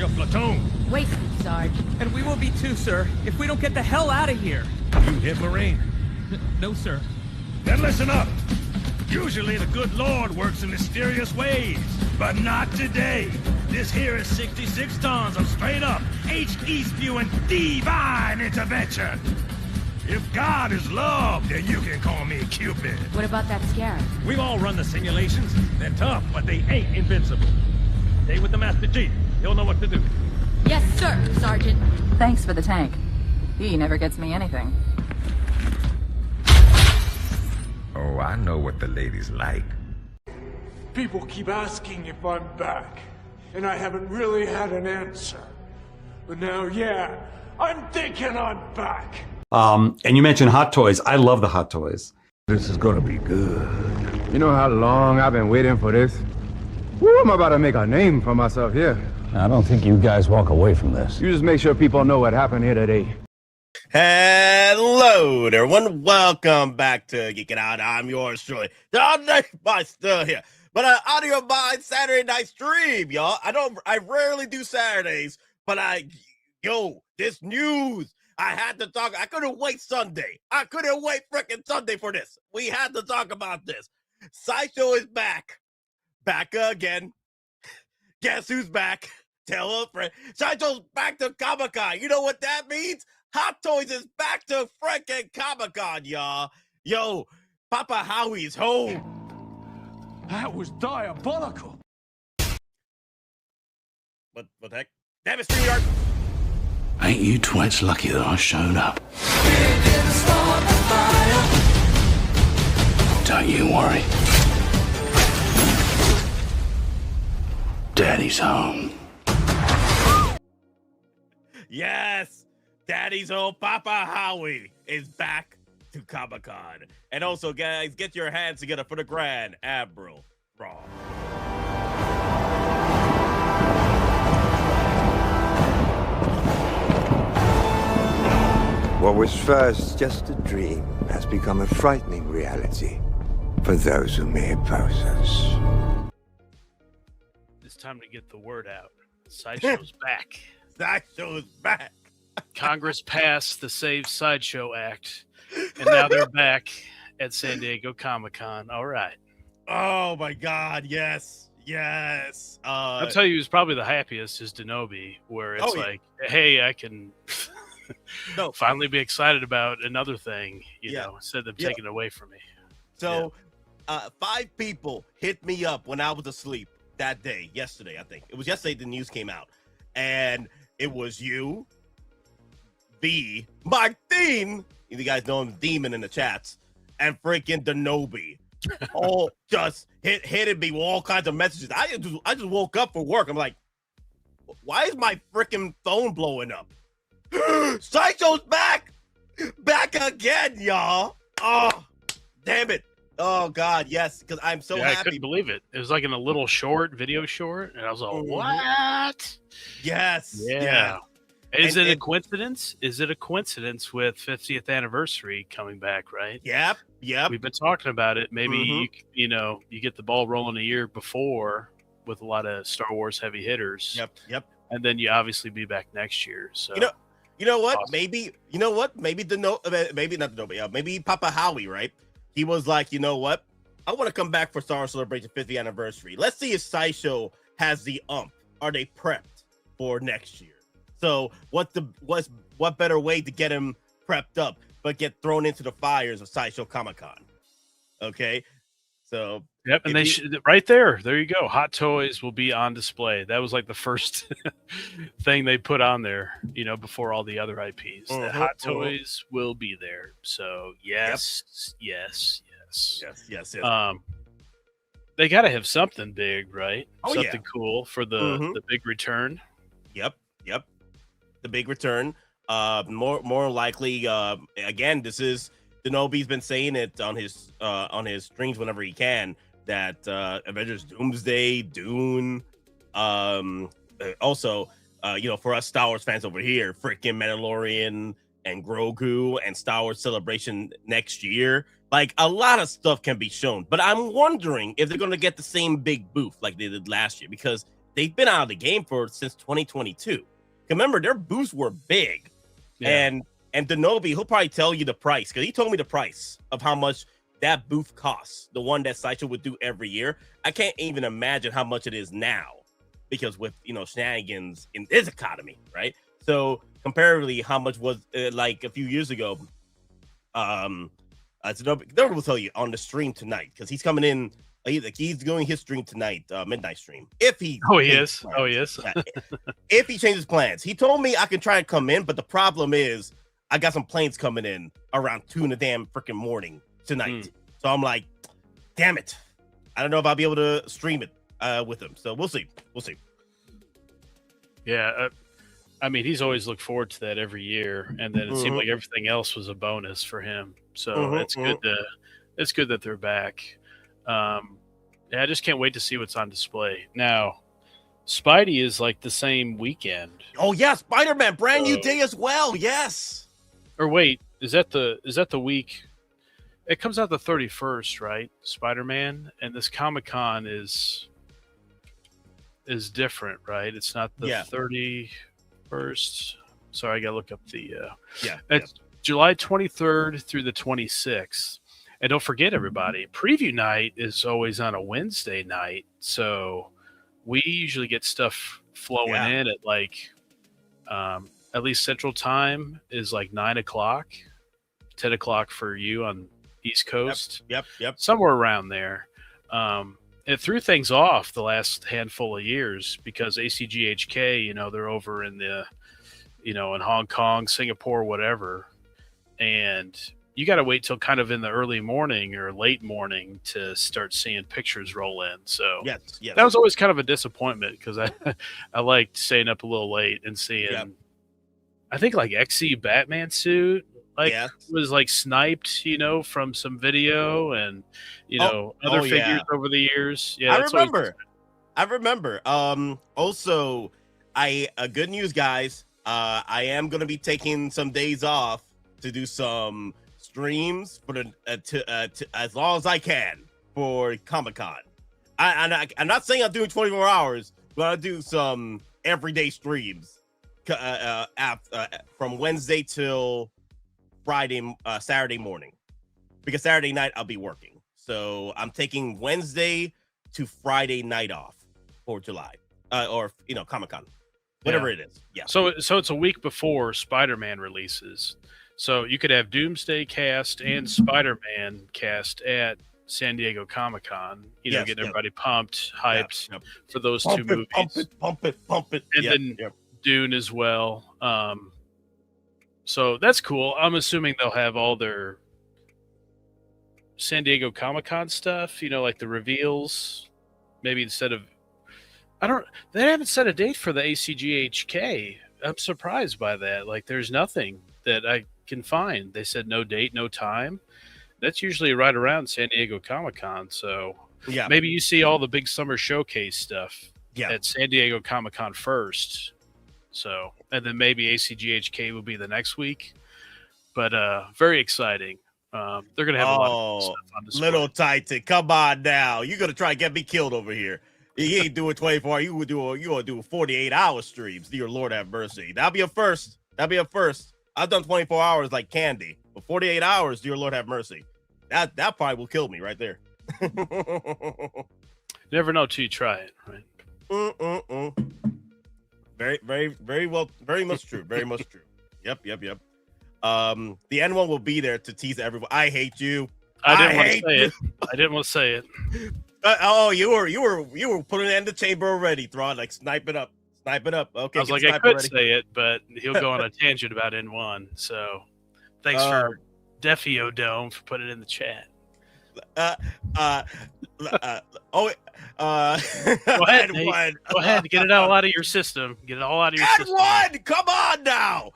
your platoon. Wasted, Sarge. And we will be too, sir, if we don't get the hell out of here. You hit Marine? No, sir. Then listen up. Usually the good Lord works in mysterious ways, but not today. This here is 66 tons of straight up, H-E spewing divine intervention. If God is love, then you can call me Cupid. What about that scarab? We've all run the simulations. They're tough, but they ain't invincible. Stay with the Master Chief. He'll know what to do. Yes, sir, Sergeant. Thanks for the tank. He never gets me anything. Oh, I know what the ladies like. People keep asking if I'm back, and I haven't really had an answer. But now, yeah, I'm thinking I'm back. And you mentioned Hot Toys. I love the Hot Toys. This is gonna be good. You know how long I've been waiting for this? Woo, I'm about to make a name for myself here. I don't think you guys walk away from this. You just make sure people know what happened here today. Hello, everyone. Welcome back to Geekin Out. I'm yours truly, the Myster here. But audio my Saturday night stream, y'all. I rarely do Saturdays, but this news. I had to talk. I couldn't wait Sunday. I couldn't wait freaking Sunday for this. We had to talk about this. Sideshow is back. Back again. Guess who's back? Tell a friend. Sideshow's back to Comic-Con. You know what that means? Hot Toys is back to freaking Comic-Con, y'all. Yo, Papa Howie's home. That was diabolical. What the heck? Damn it, StreamYard. Ain't you twits lucky that I showed up? Don't you worry. Daddy's home. Yes, Daddy's home. Papa Howie is back to Comic-Con. And also, guys, get your hands together for the Grand Admiral Raw. What was first just a dream has become a frightening reality for those who may oppose us. It's time to get the word out. Sideshow's back. Sideshow's back. Congress passed the Save Sideshow Act, and now they're back at San Diego Comic-Con. All right. Oh, my God. Yes. Yes. I'll tell you who's probably the happiest is Denobi, where it's like, hey, I can... finally be excited about another thing, you know, instead of them taking it away from me. So 5 people hit me up when I was asleep that day, yesterday, I think. It was yesterday the news came out. And it was you, Martin, you guys know him, Demon in the chats, and freaking Denobi. All just hitting me with all kinds of messages. I just woke up for work. I'm like, why is my freaking phone blowing up? Sideshow's back again, y'all. Oh, damn it. Oh God, yes, because I'm so happy. I couldn't believe it. It was like in a little video short, and I was like, what? Yes. Yeah. Is it a coincidence? Is it a coincidence with 50th anniversary coming back, right? Yep. We've been talking about it. Maybe you get the ball rolling a year before with a lot of Star Wars heavy hitters. Yep. And then you obviously be back next year. So you know what? Awesome. Maybe maybe Papa Howie, right? He was like, you know what? I want to come back for Star Wars Celebration 50th anniversary. Let's see if Sideshow has the Are they prepped for next year? So what better way to get him prepped up but get thrown into the fires of Sideshow Comic-Con? Okay, so yep, and right there you go. Hot Toys will be on display. That was like the first thing they put on there, before all the other IPs. The Hot Toys will be there. So yes. They got to have something big, right? Something cool for the big return. Yep. The big return. More likely. Again, this is Denobi's been saying it on his streams whenever he can, that Avengers Doomsday, Dune, also for us Star Wars fans over here, freaking Mandalorian and Grogu and Star Wars Celebration next year. Like, a lot of stuff can be shown, but I'm wondering if they're going to get the same big booth like they did last year, because they've been out of the game since 2022. Remember, their booths were big, and Denobi, he'll probably tell you the price because he told me the price of how much that booth costs. The one that Sideshow would do every year. I can't even imagine how much it is now because with shenanigans in this economy, right? So comparatively, how much was like a few years ago? Denobi will tell you on the stream tonight because he's coming in. He's doing his stream tonight, midnight stream. If he is. If he changes plans, he told me I can try and come in, but the problem is I got some planes coming in around 2 in the damn freaking morning tonight. So I'm like, damn it, I don't know if I'll be able to stream it with him. So we'll see. Yeah, I mean, he's always looked forward to that every year, and then it seemed like everything else was a bonus for him. So it's good that they're back. I just can't wait to see what's on display. Now, Spidey is like the same weekend. Oh yeah, Spider-Man, brand new day as well. Yes. Or wait, is that the week? It comes out the 31st, right? Spider-Man, and this Comic-Con is different, right? It's not the 31st. Sorry, I gotta look up the It's July 23rd through the 26th. And don't forget, everybody, preview night is always on a Wednesday night. So we usually get stuff flowing in at like, at least Central Time is like 9 o'clock, 10 o'clock for you on East Coast. Yep. Somewhere around there. It threw things off the last handful of years because ACGHK, they're over in in Hong Kong, Singapore, whatever. And you got to wait till kind of in the early morning or late morning to start seeing pictures roll in. So that was always kind of a disappointment because I liked staying up a little late and seeing, I think like XC Batman suit, was like sniped, from some video and, other figures over the years. Yeah. I remember. Also, good news, guys. I am going to be taking some days off to do some streams for as long as I can for Comic-Con. I'm not saying I'm doing 24 hours, but I'll do some everyday streams from Wednesday till Saturday morning, because Saturday night I'll be working. So I'm taking Wednesday to Friday night off for July, or Comic-Con, whatever it is. Yeah. So it's a week before Spider-Man releases. So you could have Doomsday cast and Spider-Man cast at San Diego Comic-Con, getting everybody pumped, hyped for those two movies. Pump it. And then Dune as well. So that's cool. I'm assuming they'll have all their San Diego Comic-Con stuff, like the reveals, maybe instead of... They haven't set a date for the ACGHK. I'm surprised by that. Like, there's nothing that I can find. They said no date, no time. That's usually right around San Diego Comic-Con. So maybe you see all the big summer showcase stuff at San Diego Comic-Con first. So, and then maybe ACGHK will be the next week. But very exciting. They're going to have a lot of stuff on display. Little Titan, come on now. You're going to try and get me killed over here. You ain't doing 24 hours. You would do 48-hour streams. Dear Lord have mercy. That'll be a first. I've done 24 hours like candy, but 48 hours, dear Lord have mercy. That probably will kill me right there. Never know till you try it, right? Very, very, very well, very much true. Very much true. Yep. The N1 will be there to tease everyone. I hate you. I didn't want to say it. You were putting it in the chamber already, Thrawn. Like snipe it up. Okay. I was like, I could say it, but he'll go on a tangent about N1. So thanks for Defio Dome for putting it in the chat. Go ahead, Nate. Go ahead, get it all out of your system. N1, come on now.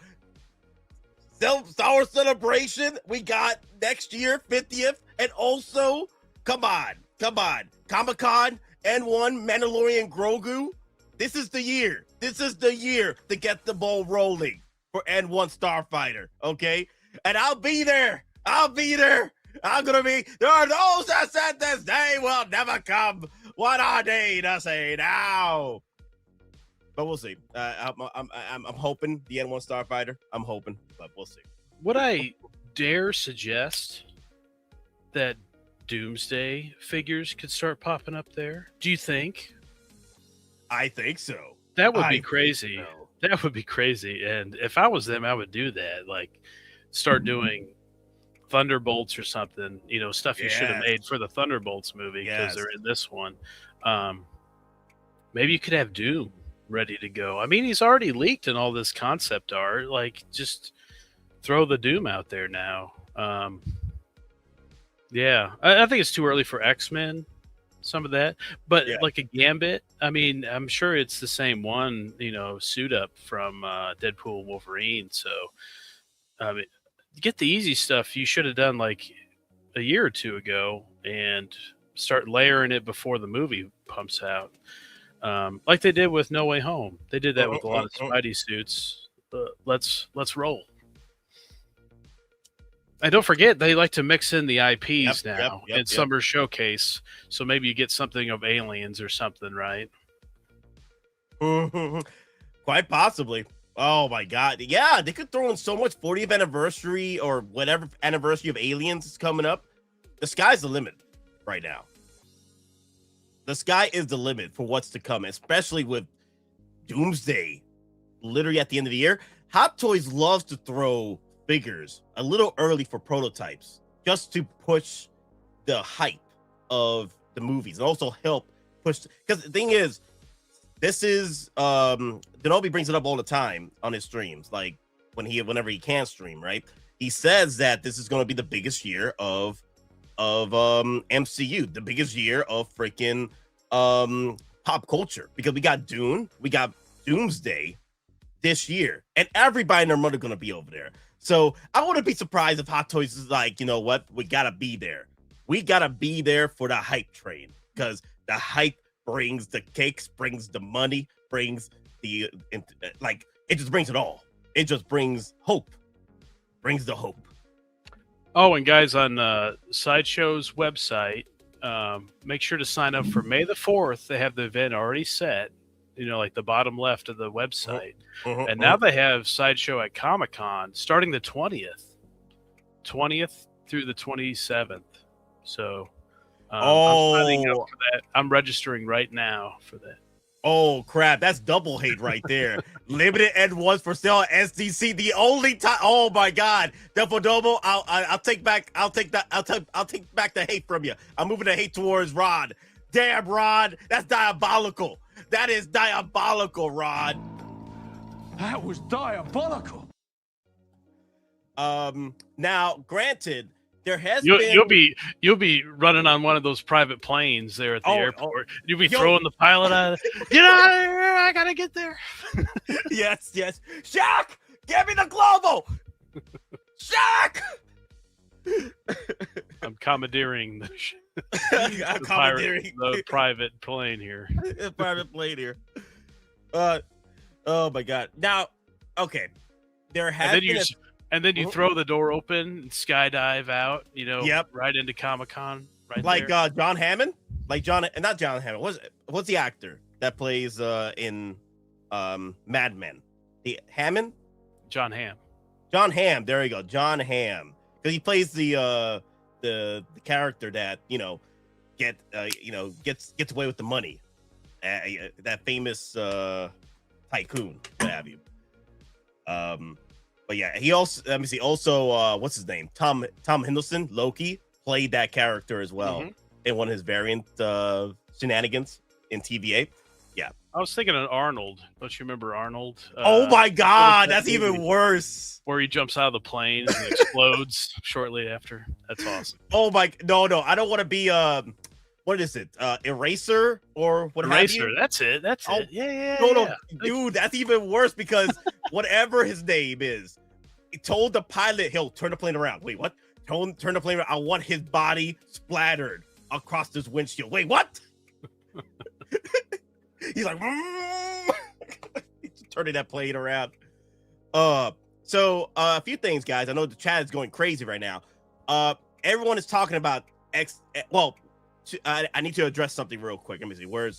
Our celebration we got next year, 50th, and also come on, Comic-Con, N1, Mandalorian, Grogu. This is the year to get the ball rolling for N1 Starfighter, okay? And I'll be there. I'm gonna be. There are those that said this day will never come. What are they to say now? but we'll see. I'm hoping the N1 Starfighter. I'm hoping, but we'll see. Would I dare suggest that Doomsday figures could start popping up there? Do you think? I think so. That would be crazy. That would be crazy. And if I was them, I would do that. Like, start doing Thunderbolts or something. You know, stuff you should have made for the Thunderbolts movie because they're in this one. Maybe you could have Doom ready to go. I mean, he's already leaked in all this concept art. Like, just throw the Doom out there now. Yeah, I think it's too early for X-Men, some of that. But like a Gambit, I mean, I'm sure it's the same one, you know, suit up from Deadpool and Wolverine. So, I mean, get the easy stuff you should have done like a year or two ago and start layering it before the movie pumps out. Like they did with No Way Home. They did that with a lot of Spidey suits. Let's roll. And don't forget, they like to mix in the IPs now in Summer Showcase. So maybe you get something of Aliens or something, right? Quite possibly. Oh my God. Yeah, they could throw in so much 40th anniversary or whatever anniversary of Aliens is coming up. The sky's the limit right now. The sky is the limit for what's to come, especially with Doomsday literally at the end of the year. Hot Toys loves to throw figures a little early for prototypes just to push the hype of the movies and also help push, because the thing is, this is Denobi brings it up all the time on his streams, like whenever he can stream, right? He says that this is going to be the biggest year of MCU, the biggest year of freaking pop culture, because we got Dune, we got Doomsday this year, and everybody and their mother going to be over there. So I wouldn't be surprised if Hot Toys is like, you know what, we gotta be there. We gotta be there for the hype train, because the hype brings the cakes, brings the money, brings the like, it just brings it all. It just brings hope, brings the hope. Oh, and guys, on Sideshow's website, make sure to sign up for May the 4th. They have the event already set. You know, like the bottom left of the website. And now they have Sideshow at Comic-Con starting the 20th through the 27th. So I'm signing up for that. I'm registering right now for that. Oh crap, that's double hate right there. Limited N1s for sale at SDC. The only time. Oh my God, Defo Domo. I'll take back the hate from you. I'm moving the hate towards Rod. Damn, Rod, that's diabolical. That is diabolical, Rod. That was diabolical. Now, granted, there has you'll be running on one of those private planes there at the airport. You'll be throwing the pilot out of there. Get out of here! I gotta get there. Yes. Shaq, give me the Globo. Shaq. I'm commandeering the private plane here. Private plane here. Oh my God. Now, okay. There has been and then you throw the door open and skydive out, you know, right into Comic-Con. Right, like there. John Hammond? Like not John Hammond. What's the actor that plays in Mad Men? The Hammond? John Hamm. John Hamm, there you go. John Hamm. Because he plays the character that, you know, gets away with the money. That famous tycoon, what have you. But yeah, he also, let me see, also what's his name? Tom Hiddleston, Loki, played that character as well in one of his variant shenanigans in TVA. Yeah. I was thinking of Arnold. Don't you remember Arnold? Oh my God, that's even worse. Where he jumps out of the plane and explodes shortly after. That's awesome. Oh my, no, I don't want to be what is it? Eraser or what have you? That's it. Yeah. No, dude, that's even worse, because whatever his name is, he told the pilot he'll turn the plane around. Wait, what? Turn the plane around. I want his body splattered across this windshield. Wait, what? He's like, he's turning that plane around. So a few things, guys. I know the chat is going crazy right now. Everyone is talking about I need to address something real quick. Let me see. Where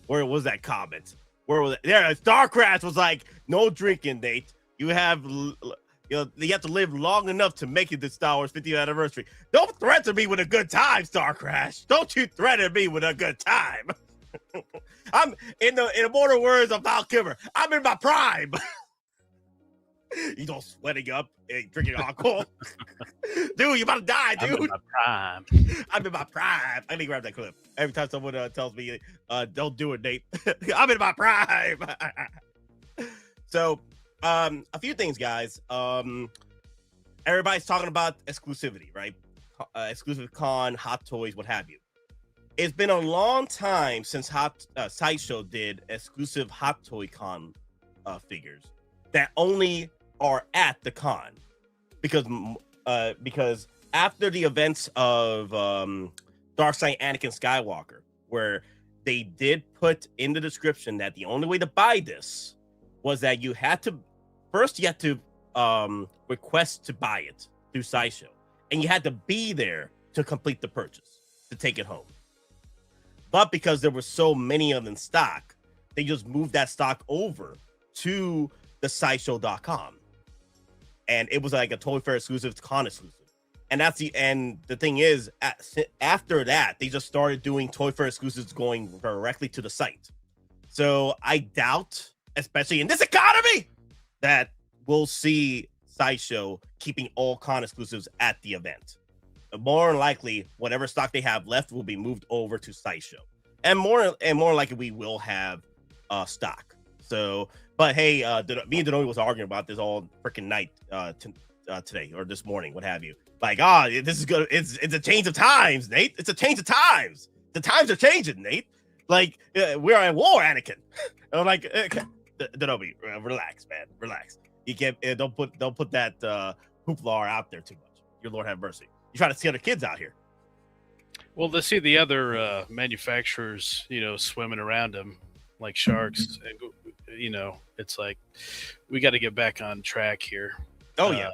was that comment? Where was it? There, Starcraft was like, no drinking, Nate. You have to live long enough to make it to Star Wars 50th anniversary. Don't threaten me with a good time, Starcraft. Don't you threaten me with a good time. I'm in the immortal words of Val Kilmer. I'm in my prime. You don't sweating up and drinking alcohol. Dude, you about to die, dude. I'm in my prime. I'm in my prime. I need to grab that clip. Every time someone tells me, don't do it, Nate. I'm in my prime. So, a few things, guys. Everybody's talking about exclusivity, right? Exclusive con, Hot Toys, what have you. It's been a long time since Sideshow did exclusive Hot Toy Con figures that only are at the con, because after the events of Darkseid Anakin Skywalker, where they did put in the description that the only way to buy this was that you had to request to buy it through Sideshow, and you had to be there to complete the purchase to take it home. But because there were so many of them in stock, they just moved that stock over to the sideshow.com. And it was like a Toy Fair exclusive, con exclusive. And the thing is, after that, they just started doing Toy Fair exclusives going directly to the site. So I doubt, especially in this economy, that we'll see Sideshow keeping all con exclusives at the event. More than likely, whatever stock they have left will be moved over to Sideshow, and more likely we will have stock. So, but hey, me and Deluxe was arguing about this all freaking night today or this morning, what have you. Like, this is good. It's a change of times, Nate. It's a change of times. The times are changing, Nate. Like, we're at war, Anakin. And I'm like, Deluxe, relax, man, relax. You can't don't put that hoopla out there too much. Your Lord have mercy. You try to see other kids out here. Well, to see the other manufacturers, swimming around them like sharks, and, it's like we got to get back on track here. Oh yeah.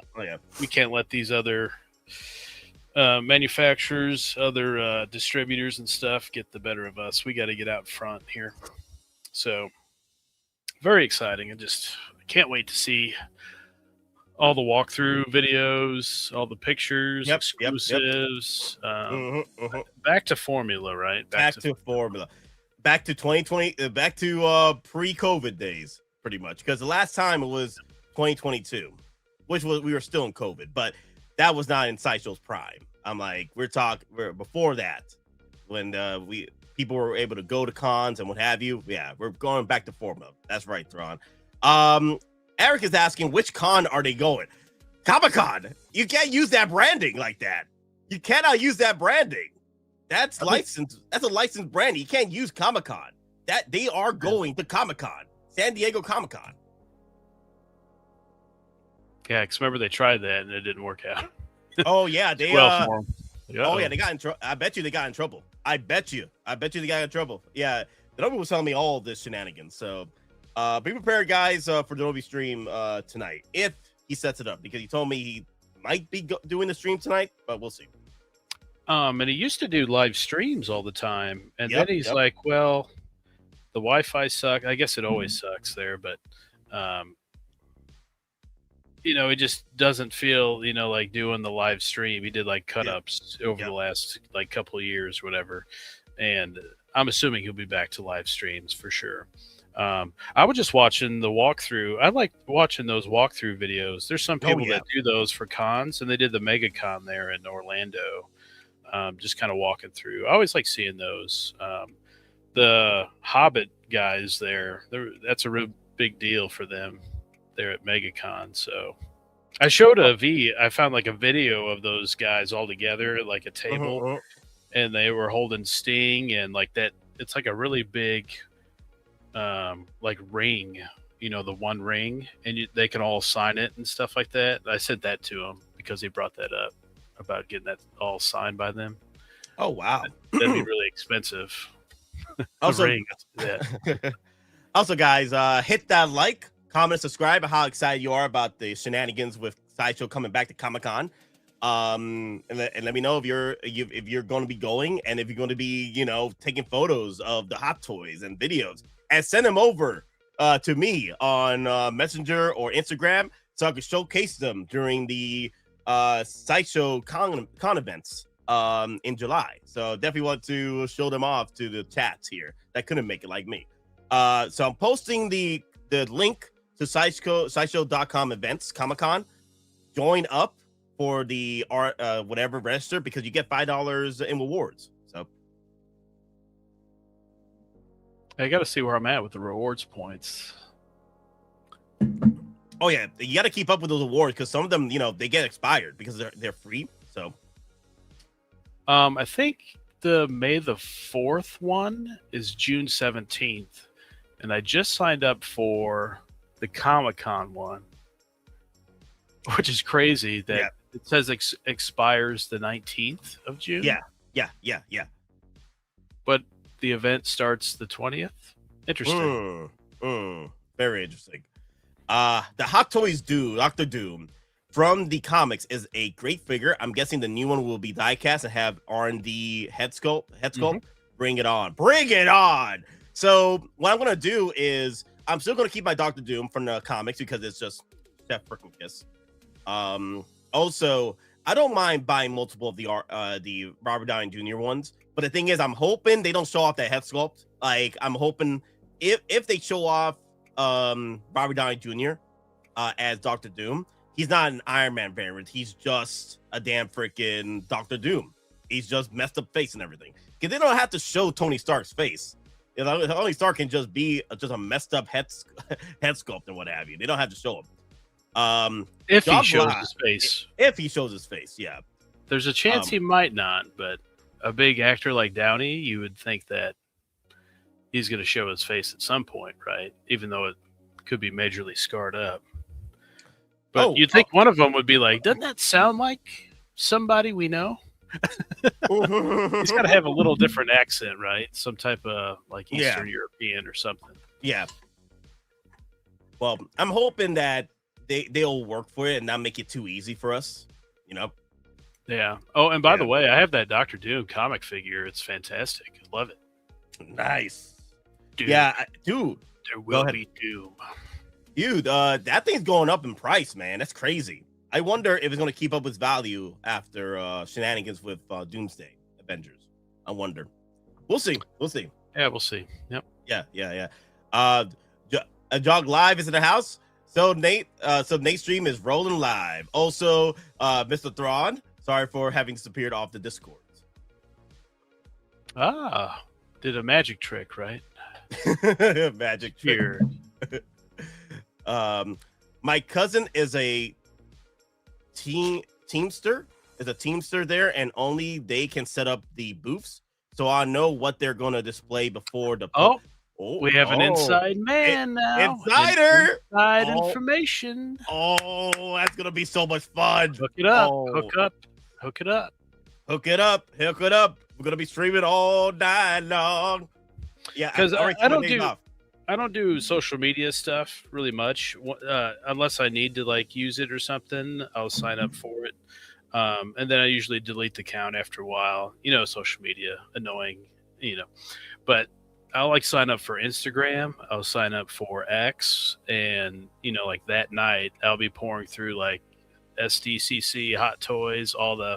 We can't let these other manufacturers, other distributors and stuff get the better of us. We got to get out front here. So very exciting, and just can't wait to see all the walkthrough videos, all the pictures, exclusives. Back to formula, right? Back to formula. Back to 2020. Back to pre-COVID days, pretty much. Because the last time it was 2022, which was we were still in COVID, but that was not in Sideshow's prime. I'm like, we're before that, when people were able to go to cons and what have you. Yeah, we're going back to formula. That's right, Thrawn. Eric is asking, which con are they going? Comic-Con. You can't use that branding like that. You cannot use that branding. That's licensed. That's a licensed branding. You can't use Comic-Con. That they are going to Comic-Con, San Diego Comic-Con. Yeah, because remember they tried that and it didn't work out. Oh yeah, they oh yeah, they got in trouble. I bet you they got in trouble. I bet you they got in trouble. Yeah, the Nobi was telling me all this shenanigans. So be prepared, guys, for the Nobi stream tonight if he sets it up, because he told me he might be doing the stream tonight, but we'll see. And he used to do live streams all the time, and then he's like, well, the Wi-Fi sucks. I guess it always sucks there, but it just doesn't feel, like doing the live stream. He did like cut-ups over the last like couple of years or whatever, and I'm assuming he'll be back to live streams for sure. I was just watching the walkthrough. I like watching those walkthrough videos. There's some people that do those for cons, and they did the Mega Con there in Orlando, just kind of walking through. I always like seeing those. The Hobbit guys there, that's a real big deal for them there at MegaCon. So I showed I found like a video of those guys all together at like a table, and they were holding Sting and like that. It's like a really big like ring, the one ring, and they can all sign it and stuff like that. I said that to him because he brought that up about getting that all signed by them. Oh wow, that'd be really expensive. Also, ring. Also, guys, hit that like, comment, subscribe, how excited you are about the shenanigans with Sideshow coming back to Comic-Con. And let me know if you're going to be going, and if you're going to be, taking photos of the Hot Toys and videos. and send them over to me on Messenger or Instagram so I can showcase them during the Sideshow con events in July. So definitely want to show them off to the chats here that couldn't make it like me. So I'm posting the link to sideshow.com events, Comic-Con. Join up for the whatever register because you get $5 in rewards. So I got to see where I'm at with the rewards points. Oh yeah, you got to keep up with those awards because some of them, they get expired because they're free. So I think the May the 4th one is June 17th, and I just signed up for the Comic-Con one, which is crazy that it says expires the 19th of June. Yeah. But the event starts the 20th. Interesting. Very interesting. The Hot Toys Dr. Doom from the comics is a great figure. I'm guessing the new one will be diecast and have R&D head sculpt. Bring it on. So what I'm gonna do is I'm still gonna keep my Dr. Doom from the comics because it's just Chef freaking kiss. Also, I don't mind buying multiple of the Robert Downey Jr. ones, but the thing is, I'm hoping they don't show off that head sculpt. Like, I'm hoping if they show off Robert Downey Jr. As Dr. Doom, he's not an Iron Man variant. He's just a damn freaking Dr. Doom. He's just messed up face and everything. Because they don't have to show Tony Stark's face. Tony Stark can just be just a messed up head sculpt and what have you. They don't have to show him. If he shows his face. If he shows his face, yeah. There's a chance he might not, but a big actor like Downey, you would think that he's going to show his face at some point, right? Even though it could be majorly scarred up. But you'd think one of them would be like, doesn't that sound like somebody we know? He's got to have a little different accent, right? Some type of like Eastern European or something. Yeah. Well, I'm hoping that they'll work for it and not make it too easy for us, Yeah. Oh, and by the way, I have that Dr. Doom comic figure. It's fantastic. I love it. Nice. Dude. Yeah, dude. There will be Doom. Dude, that thing's going up in price, man. That's crazy. I wonder if it's going to keep up its value after shenanigans with Doomsday Avengers. I wonder. We'll see. Yeah, we'll see. Yep. Yeah. Jog Live is in the house. So Nate's stream is rolling live. Also, Mr. Thrawn, sorry for having disappeared off the Discord. Did a magic trick, right? Magic trick. My cousin is a teamster. Is a teamster there, and only they can set up the booths. So I know what they're going to display before the. We have an inside man now. Insider! Inside information. Oh, that's going to be so much fun. Hook it up. Hook it up. We're going to be streaming all night long. Yeah, because I don't do social media stuff really much unless I need to like use it or something. I'll sign up for it. And then I usually delete the account after a while. Social media, annoying, but I'll like sign up for Instagram. I'll sign up for X, and like that night I'll be pouring through like SDCC, Hot Toys, all the.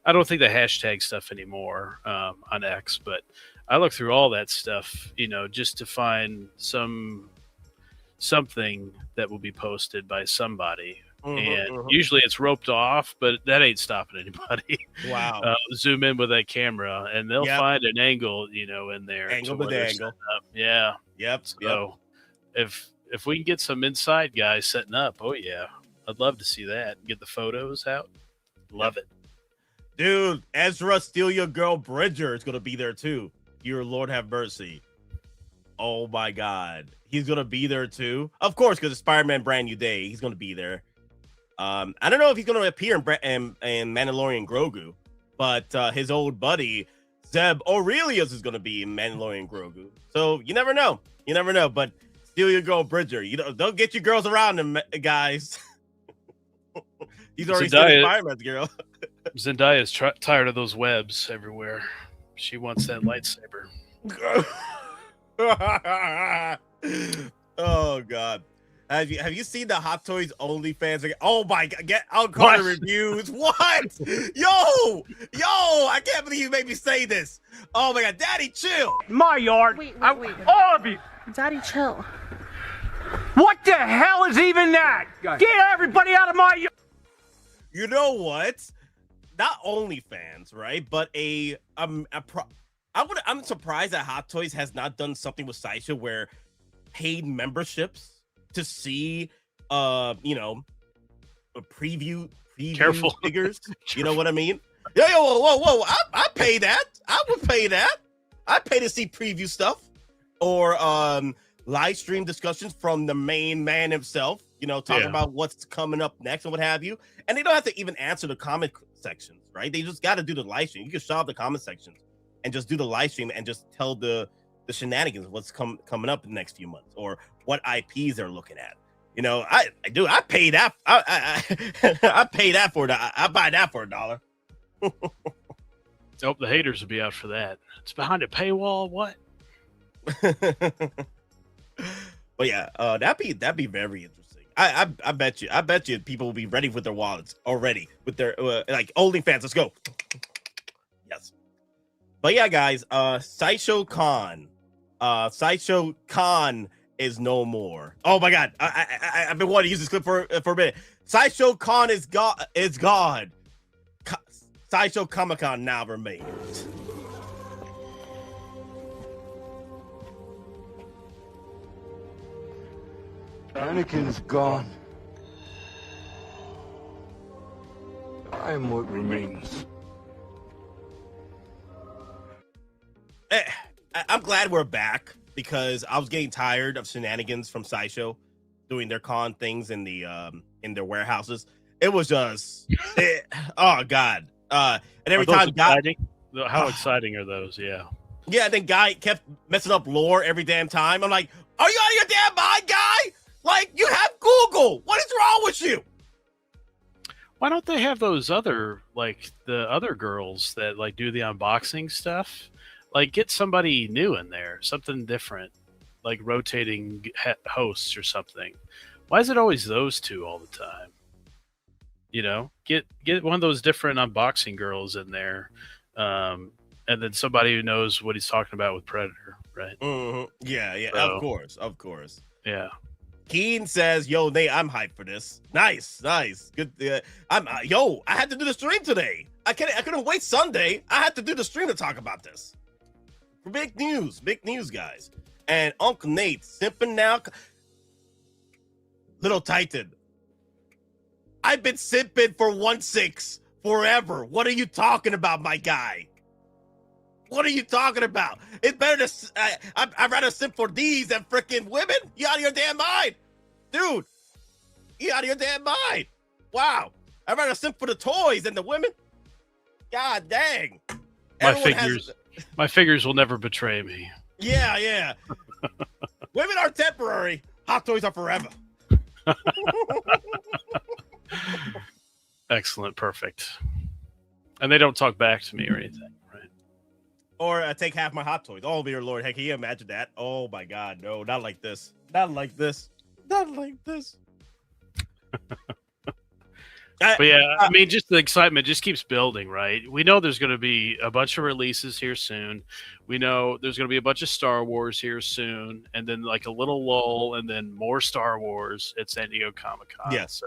I don't think the hashtag stuff anymore on X, but I look through all that stuff, just to find something that will be posted by somebody. Usually it's roped off, but that ain't stopping anybody. Wow. Zoom in with that camera and they'll find an angle, in there. Angle with the angle. Yeah. Yep. So if we can get some inside guys setting up, oh yeah, I'd love to see that. Get the photos out. Love it. Dude, Ezra Steal Your Girl Bridger is going to be there too. Your Lord have mercy. Oh my God. He's going to be there too. Of course, because it's Spider-Man Brand New Day. He's going to be there. I don't know if he's going to appear in Mandalorian Grogu, but his old buddy, Zeb Aurelius, is going to be in Mandalorian Grogu. So you never know. But Steal Your Girl Bridger. Don't get your girls around him, guys. He's already stealing Spider-Man's girl. Zendaya's tired of those webs everywhere. She wants that lightsaber. Oh God. Have you seen the Hot Toys OnlyFans? Oh my God! Get out Carter reviews. What? Yo! I can't believe you made me say this. Oh my God, Daddy, chill. My yard. Wait. All of you. Daddy, chill. What the hell is even that? Get everybody out of my yard. You know what? Not OnlyFans, right? But I'm surprised that Hot Toys has not done something with Sideshow where paid memberships to see a preview Careful. figures. You know what I mean? Whoa. I pay that. I would pay that. I pay to see preview stuff or live stream discussions from the main man himself, talking about what's coming up next and what have you. And they don't have to even answer the comment sections, right? They just got to do the live stream. You can shut off the comment sections and just do the live stream and just tell the shenanigans of what's coming up in the next few months or what IPs they're looking at. I pay that. I pay that for that. I buy that for $1. Hope the haters will be out for that. It's behind a paywall. What? But yeah, that'd be very interesting. I bet you people will be ready with their wallets already with their like OnlyFans. Let's go. Yes. But yeah, guys, Sideshow Con is no more. Oh my God, I've been wanting to use this clip for a minute. Sideshow Con is gone. Sideshow Comic-Con now remains. Anakin's gone. I'm what remains. I'm glad we're back because I was getting tired of shenanigans from Sideshow doing their con things in their warehouses. It was just, oh God. And every time how exciting are those? Yeah. Yeah, then Guy kept messing up lore every damn time. I'm like, are you out of your damn mind, Guy? Like, you have Google. What is wrong with you? Why don't they have those other, like, the other girls that, like, do the unboxing stuff? Like, get somebody new in there, something different, like rotating hosts or something. Why is it always those two all the time? Get one of those different unboxing girls in there, and then somebody who knows what he's talking about with Predator, right? Mm-hmm. Yeah, So, of course. Yeah. Keen says, "Yo, Nate, I'm hyped for this. Nice, good. I had to do the stream today. I couldn't wait Sunday. I had to do the stream to talk about this. Big news, guys. And Uncle Nate simping now. Little Titan, I've been simping for 1/6 forever. What are you talking about, my guy? What are you talking about? It's better to. I'd rather simp for these than freaking women. You out of your damn mind, dude? You out of your damn mind? Wow. I'd rather simp for the toys than the women. God dang. My figures will never betray me. Yeah. Women are temporary. Hot toys are forever. Excellent. Perfect. And they don't talk back to me or anything, right? Or take half my hot toys. Oh, dear Lord. Heck, can you imagine that? Oh, my God. No, not like this. Not like this. But yeah, I mean, just the excitement just keeps building, right? We know there's going to be a bunch of releases here soon. We know there's going to be a bunch of Star Wars here soon, and then like a little lull, and then more Star Wars at San Diego Comic-Con. Yes.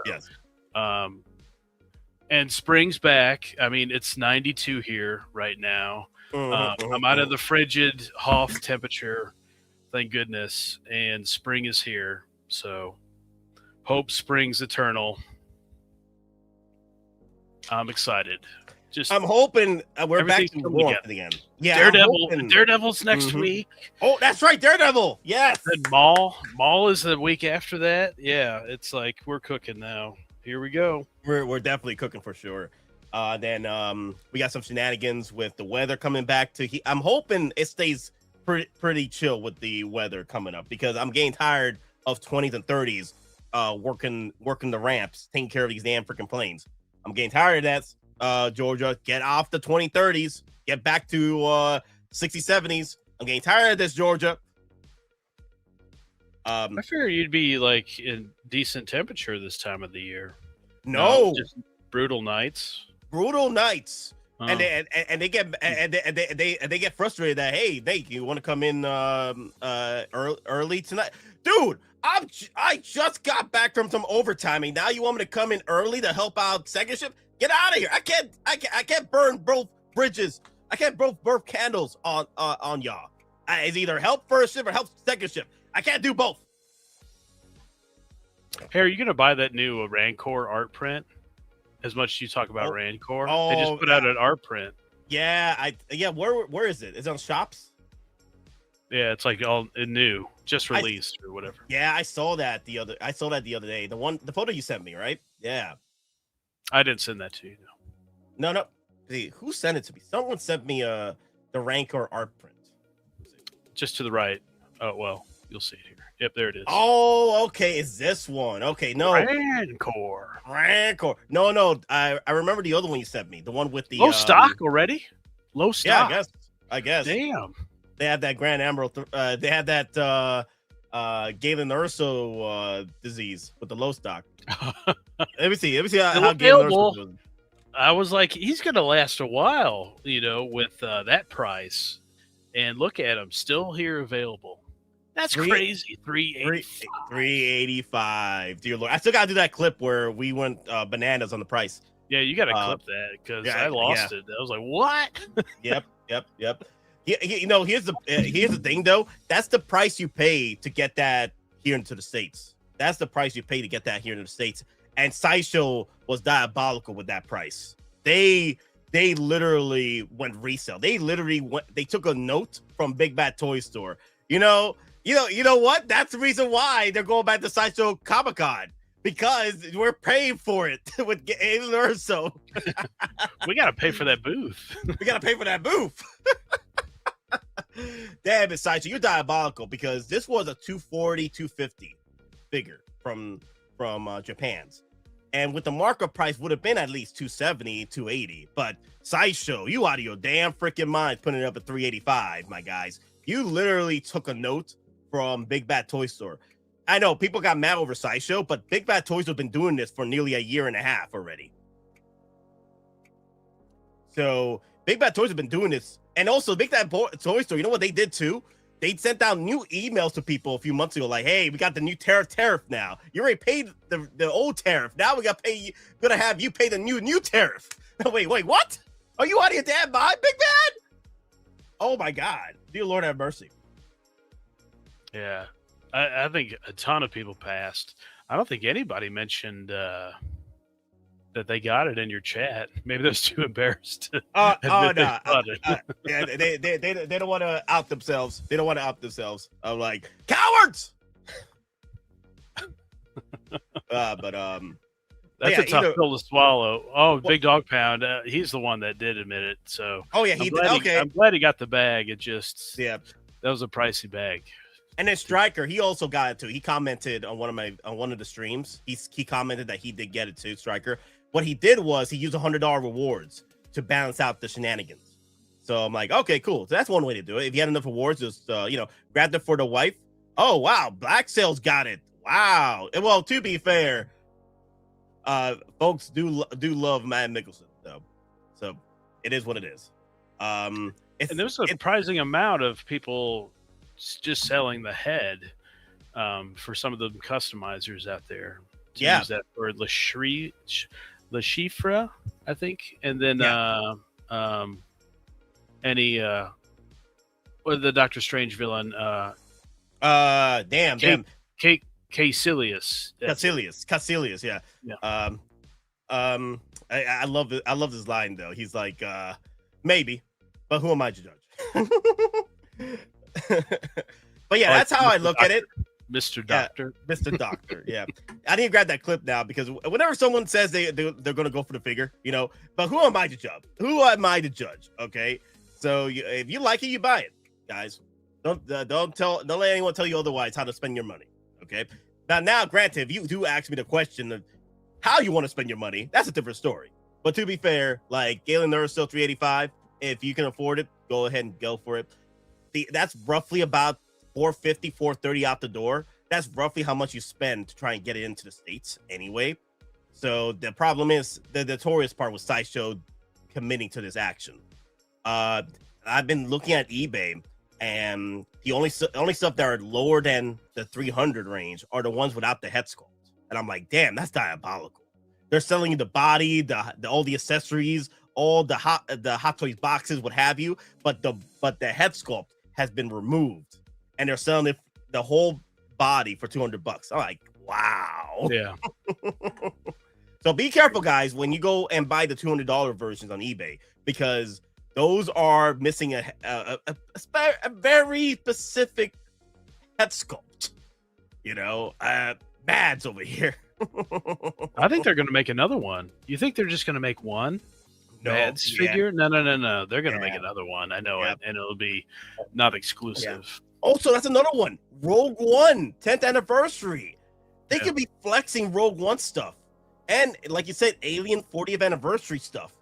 And spring's back. I mean, it's 92 here right now. I'm out of the frigid Hoth temperature, thank goodness, and spring is here. So hope springs eternal. I'm excited. I'm hoping we're back to warmth again. Yeah, Daredevil's next week. Oh, that's right, Daredevil. Yes. And Maul is the week after that. Yeah, it's like we're cooking now. Here we go. We're definitely cooking for sure. Then we got some shenanigans with the weather coming back to. I'm hoping it stays pretty chill with the weather coming up because I'm getting tired of 20s and 30s working the ramps, taking care of these damn freaking planes. I'm getting tired of that, Georgia. Get off the 2030s. Get back to 60s, 70s. I'm getting tired of this, Georgia. I figured you'd be like in decent temperature this time of the year. No, just brutal nights. Brutal nights. Oh. And they get frustrated that, hey, Nate, you want to come in early tonight, dude? I just got back from some overtime, and now you want me to come in early to help out second shift? Get out of here! I can't burn both bridges. I can't both burn candles on y'all. It's either help first shift or help second shift. I can't do both. Hey, are you gonna buy that new Rancor art print? As much as you talk about Rancor, they just put out an art print. Yeah, Where is it? Is it on shops? Yeah, it's like all new, just released or whatever. Yeah, I saw that the other day. The photo you sent me, right? Yeah. I didn't send that to you. No. See, who sent it to me? Someone sent me the Rancor art print. Just to the right. Oh well, you'll see it here. Yep, there it is. Oh, okay. Is this one? Okay, no. Rancor. No. I remember the other one you sent me. The one with the low stock already. Low stock. Yeah, I guess. Damn. They had that Grand Emerald. They had that Galen Urso disease with the low stock. Let me see how Galen Urso does. I was like, he's gonna last a while, with that price. And look at him, still here available. That's crazy. $385. Dear Lord, I still gotta do that clip where we went bananas on the price. Yeah, you gotta clip that because I lost it. I was like, what? Yep. Here's the thing though. That's the price you pay to get that here into the States. That's the price you pay to get that here into the States. And Sideshow was diabolical with that price. They literally went resale. They took a note from Big Bad Toy Store. You know what? That's the reason why they're going back to Sideshow Comic-Con, because we're paying for it with Galen Urso. We gotta pay for that booth. Damn it, Sideshow, you're diabolical, because this was a 240, 250 figure from Japan's. And with the markup price would have been at least 270, 280. But Sideshow, you out of your damn freaking mind putting it up at 385, my guys. You literally took a note from Big Bad Toy Store. I know people got mad over Sideshow, but Big Bad Toys have been doing this for nearly a year and a half already. So Big Bad Toys have been doing this. And also Big Bad Toy Store, you know what they did too? They sent out new emails to people a few months ago, like, "Hey, we got the new tariff now. You already paid the old tariff. Now we got to have you pay the new tariff." Wait, what? Are you out of your damn mind, Big Bad? Oh my God, dear Lord have mercy. Yeah, I think a ton of people passed. I don't think anybody mentioned that they got it in your chat. Maybe they're too embarrassed. Yeah, they don't want to out themselves. I'm like, cowards. That's a tough pill to swallow. Oh, Big Dog Pound. He's the one that did admit it. So I'm glad he got the bag. It just that was a pricey bag. And then Striker, he also got it too. He commented on one of the streams. He commented that he did get it too, Striker. What he did was he used $100 rewards to balance out the shenanigans. So I'm like, okay, cool. So that's one way to do it. If you had enough rewards, just grab it for the wife. Oh wow, Black Sails got it. Wow. Well, to be fair, folks do love Matt Mickelson though, so it is what it is. And there's a surprising amount of people just selling the head for some of the customizers out there. Use that for Le Chiffre, I think, and then what the Doctor Strange villain? Caecilius. Caecilius, yeah. I love it. I love this line though. He's like, maybe, but who am I to judge? But yeah, that's how I look at it. Mr. Doctor. Yeah, Mr. Doctor. Yeah. I need to grab that clip now, because whenever someone says they're going to go for the figure, but who am I to judge? Okay. So if you like it, you buy it, guys. Don't let anyone tell you otherwise how to spend your money. Okay. Now, granted, if you do ask me the question of how you want to spend your money, that's a different story. But to be fair, like Galen Nerd still $385. If you can afford it, go ahead and go for it. That's roughly about $450, $430 out the door. that's roughly how much you spend to try and get it into the States anyway. So the problem is the notorious part was Sideshow committing to this action. I've been looking at eBay, and the only stuff that are lower than the 300 range are the ones without the head sculpt. And I'm like, damn, that's diabolical. They're selling you the body, all the accessories, all the Hot Toys boxes, what have you, but the head sculpt has been removed, and they're selling it the whole body for $200. I'm like, wow. Yeah. So be careful, guys, when you go and buy the $200 versions on eBay, because those are missing a very specific head sculpt. You know, Mads over here. I think they're going to make another one. You think they're just going to make one? No, Mads figure? No. They're going to make another one. I know it, and it'll be not exclusive. Yeah. Also, that's another one. Rogue One, 10th anniversary. They could be flexing Rogue One stuff. And like you said, Alien 40th anniversary stuff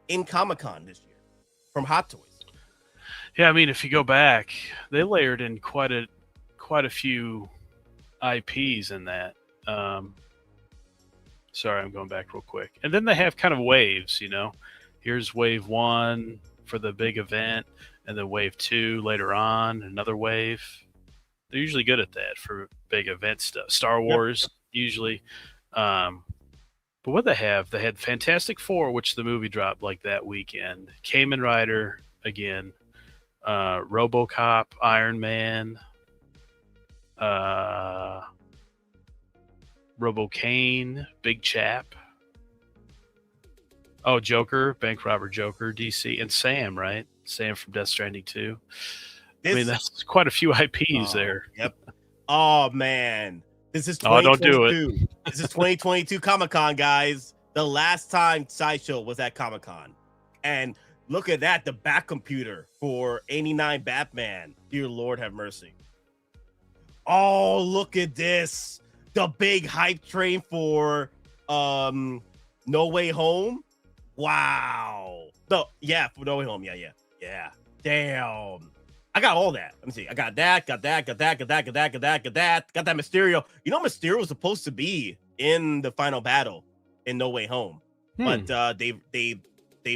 in Comic-Con this year from Hot Toys. Yeah, I mean, if you go back, they layered in quite a few IPs in that. Sorry, I'm going back real quick. And then they have kind of waves, you know. Here's wave 1 for the big event, and then wave 2 later on, another wave. They're usually good at that for big event stuff. Star Wars, usually. But what they had Fantastic Four, which the movie dropped like that weekend. Kamen Rider, again. RoboCop, Iron Man. RoboCane, Big Chap. Oh, Joker, Bank Robber Joker, DC, and Sam, right? Sam from Death Stranding 2. I mean, that's quite a few IPs there. Yep. Oh, man. This is 2022. Oh, don't do it. This is 2022 Comic-Con, guys. The last time Sideshow was at Comic-Con. And look at that, the back computer for 89 Batman. Dear Lord, have mercy. Oh, look at this. The big hype train for No Way Home. Wow. For No Way Home. Yeah. Damn. I got all that. Let me see. I got that. Got that Mysterio. You know, Mysterio was supposed to be in the final battle in No Way Home, but they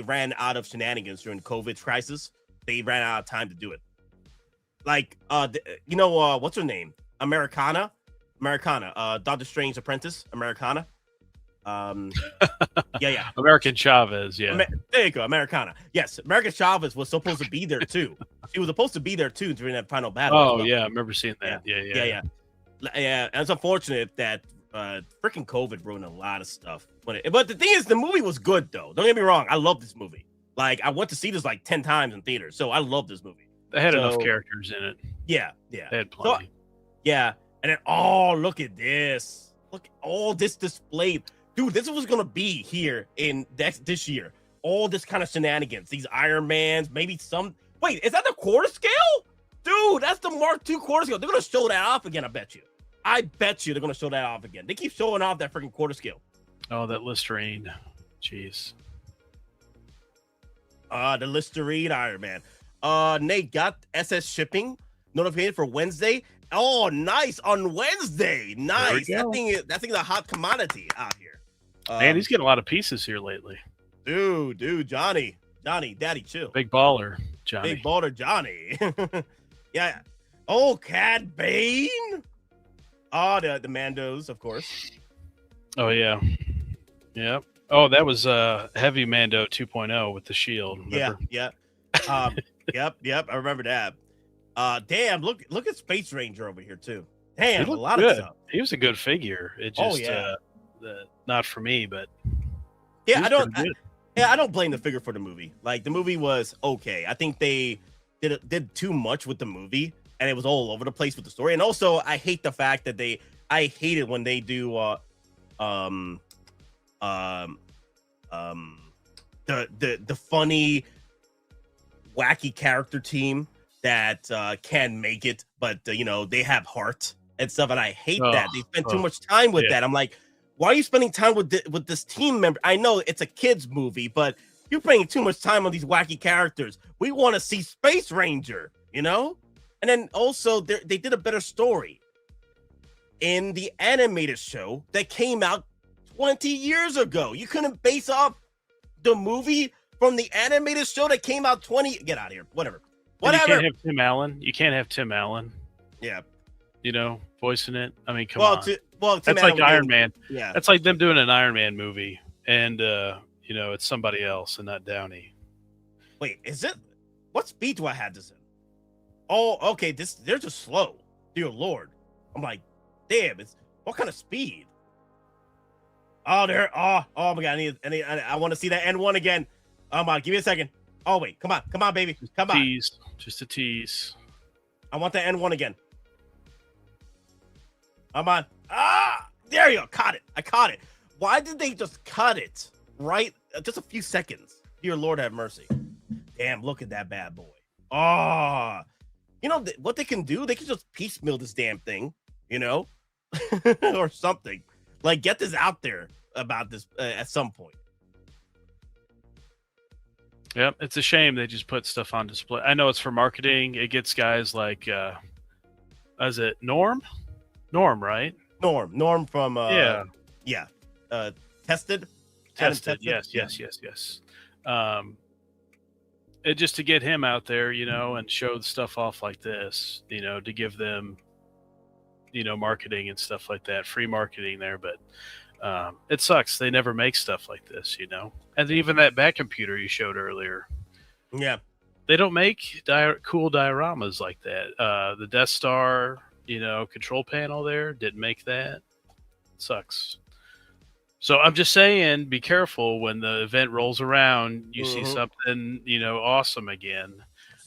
ran out of shenanigans during the COVID crisis. They ran out of time to do it. Like, what's her name? Americana, Doctor Strange's apprentice, Americana. American Chavez, there you go, Americana. Yes, American Chavez was supposed to be there too. She was supposed to be there too during that final battle. Oh yeah, I remember seeing that. Yeah. And it's unfortunate that freaking COVID ruined a lot of stuff. But the thing is, the movie was good though. Don't get me wrong, I love this movie. Like, I went to see this like 10 times in theaters, so I love this movie. They had enough characters in it. Yeah. They had plenty. So, and then look at this. Look at all this displayed. Dude, this was gonna be here in this year. All this kind of shenanigans. These Iron Mans, maybe some. Wait, is that the quarter scale? Dude, that's the Mark II quarter scale. They're gonna show that off again. I bet you they're gonna show that off again. They keep showing off that freaking quarter scale. Oh, that Listerine. Jeez. The Listerine Iron Man. Nate got SS shipping notification for Wednesday. Oh, nice on Wednesday. Nice. That thing is a hot commodity out here. Man, he's getting a lot of pieces here lately. Dude, Johnny, Daddy, chill. Big baller, Johnny. Big baller, Johnny. Yeah. Oh, Cad Bane. Oh, the Mandos, of course. Oh yeah. Yep. Oh, that was Heavy Mando 2.0 with the shield. Remember? Yeah. Yep. I remember that. Damn, look at Space Ranger over here too. Damn, a lot of stuff. He was a good figure. It just not for me, but I don't blame the figure for the movie. Like, the movie was okay. I think they did too much with the movie, and it was all over the place with the story. And also, I hate the fact that I hate it when they do the funny, wacky character team that can make it, but they have heart and stuff, and I hate that. They spend too much time with that. I'm like, why are you spending time with this team member? I know it's a kids movie, but you're spending too much time on these wacky characters. We want to see Space Ranger, And then also they did a better story. in the animated show that came out 20 years ago. You couldn't base off the movie from the animated show that came out 20. Get out of here. Whatever. And you can't have Tim Allen. You can't have Tim Allen. Yeah. You know, voicing it. I mean, come on. Tim that's Allen like Iron Man. Yeah. That's like them doing an Iron Man movie, and you know, it's somebody else and not Downey. Wait, is it? What speed do I have this in? Oh, okay. They're just slow. Dear Lord. I'm like, damn. It's what kind of speed? Oh, there. Oh my God. I want to see that N1 again. Oh my, give me a second. Oh wait, come on, baby, come on. Just a tease. I want the N1 again. Come on. There you go. Caught it. I caught it. Why did they just cut it right? Just a few seconds. Dear Lord, have mercy. Damn, look at that bad boy. Oh, you know what they can do? They can just piecemeal this damn thing, you know, or something. Like get this out there about this at some point. Yep, it's a shame they just put stuff on display. I know it's for marketing. It gets guys like, is it Norm? Norm, right? Norm from Tested. Yes. It just to get him out there, you know, and show the stuff off like this, you know, to give them, you know, marketing and stuff like that, free marketing there. But it sucks. They never make stuff like this, you know. And even that Bat computer you showed earlier. Yeah. They don't make cool dioramas like that. The Death Star, you know, control panel there, didn't make that. It sucks. So I'm just saying, be careful when the event rolls around, you see something, you know, awesome again.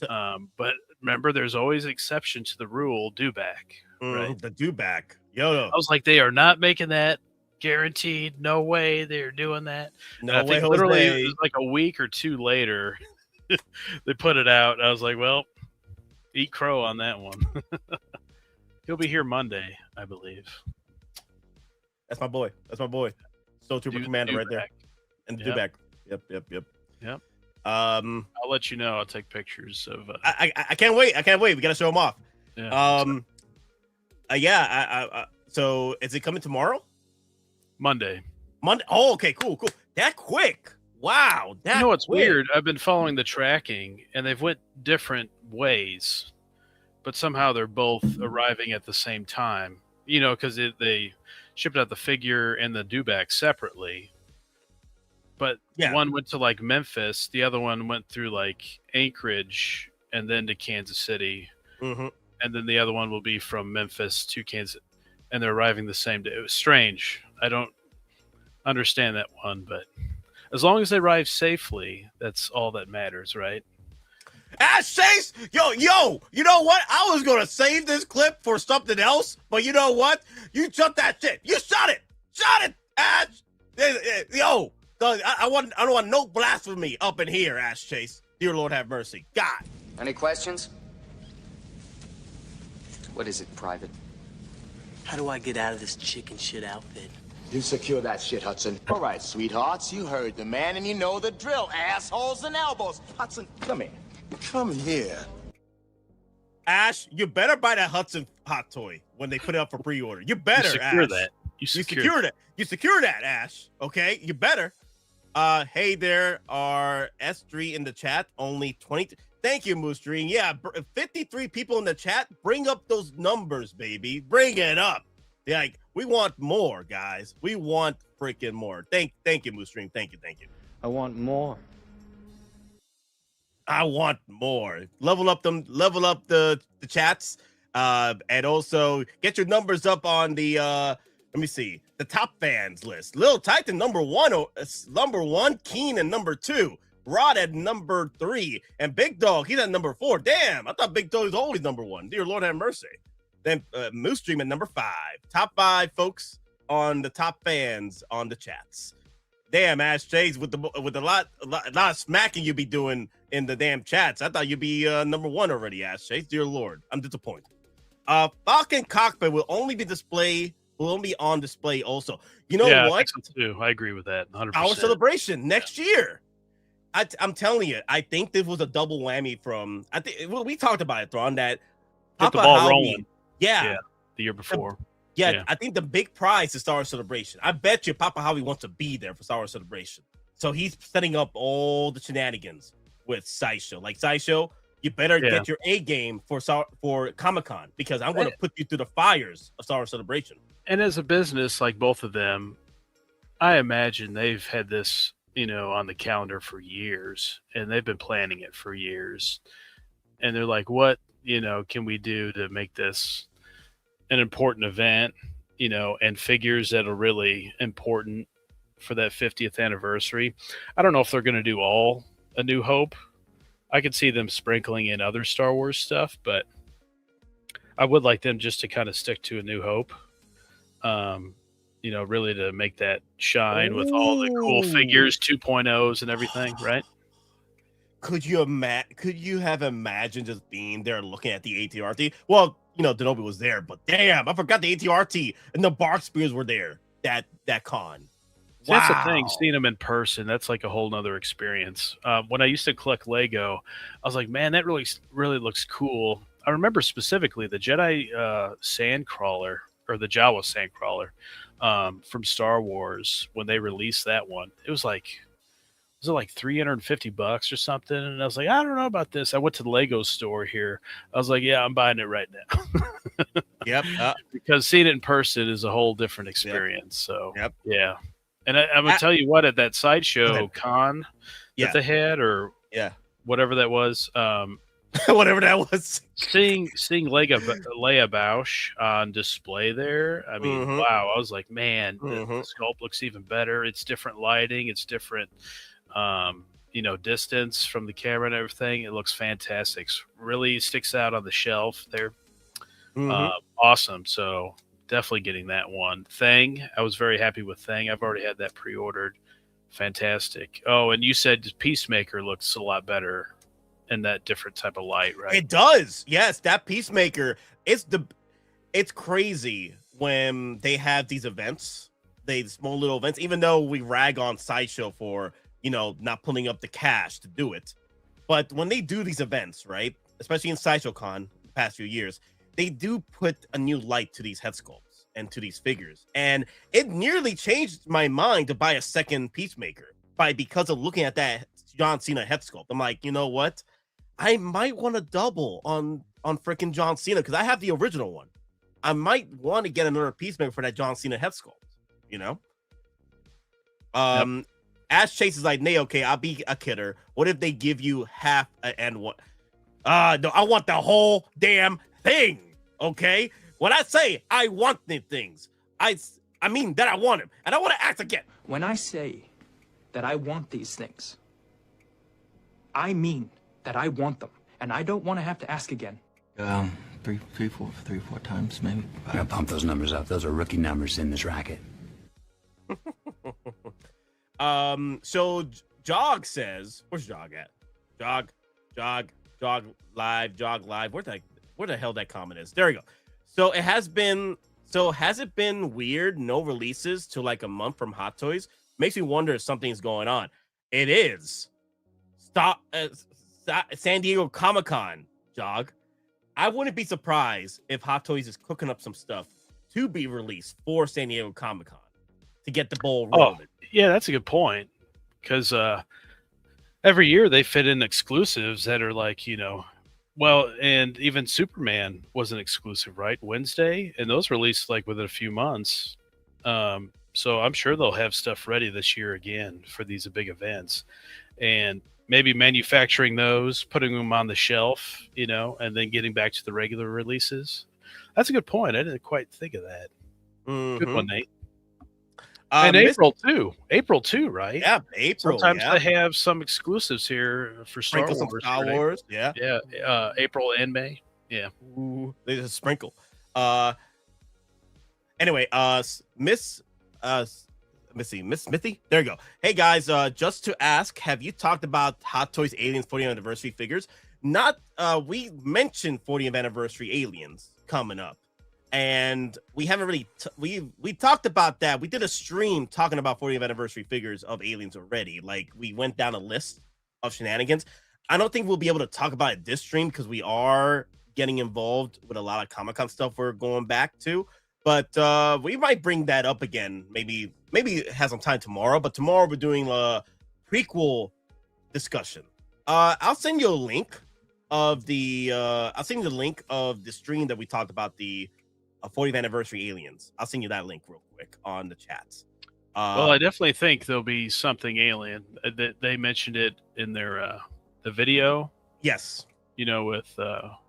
But remember, there's always an exception to the rule, do back. Right? The do back. Yo. I was like, they are not making that. Guaranteed, no way they're doing that. No and I way, think literally Jose. it was like a week or two later, they put it out. I was like, well, eat crow on that one. He'll be here Monday, I believe. That's my boy. Stormtrooper Commander right there. And the do back. Yep. I'll let you know. I'll take pictures of. I can't wait. We gotta show him off. Yeah. So is it coming tomorrow? Monday. Oh, okay, cool. That quick. Wow. You know what's weird? I've been following the tracking, and they've went different ways, but somehow they're both arriving at the same time. You know, because they shipped out the figure and the dewback separately. But one went to like Memphis, the other one went through like Anchorage and then to Kansas City. Mm-hmm. And then the other one will be from Memphis to Kansas, and they're arriving the same day. It was strange. I don't understand that one, but as long as they arrive safely, that's all that matters, right? Ash Chase, yo, you know what? I was gonna save this clip for something else, but you know what? You shot that shit. You shot it, Ash. Yo, I don't want no blasphemy up in here, Ash Chase. Dear Lord, have mercy. God. Any questions? What is it, Private? How do I get out of this chicken shit outfit? You secure that shit, Hudson. All right, sweethearts, you heard the man and you know the drill. Assholes and elbows. Hudson, come here. Come here. Ash, you better buy that Hudson hot toy when they put it up for pre-order. You better, secure Ash. that. You secure that, Ash. Okay, you better. Hey, there are S3 in the chat. Only 20. Thank you, Moose Dream. Yeah, 53 people in the chat. Bring up those numbers, baby. Bring it up. Like, we want more, guys. We want freaking more. Thank you, Moose Dream. Thank you. I want more. I want more. Level up the chats. And also get your numbers up on the let me see, the top fans list. Lil Titan number one, Keen and number 2, Rod at number 3, and Big Dog, he's at number 4. Damn, I thought Big Dog was always number 1. Dear Lord have mercy. Then Moose Stream at number 5. Top 5 folks on the top fans on the chats. Damn, Ash Chase with a lot of smacking you be doing in the damn chats. I thought you'd be number 1 already, Ash Chase. Dear Lord, I'm disappointed. Falcon Cockpit will only be on display also. You know what? I think so too. I agree with that 100%. Our celebration next year. I'm telling you, I think this was a double whammy from. I think we talked about it, Thrawn. That Get the ball rolling. Yeah, the year before. Yeah, I think the big prize is Star Wars Celebration. I bet you Papa Howie wants to be there for Star Wars Celebration. So he's setting up all the shenanigans with Sideshow. Like Sideshow, you better get your A game for Comic-Con because I'm going to put you through the fires of Star Wars Celebration. And as a business, like both of them, I imagine they've had this, on the calendar for years, and they've been planning it for years. And they're like, what, can we do to make this an important event, and figures that are really important for that 50th anniversary. I don't know if they're going to do all A New Hope. I could see them sprinkling in other Star Wars stuff, but I would like them just to kind of stick to A New Hope. Really to make that shine with all the cool figures, 2.0s and everything, right? Could you have imagined just being there looking at the ATRT? Well, Denobi was there, but damn, I forgot the ATRT and the Bark Spears were there. That con. Wow. That's the thing, seeing them in person, that's like a whole nother experience. When I used to collect Lego, I was like, man, that really looks cool. I remember specifically the Jedi Sandcrawler, or the Jawa Sandcrawler from Star Wars. When they released that one, it was like $350 or something, and I was like, I don't know about this. I went to the Lego store here. I was like, yeah, I'm buying it right now. Yep. Because seeing it in person is a whole different experience. So yeah. And I'm gonna tell you what, at that Sideshow con that they had, or whatever that was, whatever that was, seeing Leia Bausch on display there. I mean, wow! I was like, man, the sculpt looks even better. It's different lighting. It's different, distance from the camera and everything. It looks fantastic. Really sticks out on the shelf there. Awesome. So definitely getting that one. Thing, I was very happy with Thing. I've already had that pre-ordered. Fantastic. Oh, and you said Peacemaker looks a lot better in that different type of light, right? It does. Yes, that Peacemaker. It's crazy when they have these events, these small little events. Even though we rag on Sideshow for not pulling up the cash to do it, but when they do these events, right, especially in Sideshow Con the past few years, they do put a new light to these head sculpts and to these figures. And it nearly changed my mind to buy a second Peacemaker because of looking at that John Cena head sculpt. I'm like, you know what? I might want to double on freaking John Cena because I have the original one. I might want to get another Peacemaker for that John Cena head sculpt, Ash Chase is like, nay, okay, I'll be a kidder. What if they give you half and what? No, I want the whole damn thing. Okay, when I say I want the things, I mean that I want them, and I want to act again. When I say that I want these things, I mean that I want them, and I don't want to have to ask again. Three, four times maybe. I gotta pump those numbers up. Those are rookie numbers in this racket. So Jog says, where's Jog at? Jog live. Where the hell that comment is? There we go. So has it been weird? No releases to like a month from Hot Toys makes me wonder if something's going on. It is. San Diego Comic-Con, Jog. I wouldn't be surprised if Hot Toys is cooking up some stuff to be released for San Diego Comic-Con to get the ball rolling. Oh, yeah, that's a good point. Because every year they fit in exclusives that are like, well, and even Superman was an exclusive, right? Wednesday, and those released like within a few months. So I'm sure they'll have stuff ready this year again for these big events, and maybe manufacturing those, putting them on the shelf, and then getting back to the regular releases. That's a good point. I didn't quite think of that. Good one, Nate. And April too, right? Yeah, April. Sometimes they have some exclusives here for Star Wars. Yeah. April and May. Yeah. Ooh, they just sprinkle. Anyway, Miss Smithy. There you go. Hey guys, just to ask, have you talked about Hot Toys Aliens 40th anniversary figures? Not. We mentioned 40th anniversary Aliens coming up. And we haven't really we talked about that. We did a stream talking about 40th anniversary figures of Aliens already. Like we went down a list of shenanigans. I don't think we'll be able to talk about it this stream because we are getting involved with a lot of Comic-Con stuff we're going back to. But we might bring that up again. Maybe have some time tomorrow. But tomorrow we're doing a prequel discussion. I'll send you a link of the stream that we talked about the 40th anniversary aliens. I'll send you that link real quick on the chats. Well, I definitely think there'll be something alien. They mentioned it in their the video. Yes. You know, with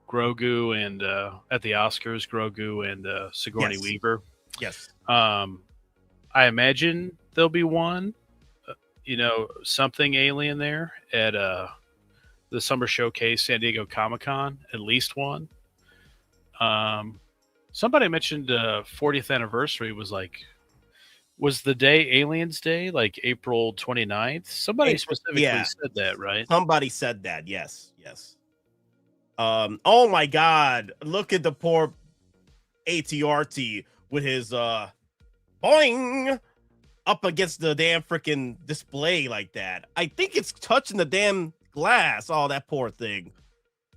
Grogu and at the Oscars, Grogu and Sigourney Weaver. Yes. I imagine there'll be one. You know, something alien there at the Summer Showcase, San Diego Comic-Con. At least one. Somebody mentioned 40th anniversary was the day Aliens Day, like April 29th? Somebody specifically said that, right? Somebody said that, yes. Oh my God. Look at the poor ATRT with his boing up against the damn freaking display like that. I think it's touching the damn glass. Oh, that poor thing.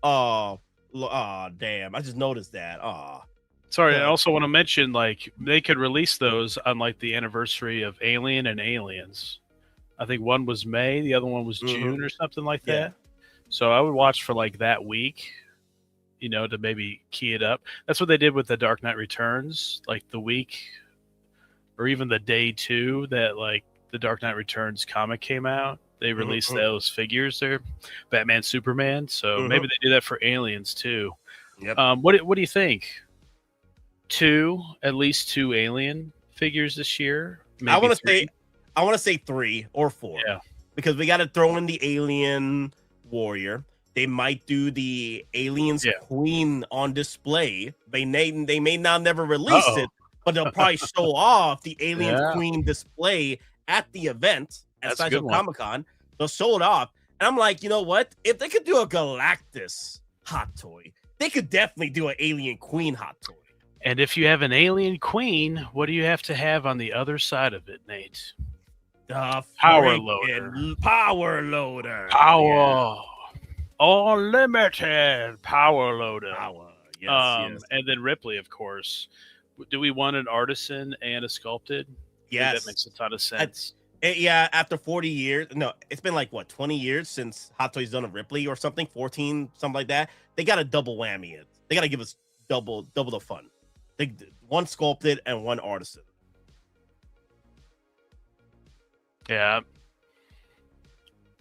Oh, damn. I just noticed that. Oh. Sorry, I also want to mention, like, they could release those on, like, the anniversary of Alien and Aliens. I think one was May, the other one was June or something like that. So I would watch for, like, that week, you know, to maybe key it up. That's what they did with The Dark Knight Returns, like, the week or even the day 2 that, like, The Dark Knight Returns comic came out. They released those figures there, Batman, Superman. So maybe they do that for Aliens, too. Yep. What do you think? At least two Alien figures this year. Maybe I want to say 3 or 4. Yeah, because we got to throw in the Alien Warrior. They might do the Aliens Queen on display. They may not never release it, but they'll probably show off the Aliens Queen display at the event at Sideshow Comic-Con. They'll show it off, and I'm like, you know what? If they could do a Galactus hot toy, they could definitely do an Alien Queen hot toy. And if you have an Alien Queen, what do you have to have on the other side of it, Nate? The power loader. Power loader. Power. Unlimited power loader. Power. Yes, And then Ripley, of course. Do we want an artisan and a sculpted? Yes. That makes a ton of sense. After 40 years. No, it's been like, what, 20 years since Hot Toys done a Ripley or something? 14, something like that. They got to double whammy it. They got to give us double the fun. One sculpted and one artisan. Yeah.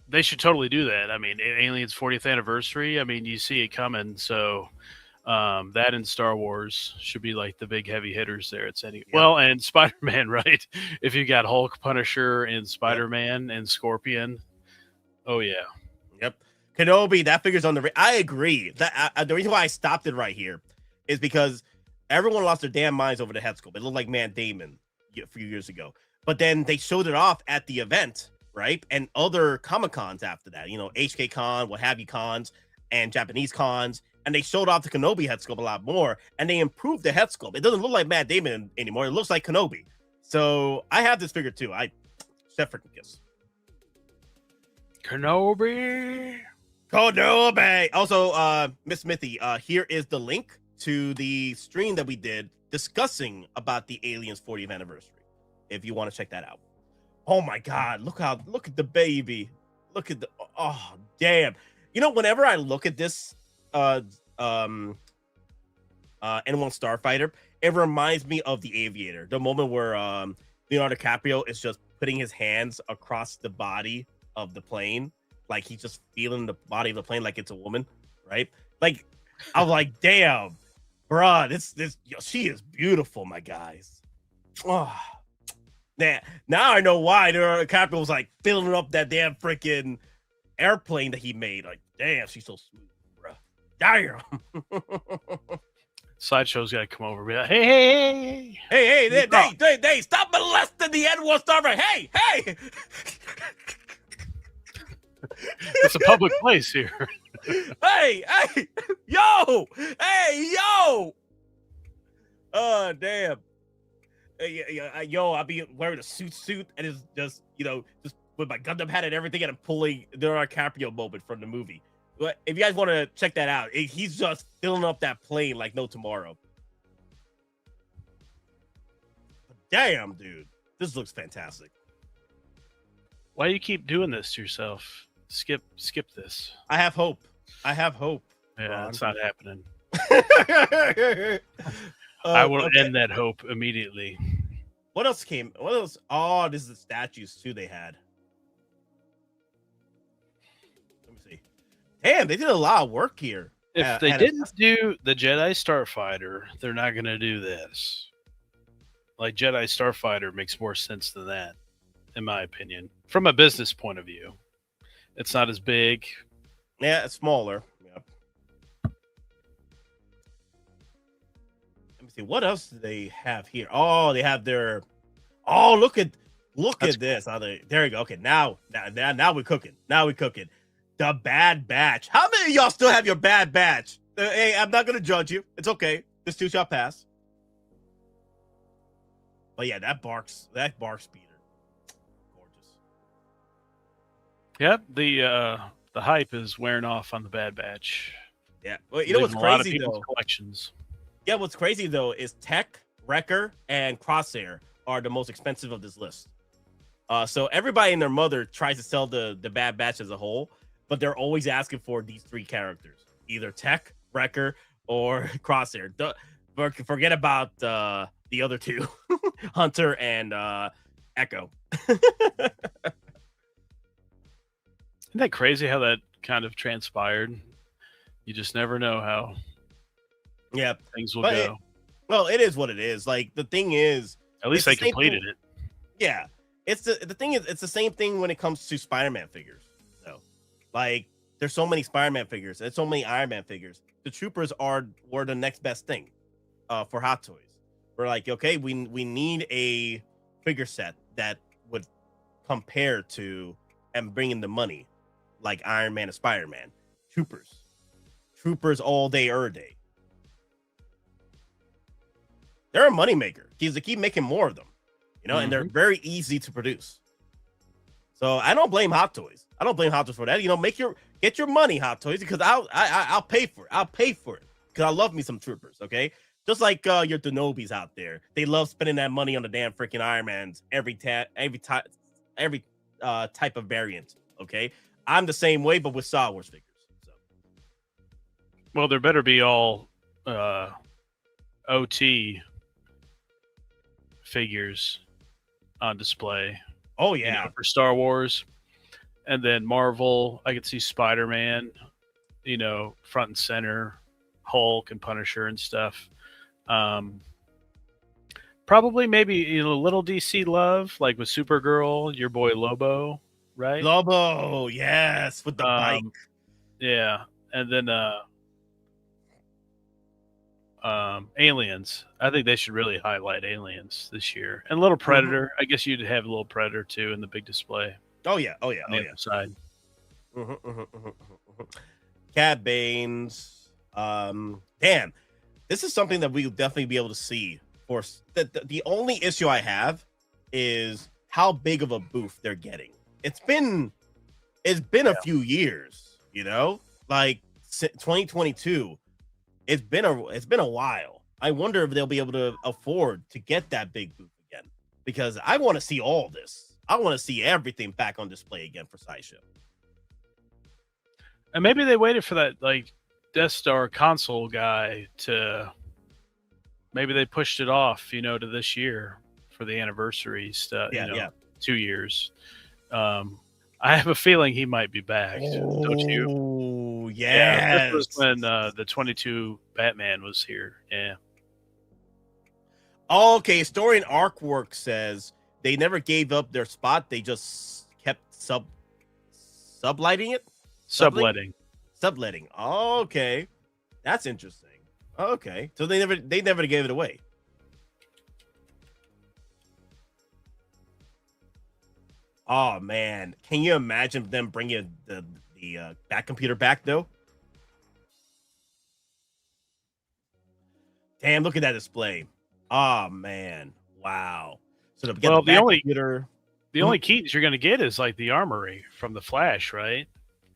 They should totally do that. I mean, Aliens 40th anniversary, I mean, you see it coming. So that and Star Wars should be like the big heavy hitters there. Well, and Spider-Man, right? If you got Hulk, Punisher, and Spider-Man and Scorpion. Oh, yeah. Yep. Kenobi, that figure's on the... I agree. The reason why I stopped it right here is because everyone lost their damn minds over the head sculpt. It looked like Matt Damon a few years ago. But then they showed it off at the event, right? And other Comic-Cons after that, you know, HK Con, what have you cons, and Japanese cons. And they showed off the Kenobi head sculpt a lot more. And they improved the head sculpt. It doesn't look like Matt Damon anymore. It looks like Kenobi. So I have this figure too. Chef freaking kiss. Kenobi. Also, Miss Smithy, here is the link to the stream that we did discussing about the Aliens 40th anniversary. If you want to check that out. Oh my God, look at the baby. Look at oh damn. You know, whenever I look at this N1 Starfighter, it reminds me of the Aviator. The moment where Leonardo DiCaprio is just putting his hands across the body of the plane, like he's just feeling the body of the plane like it's a woman, right? Like I'm like, damn, bruh, this she is beautiful, my guys. Oh. Now I know why Leonardo DiCaprio was like filling up that damn freaking airplane that he made. Like, damn, she's so smooth, bro. Damn. Sideshow's got to come over and be like, hey, they stop molesting the N1 Starfighter. Hey. It's a public place here. hey, yo. Oh, damn. Yo, I'll be wearing a suit, and it's just, you know, just with my Gundam hat and everything, and I'm pulling the DiCaprio moment from the movie. But if you guys want to check that out, he's just filling up that plane like no tomorrow. Damn, dude. This looks fantastic. Why do you keep doing this to yourself? Skip this. I have hope. Yeah, Ron. it's not happening. Uh, I will okay. end that hope immediately. What else came? What else? Oh, this is the statues too they had. Let me see. Damn, they did a lot of work here. If they didn't do the Jedi Starfighter, they're not going to do this. Like, Jedi Starfighter makes more sense than that, in my opinion. From a business point of view. It's not as big. Yeah, it's smaller. Yep. Let me see. What else do they have here? Oh, they have their. Oh, look at this. How there you go. Okay, now we're cooking. Now we're cooking. The Bad Batch. How many of y'all still have your Bad Batch? Hey, I'm not gonna judge you. It's okay. This too shall pass. But yeah, that bark speeder. Gorgeous. Yep, the hype is wearing off on the Bad Batch. Yeah. Well, you know what's Leaving a lot of crazy people's though? collections. Yeah, what's crazy though is Tech, Wrecker, and Crosshair are the most expensive of this list. So everybody and their mother tries to sell the Bad Batch as a whole, but they're always asking for these three characters: either Tech, Wrecker, or Crosshair. Forget about the other two, Hunter and Echo. Isn't that crazy how that kind of transpired? You just never know how things will go. It is what it is. Like, the thing is, at least they completed it. Yeah. It's the thing is, it's the same thing when it comes to Spider-Man figures. So, like, there's so many Spider-Man figures and so many Iron Man figures. The Troopers were the next best thing for Hot Toys. We're like, okay, we need a figure set that would compare to and bring in the money like Iron Man and Spider-Man. Troopers all day, every day. They're a moneymaker because they keep making more of them, you know, and they're very easy to produce. So I don't blame Hot Toys. I don't blame Hot Toys for that. You know, get your money, Hot Toys, because I'll pay for it. I'll pay for it because I love me some Troopers. Okay, just like your Denobis out there, they love spending that money on the damn freaking Iron Mans every type of variant. Okay, I'm the same way, but with Star Wars figures. So. Well, there better be all OT figures on display. Oh yeah, for Star Wars, and then Marvel. I could see Spider-Man, front and center, Hulk and Punisher and stuff. Probably maybe a little DC love, like with Supergirl, your boy Lobo, right? Lobo, yes, with the bike. Yeah, and then Aliens. I think they should really highlight Aliens this year. And Little Predator. I guess you'd have a Little Predator too in the big display. Oh yeah. On the other side. Cad Bane's. Damn. This is something that we'll definitely be able to see. For the only issue I have is how big of a booth they're getting. It's been a few years, like 2022. It's been a while. I wonder if they'll be able to afford to get that big booth again, because I want to see all this. I want to see everything back on display again for Sideshow. And maybe they waited for that like Death Star console guy to. Maybe they pushed it off, to this year for the anniversary stuff. 2 years. I have a feeling he might be back. Don't you? Oh, yeah. This was when the 22 Batman was here. Yeah. Okay. Story and Artwork says they never gave up their spot. They just kept sublighting it. Subletting. Okay. That's interesting. Okay. So they never gave it away. Oh man, can you imagine them bringing the back computer back though? Damn, look at that display. Oh man, wow. So the only keys you're going to get is like the armory from the Flash, right?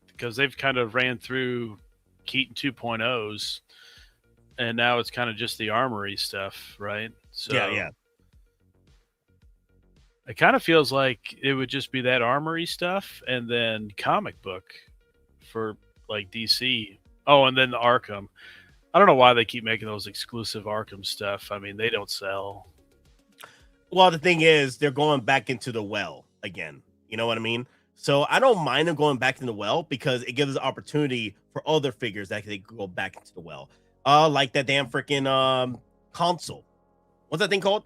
Because they've kind of ran through Keaton 2.0s, and now it's kind of just the armory stuff, right? So yeah. It kind of feels like it would just be that armory stuff and then comic book for like DC. Oh, and then the Arkham. I don't know why they keep making those exclusive Arkham stuff. I mean, they don't sell. Well, the thing is, they're going back into the well again. You know what I mean? So I don't mind them going back into the well because it gives opportunity for other figures that they go back into the well. Like that damn freaking console. What's that thing called?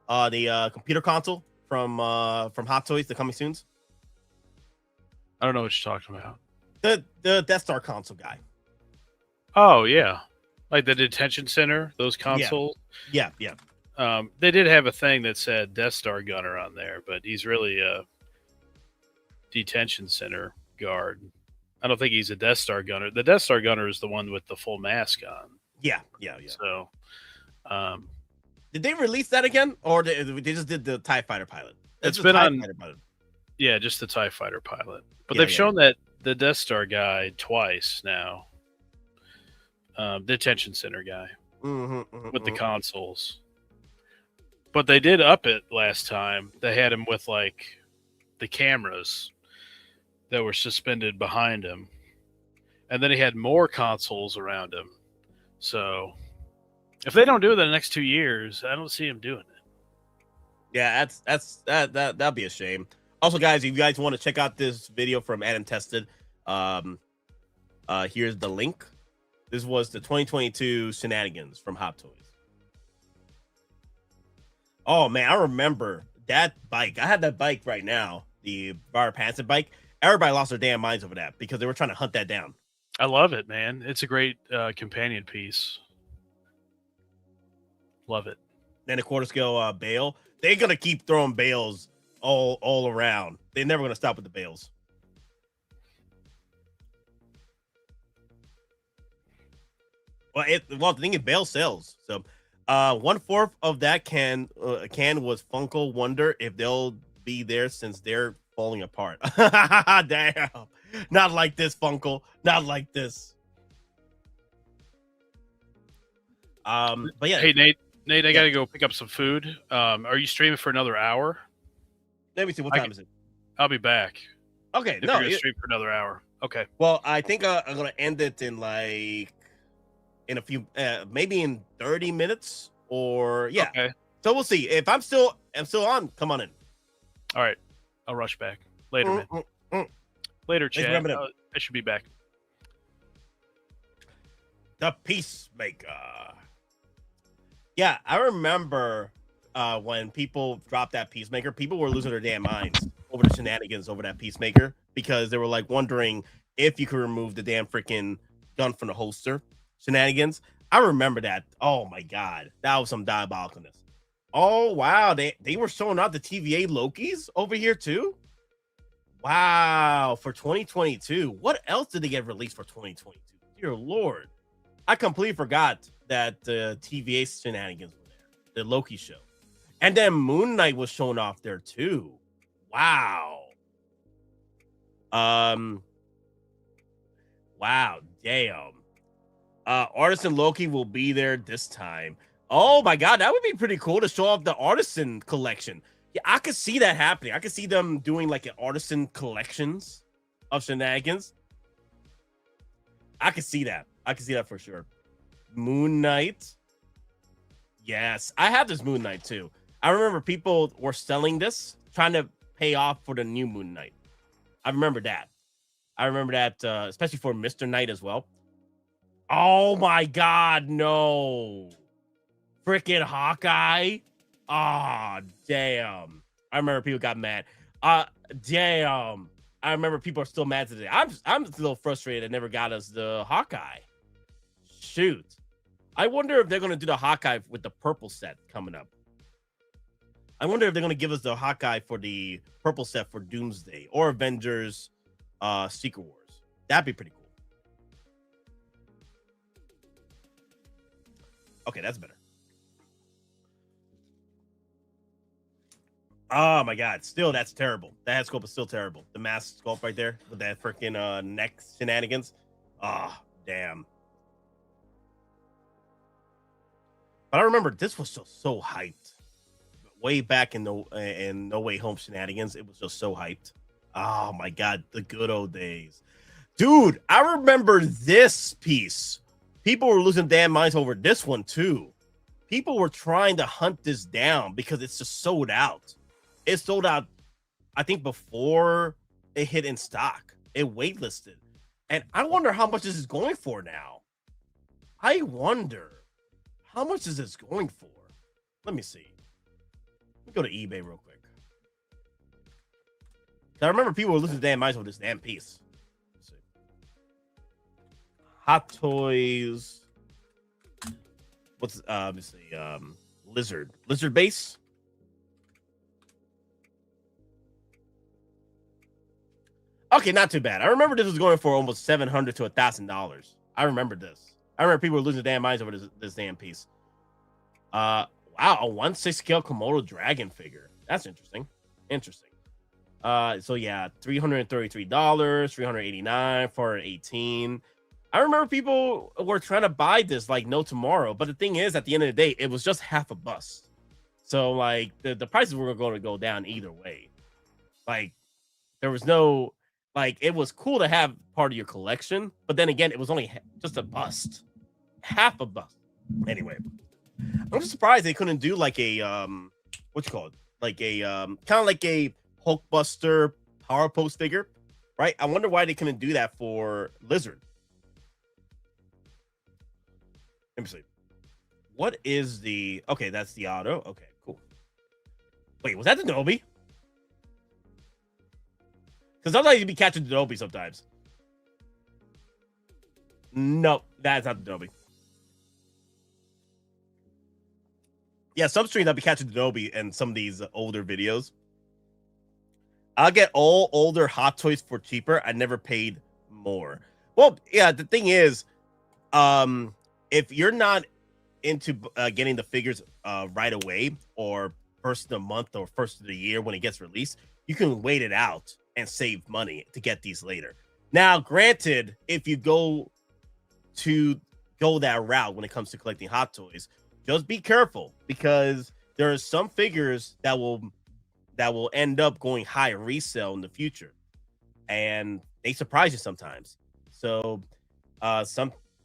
The computer console from Hot Toys, the coming soons. I don't know what you're talking about. The Death Star console guy. Oh yeah, like the detention center. Those consoles. Yeah. They did have a thing that said Death Star gunner on there, but he's really a detention center guard. I don't think he's a Death Star gunner. The Death Star gunner is the one with the full mask on. Yeah. So, did they release that again, or they just did the TIE Fighter pilot? It's been on. Yeah, just the TIE Fighter pilot. But they've shown that the Death Star guy twice now. Detention center guy with the consoles. But they did up it last time. They had him with like the cameras that were suspended behind him. And then he had more consoles around him. So if they don't do it in the next 2 years, I don't see him doing it. Yeah, that'd be a shame. Also, guys, if you guys want to check out this video from Adam Tested, here's the link. This was the 2022 shenanigans from Hot Toys. Oh man, I remember that bike. I have that bike right now, the Bar Panson bike. Everybody lost their damn minds over that because they were trying to hunt that down. I love it, man. It's a great companion piece. Love it. Then the quarter scale bale. They're gonna keep throwing bales all around. They're never gonna stop with the bales. Well, the thing is, bale sells. So, 1/4 of that can was Funko Wonder if they'll be there since they're falling apart. Damn, not like this, Funko. Not like this. But yeah. Hey, Nate, I gotta go pick up some food. Are you streaming for another hour? Let me see. What time is it? I'll be back. Okay, if you're gonna stream for another hour. Okay. Well, I think I'm gonna end it in like in a few, maybe in 30 minutes or yeah. Okay. So we'll see. If I'm still on, come on in. All right, I'll rush back later, man. Later, Chad. I should be back. The Peacemaker. Yeah, I remember when people dropped that Peacemaker, people were losing their damn minds over the shenanigans over that Peacemaker because they were like wondering if you could remove the damn freaking gun from the holster shenanigans. I remember that. Oh my god, that was some diabolicalness. Oh wow, they were showing out the TVA Lokis over here too. Wow, for 2022. What else did they get released for 2022? Dear Lord, I completely forgot that the TVA shenanigans were there. The Loki show, and then Moon Knight was shown off there too. Wow. Wow, damn. Artisan Loki will be there this time. Oh my god, that would be pretty cool to show off the Artisan collection. Yeah, I could see that happening. I could see them doing like an Artisan collections of shenanigans. I could see that. I could see that for sure. Moon Knight. Yes, I have this Moon Knight too. I remember people were selling this, trying to pay off for the new Moon Knight. I remember that. Especially for Mr. Knight as well. Oh my god, no. Freaking Hawkeye. Ah, damn. I remember people got mad. Damn. I remember people are still mad today. I'm a little frustrated. I never got us the Hawkeye. Shoot. I wonder if they're going to do the Hawkeye with the purple set coming up. I wonder if they're going to give us the Hawkeye for the purple set for Doomsday or Avengers Secret Wars. That'd be pretty cool. Okay, that's better. Oh my god, still that's terrible. That head sculpt is still terrible. The mask sculpt right there with that freaking neck shenanigans. Ah, oh, damn. But I remember this was so hyped way back in No Way Home shenanigans. It was just so hyped. Oh my god, the good old days. Dude, I remember this piece. People were losing damn minds over this one too. People were trying to hunt this down because it's just sold out. It sold out, I think, before it hit in stock. It waitlisted. And I wonder how much this is going for now. I wonder how much is this going for? Let me see. Let me go to eBay real quick. I remember people were losing damn minds over this damn piece. Let's see. Hot Toys. What's let me see. Lizard base. Okay, not too bad. I remember this was going for almost $700 to $1,000. I remember this. I remember people were losing their damn minds over this damn piece. Wow, a 1/6 scale Komodo dragon figure. That's interesting. Interesting. So yeah, $333, $389, $418. I remember people were trying to buy this like no tomorrow, but the thing is, at the end of the day, it was just half a bust. So like the prices were going to go down either way. Like there was no, like, it was cool to have part of your collection, but then again, it was only just a bust, half a bust. Anyway, I'm just surprised they couldn't do like a what you call it, like a kind of like a Hulkbuster Power Post figure, right? I wonder why they couldn't do that for Lizard. Let me see. What is the... Okay, that's the auto. Okay, cool. Wait, was that the Denobi? Because sometimes you be catching the Denobi sometimes. No, that's not the Denobi. Yeah, some streams I'll be catching the Denobi in some of these older videos. I'll get all older Hot Toys for cheaper. I never paid more. Well, yeah, the thing is, if you're not into getting the figures right away, or first of the month or first of the year when it gets released, you can wait it out and save money to get these later. Now, granted, if you go that route when it comes to collecting Hot Toys, just be careful, because there are some figures that will end up going high resale in the future, and they surprise you sometimes. So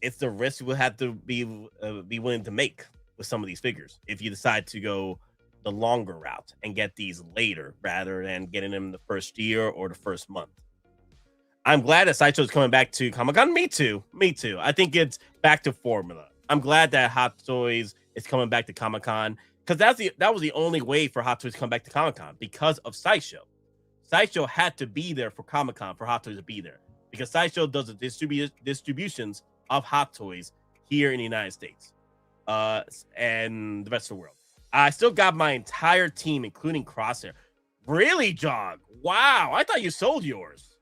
it's the risk we'll have to be willing to make with some of these figures if you decide to go the longer route and get these later rather than getting them the first year or the first month. I'm glad that Sideshow is coming back to Comic-Con. Me too. I think it's back to formula. I'm glad that Hot Toys is coming back to Comic-Con, because that was the only way for Hot Toys to come back to Comic-Con, because of Sideshow. Sideshow had to be there for Comic-Con for Hot Toys to be there, because Sideshow does the distributions of Hot Toys here in the United States and the rest of the world. I still got my entire team, including Crosshair. Really, Jog? Wow, I thought you sold yours.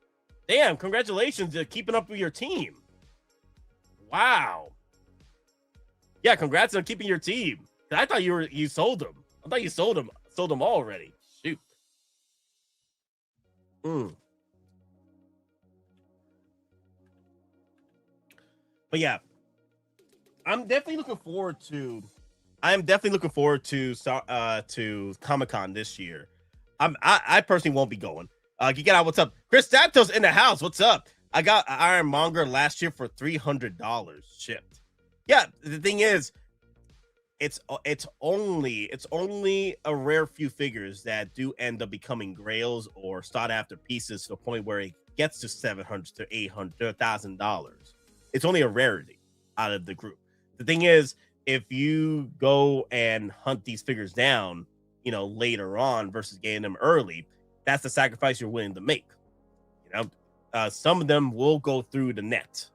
Damn, congratulations to keeping up with your team. Wow. Yeah, congrats on keeping your team. I thought you sold them. I thought you sold them all already. Shoot. But yeah, I'm definitely looking forward to Comic-Con this year. I personally won't be going. Geekin Out, what's up? Chris Santos in the house. What's up? I got Ironmonger last year for $300 shipped. Yeah, the thing is, it's only a rare few figures that do end up becoming grails or sought after pieces to the point where it gets to $700 to $800 to $1,000. It's only a rarity out of the group. The thing is, if you go and hunt these figures down, later on versus getting them early, that's the sacrifice you're willing to make. Some of them will go through the net,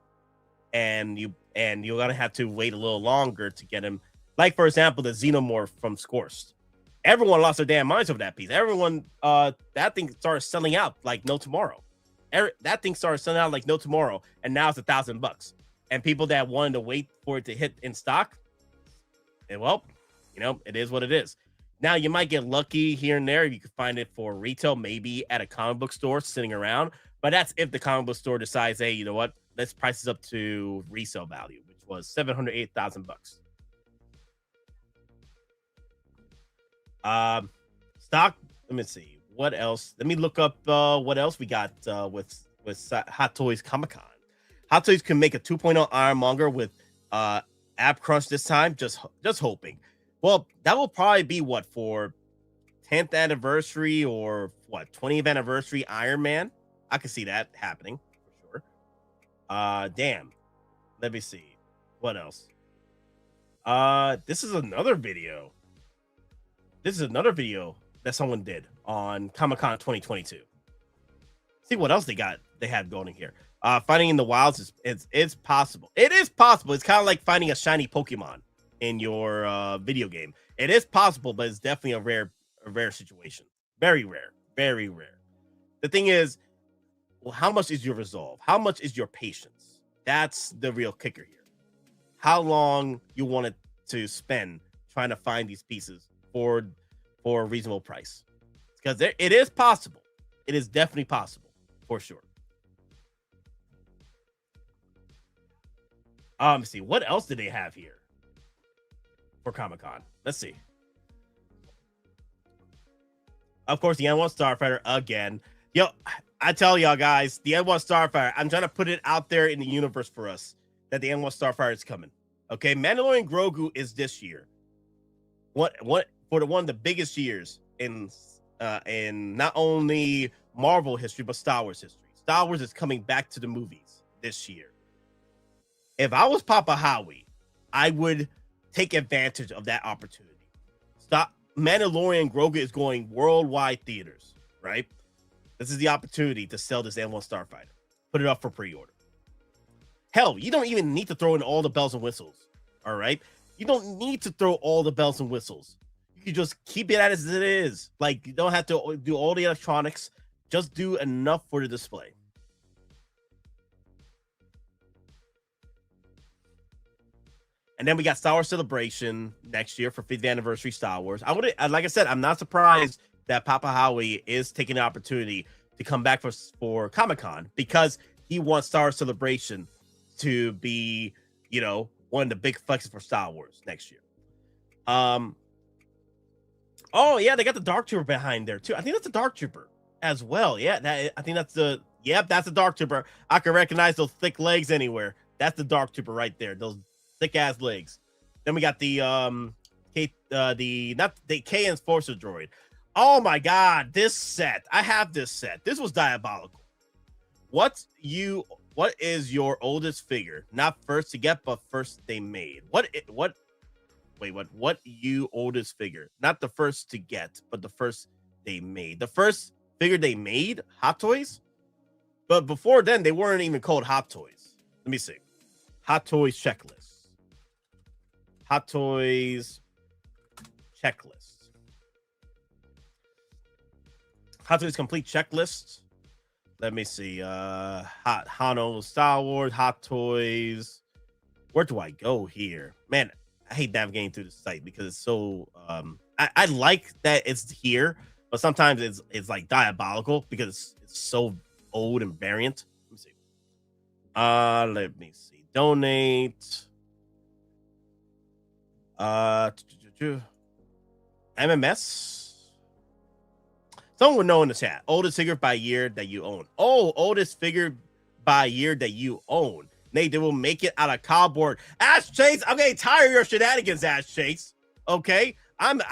and you're gonna have to wait a little longer to get them. Like, for example, the Xenomorph from Scorched. Everyone lost their damn minds over that piece. Everyone, that thing started selling out like no tomorrow. That thing started selling out like no tomorrow, and now it's $1,000. And people that wanted to wait for it to hit in stock, well, it is what it is. Now, you might get lucky here and there. You can find it for retail, maybe at a comic book store sitting around. But that's if the comic book store decides, hey, you know what? Let's price this up to resale value, which was $708,000. Stock. Let me see what else. Let me look up what else we got with Hot Toys Comic-Con. Hot Toys can make a 2.0 Ironmonger with App Crunch this time. Just hoping. Well, that will probably be what, for 10th anniversary or what, 20th anniversary Iron Man. I can see that happening for sure. Damn. Let me see what else. This is another video. This is another video that someone did on Comic-Con 2022. See what else they have going in here. Finding in the wilds it's possible. It is possible. It's kind of like finding a shiny Pokemon in your video game. It is possible, but it's definitely a rare situation. Very rare. Very rare. The thing is, well, how much is your resolve? How much is your patience? That's the real kicker here. How long you want it to spend trying to find these pieces for a reasonable price? Because it is possible. It is definitely possible for sure. Let's see, what else do they have here for Comic-Con? Let's see. Of course, the N1 Starfighter again. Yo, I tell y'all guys, the N1 Starfighter, I'm trying to put it out there in the universe for us that the N1 Starfighter is coming. Okay, Mandalorian Grogu is this year. One of the biggest years in not only Marvel history but Star Wars history. Star Wars is coming back to the movies this year. If I was Papa Howie, I would take advantage of that opportunity. Mandalorian Grogu is going worldwide theaters, right? This is the opportunity to sell this N1 Starfighter. Put it up for pre-order. Hell, you don't even need to throw in all the bells and whistles, all right? You don't need to throw all the bells and whistles. You can just keep it as it is. Like, you don't have to do all the electronics. Just do enough for the display. And then we got Star Wars Celebration next year for 50th anniversary Star Wars. Like I said, I'm not surprised that Papa Howie is taking the opportunity to come back for Comic-Con because he wants Star Wars Celebration to be, one of the big flexes for Star Wars next year. Oh yeah, they got the Dark Trooper behind there too. I think that's the Dark Trooper as well. Yeah, I think that's the Dark Trooper. I can recognize those thick legs anywhere. That's the Dark Trooper right there. Those thick ass legs. Then we got the K Enforcer droid. Oh my god, this set. I have this set. This was diabolical. What is your oldest figure? Not first to get, but first they made. What you oldest figure? Not the first to get, but the first they made. The first figure they made? Hot Toys? But before then, they weren't even called Hot Toys. Let me see. Hot Toys checklist. Hot Toys checklist. Hot Toys complete checklist. Let me see. Hano Star Wars, Hot Toys. Where do I go here? Man, I hate navigating through the site because it's so I like that it's here, but sometimes it's like diabolical because it's so old and variant. Let me see. Let me see. Donate. MMS. Someone would know in the chat. Oldest figure by year that you own. Oh, oldest figure by year that you own. Nate, they will make it out of cardboard. Ash Chase, I'm getting tired of your shenanigans, Ash Chase. Okay, I'm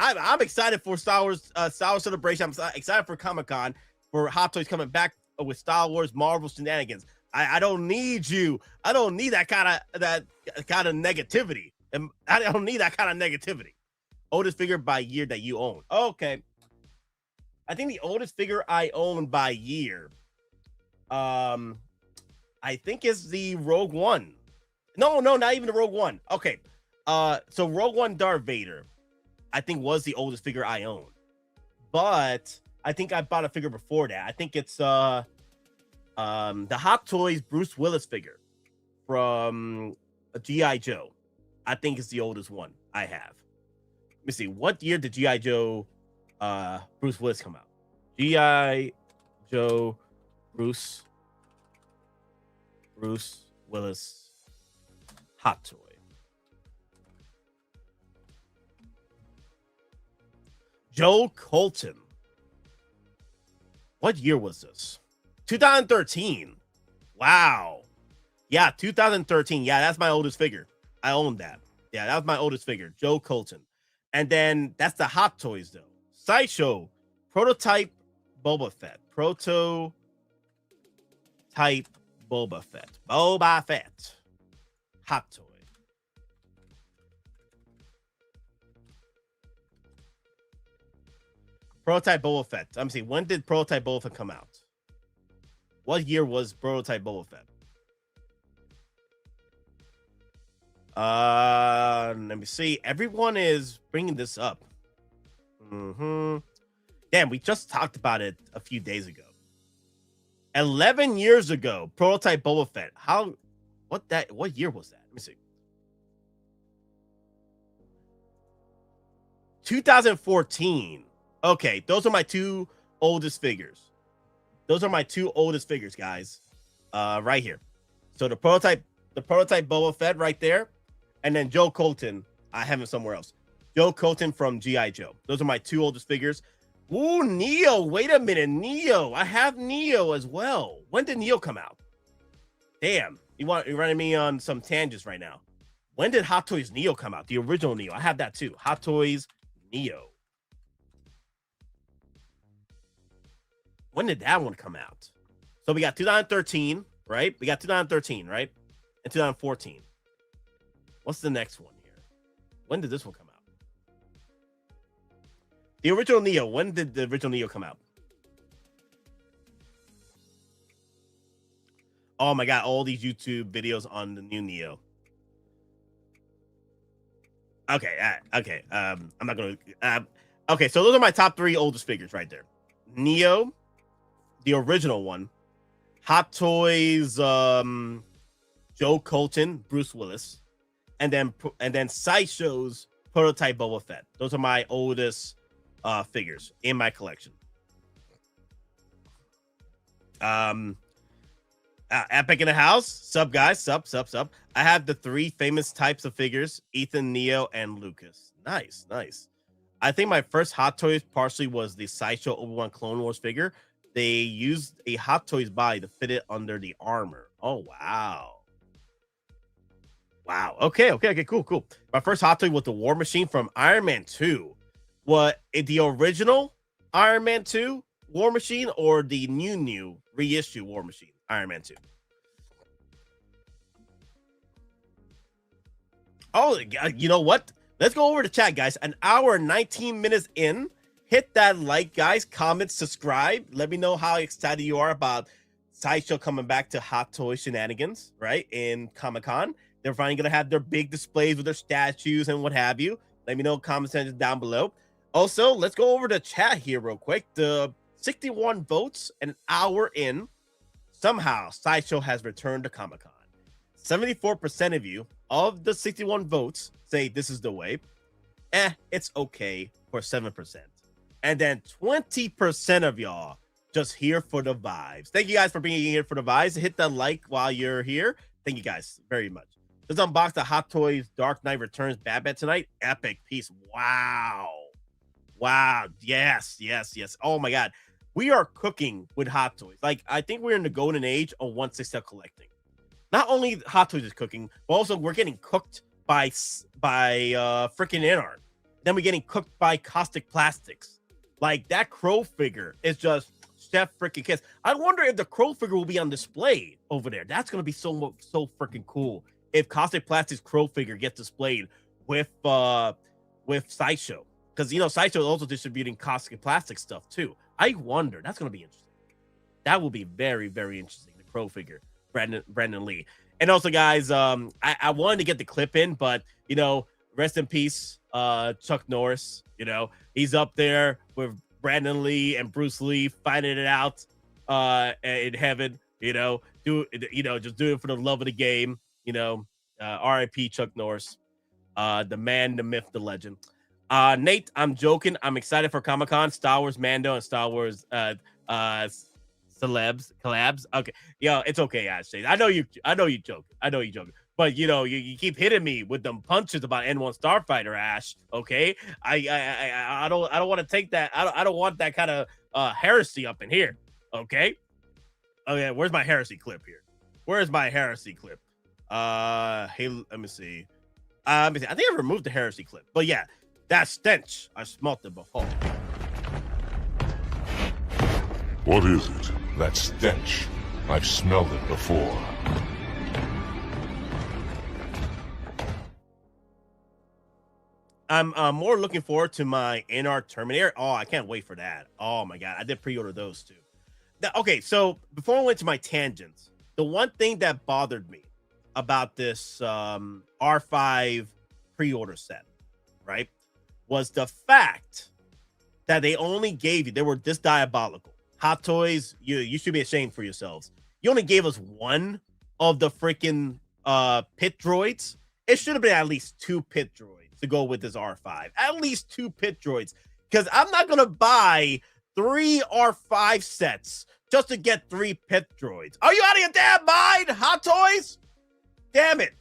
excited for Star Wars Celebration. I'm excited for Comic-Con, for Hot Toys coming back with Star Wars Marvel shenanigans. I don't need you. I don't need that kind of negativity. And I don't need that kind of negativity. Oldest figure by year that you own. Okay. I think the oldest figure I own by year, I think is the Rogue One. No, not even the Rogue One. Okay. So Rogue One Darth Vader, I think was the oldest figure I own. But I think I bought a figure before that. I think it's the Hot Toys Bruce Willis figure from G.I. Joe. I think it's the oldest one I have. Let me see. What year did G.I. Joe Bruce Willis come out? G.I. Joe Bruce Willis Hot Toy. Joe Colton. What year was this? 2013. Wow. Yeah, 2013. Yeah, that's my oldest figure. I own that. Yeah, that was my oldest figure, Joe Colton. And then that's the Hot Toys, though. Sideshow, prototype Boba Fett. Prototype Boba Fett. Boba Fett. Hot Toy. Prototype Boba Fett. Let me see. When did Prototype Boba Fett come out? What year was Prototype Boba Fett? Let me see. Everyone is bringing this up. Damn, we just talked about it a few days ago. 11 years ago, Prototype Boba Fett. What year was that? Let me see. 2014. Okay, those are my two oldest figures. Those are my two oldest figures, guys. Right here. So the prototype Boba Fett right there, and then Joe Colton. I have him somewhere else. Joe Colton from G.I. Joe. Those are my two oldest figures. Ooh, Neo. Wait a minute, Neo. I have Neo as well. When did Neo come out? Damn, you're running me on some tangents right now. When did Hot Toys Neo come out? The original Neo. I have that too. Hot Toys Neo. When did that one come out? So we got 2013, right? We got 2013, right? And 2014. What's the next one here? When did this one come out? The original Neo. When did the original Neo come out? Oh my God, all these YouTube videos on the new Neo. Okay, okay. I'm not gonna. Okay, so those are my top three oldest figures right there. Neo, the original one, Hot Toys, Joe Colton, Bruce Willis, and then Sideshow's Prototype Boba Fett. Those are my oldest figures in my collection. Epic in the house. Sup, guys. Sup. I have the three famous types of figures: Ethan, Neo, and Lucas. Nice. I think my first Hot Toys partially was the Sideshow Obi-Wan Clone Wars figure. They used a Hot Toys body to fit it under the armor. Oh, wow. Okay, cool. My first Hot Toy was the War Machine from Iron Man 2. What, the original Iron Man 2 War Machine or the new reissue War Machine Iron Man 2? Oh, you know what? Let's go over to chat, guys. An hour and 19 minutes in. Hit that like, guys. Comment, subscribe. Let me know how excited you are about Sideshow coming back to Hot Toy shenanigans, right? In Comic-Con. They're finally going to have their big displays with their statues and what have you. Let me know in comment section down below. Also, let's go over to chat here real quick. The 61 votes an hour in. Somehow, Sideshow has returned to Comic-Con. 74% of you, of the 61 votes, say this is the way. It's okay for 7%. And then 20% of y'all just here for the vibes. Thank you guys for being here for the vibes. Hit that like while you're here. Thank you guys very much. Let's unbox the Hot Toys Dark Knight Returns Batman tonight. Epic piece. Wow. Yes. Oh my God. We are cooking with Hot Toys. Like, I think we're in the golden age of 1/6 collecting. Not only Hot Toys is cooking, but also we're getting cooked by freaking Inart. Then we're getting cooked by Caustic Plastics. Like, that Crow figure is just chef freaking kiss. I wonder if the Crow figure will be on display over there. That's gonna be so freaking cool if Caustic Plastics Crow figure gets displayed with Sideshow, because you know Sideshow is also distributing Caustic Plastics stuff too. I wonder. That's gonna be interesting. That will be very, very interesting. The Crow figure, Brandon Lee. And also, guys, I wanted to get the clip in, but you know, rest in peace, Chuck Norris. You know, he's up there with Brandon Lee and Bruce Lee fighting it out in heaven. You know, just do it for the love of the game. You know, R.I.P. Chuck Norris, the man, the myth, the legend. Nate, I'm joking. I'm excited for Comic-Con, Star Wars Mando, and Star Wars collabs. Okay, yo, it's okay, Ashley. I know you joking. But you keep hitting me with them punches about N1 Starfighter, Ash. Okay, I don't want to take that. I don't want that kind of heresy up in here. Okay. Oh yeah, where's my heresy clip here? Where's my heresy clip? Hey, let me see. I think I removed the heresy clip, but yeah, that stench I smelt it before. What is it? That stench. I've smelled it before. I'm more looking forward to my NR Terminator. Oh, I can't wait for that. Oh my god, I did pre-order those too. Okay, so before I went to my tangents, the one thing that bothered me about this R5 pre-order set, right, was the fact that they only gave you, they were this diabolical. Hot Toys, you should be ashamed for yourselves. You only gave us one of the freaking pit droids. It should have been at least 2 pit droids to go with this R5. At least 2 pit droids. Because I'm not going to buy 3 R5 sets just to get 3 pit droids. Are you out of your damn mind, Hot Toys? Damn it.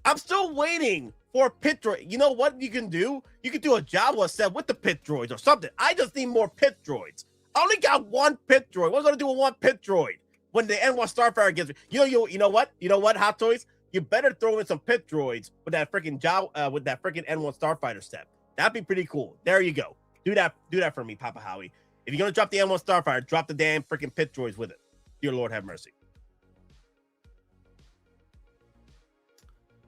I'm still waiting for a pit droid. You know what you can do? You can do a Jawa set with the pit droids or something. I just need more pit droids. I only got 1 pit droid. What am I going to do with 1 pit droid? When the N1 Starfighter gets... You know what? You know what, Hot Toys? You better throw in some pit droids with that freaking N1 Starfighter set. That'd be pretty cool. There you go. Do that for me, Papa Howie. If you're gonna drop the N1 Starfighter, drop the damn freaking pit droids with it. Dear Lord, have mercy.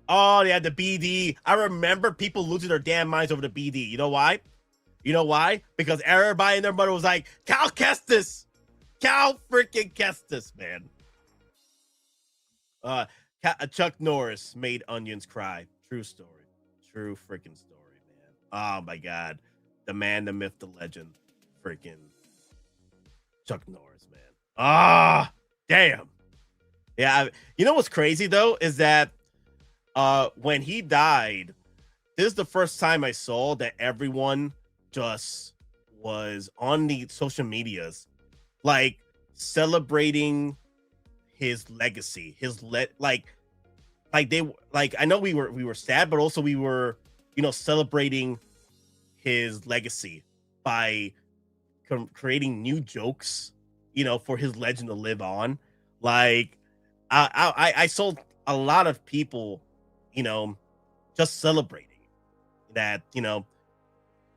Oh, yeah, the BD. I remember people losing their damn minds over the BD. You know why? You know why? Because everybody and their mother was like, Cal Kestis. Cal freaking Kestis, man. Chuck Norris made onions cry. True story. True freaking story, man. Oh, my God. The man, the myth, the legend. Freaking Chuck Norris, man. Ah, damn. Yeah, you know what's crazy, though, is that when he died, this is the first time I saw that everyone just was on the social medias, like, celebrating his legacy, I know we were sad, but also we were, celebrating his legacy by creating new jokes, for his legend to live on. Like, I saw a lot of people, just celebrating that,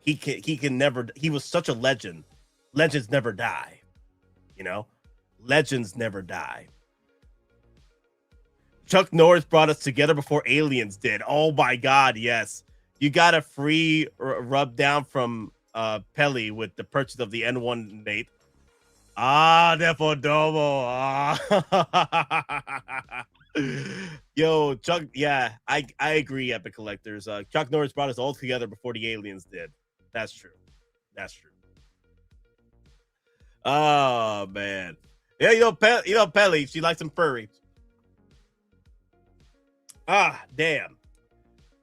he can never, he was such a legend. Legends never die, legends never die. Chuck Norris brought us together before aliens did. Oh my God, yes. You got a free rub down from Pelly with the purchase of the N1, Nate. Ah, Defodomo. Ah. Yo, Chuck, yeah, I agree, Epic Collectors. Chuck Norris brought us all together before the aliens did. That's true. That's true. Oh, man. Yeah, Pelly, she likes some furry. Ah, damn.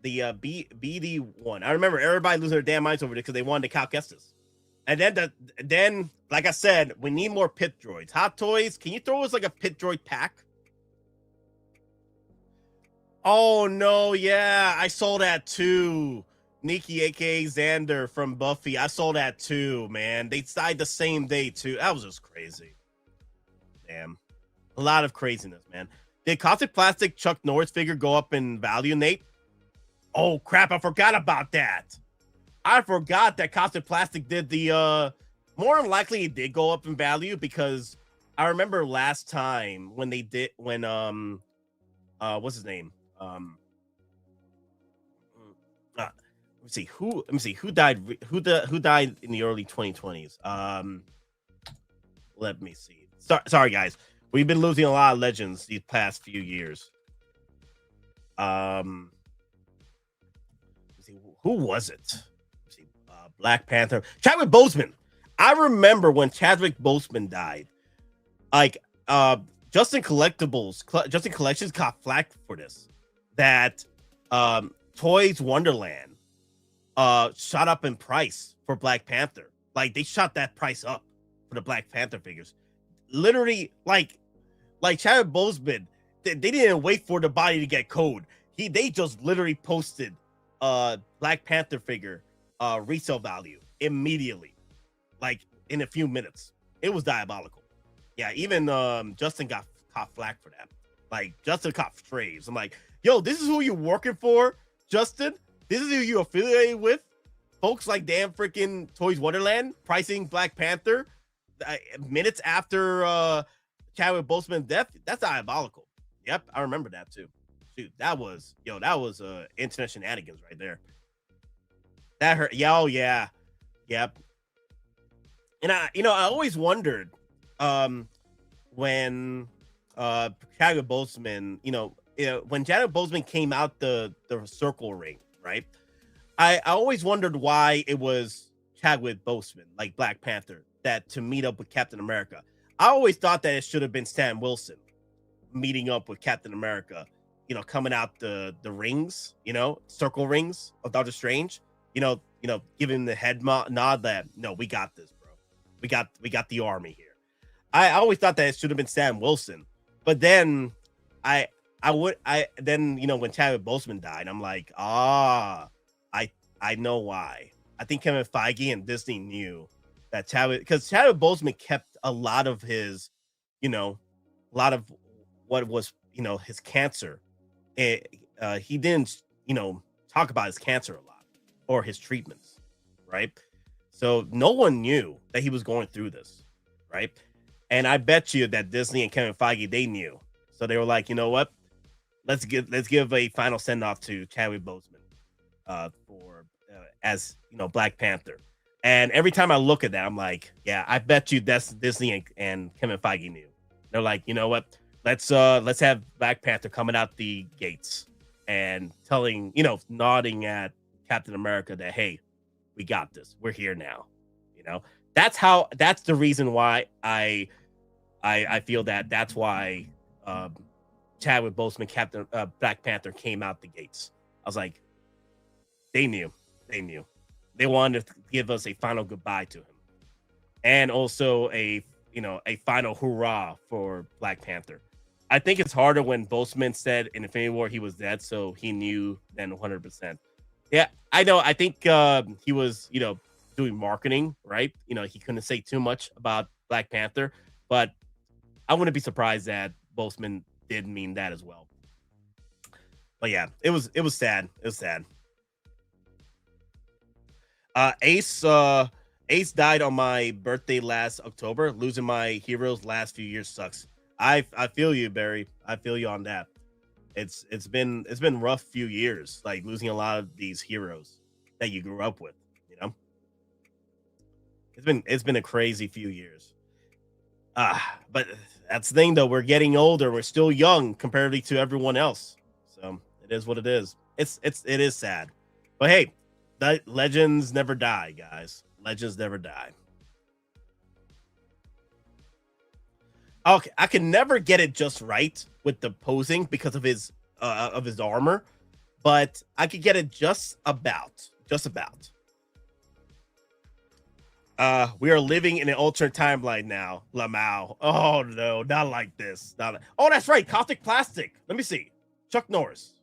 The BD one. I remember everybody losing their damn minds over it because they wanted to Cal Kestis. And then, like I said, we need more pit droids. Hot Toys, can you throw us like a pit droid pack? Oh, no, yeah. I saw that too. Nikki, a.k.a. Xander from Buffy. I saw that too, man. They died the same day too. That was just crazy. Damn. A lot of craziness, man. Did Caustic Plastic Chuck Norris figure go up in value, Nate? Oh, crap. I forgot about that. I forgot that Caustic Plastic did the... more than likely, it did go up in value because I remember last time when they did... When, what's his name? Let me see who died in the early 2020s. Let me see. Sorry, guys. We've been losing a lot of legends these past few years. Let's see, who was it? Let's see, Black Panther. Chadwick Boseman. I remember when Chadwick Boseman died. Like, Justin Collectibles, Justin Collections caught flack for this. That Toys Wonderland shot up in price for Black Panther. Like, they shot that price up for the Black Panther figures. Literally, like Chadwick Boseman they didn't wait for the body to get cold. They just literally posted Black Panther figure resale value immediately, like in a few minutes. It was diabolical. Yeah, even Justin got caught flack for that. Like, Justin caught strays. I'm like, yo, this is who you're working for, Justin? This is who you affiliated with? Folks like damn freaking Toys Wonderland pricing Black Panther minutes after Chadwick Boseman's death? That's diabolical. Yep, I remember that too. Shoot, that was internet shenanigans right there. That hurt. Yeah, oh yeah. Yep. And I always wondered when Chadwick Boseman, when Chadwick Boseman came out the circle ring, right? I always wondered why it was Chadwick Boseman, like Black Panther, that to meet up with Captain America. I always thought that it should have been Sam Wilson meeting up with Captain America, coming out the rings, circle rings of Doctor Strange, giving the head nod that, no, we got this, bro. We got the army here. I always thought that it should have been Sam Wilson, but then when Chadwick Boseman died, I'm like, I know why. I think Kevin Feige and Disney knew that because Chadwick Boseman kept a lot of his, a lot of what was, his cancer. He didn't, talk about his cancer a lot or his treatments, right? So no one knew that he was going through this, right? And I bet you that Disney and Kevin Feige, they knew. So they were like, you know what? Let's give a final send off to Chadwick Boseman for as Black Panther. And every time I look at that, I'm like, yeah, I bet you that's Disney and Kevin Feige knew. They're like, you know what? Let's have Black Panther coming out the gates and telling, nodding at Captain America that, hey, we got this. We're here now. That's the reason why I feel that's why Chadwick Boseman, Black Panther came out the gates. I was like, they knew. They wanted to give us a final goodbye to him, and also a final hurrah for Black Panther. I think it's harder when Boseman said in Infinity War he was dead, so he knew then 100%. Yeah, I know. I think he was, doing marketing, right? He couldn't say too much about Black Panther, but I wouldn't be surprised that Boseman did mean that as well. But yeah, it was sad. It was sad. Ace died on my birthday last October. Losing my heroes last few years sucks. I feel you, Barry. I feel you on that. It's been rough few years, like losing a lot of these heroes that you grew up with. It's been a crazy few years. But that's the thing, though. We're getting older. We're still young comparatively to everyone else. So it is what it is. It is sad, but hey. Legends never die, guys. Legends never die. Okay, I can never get it just right with the posing because of his armor, but I could get it just about. We are living in an alternate timeline now, Lamau. Oh no, not like this. Oh, that's right, Caustic Plastic. Let me see. Chuck Norris.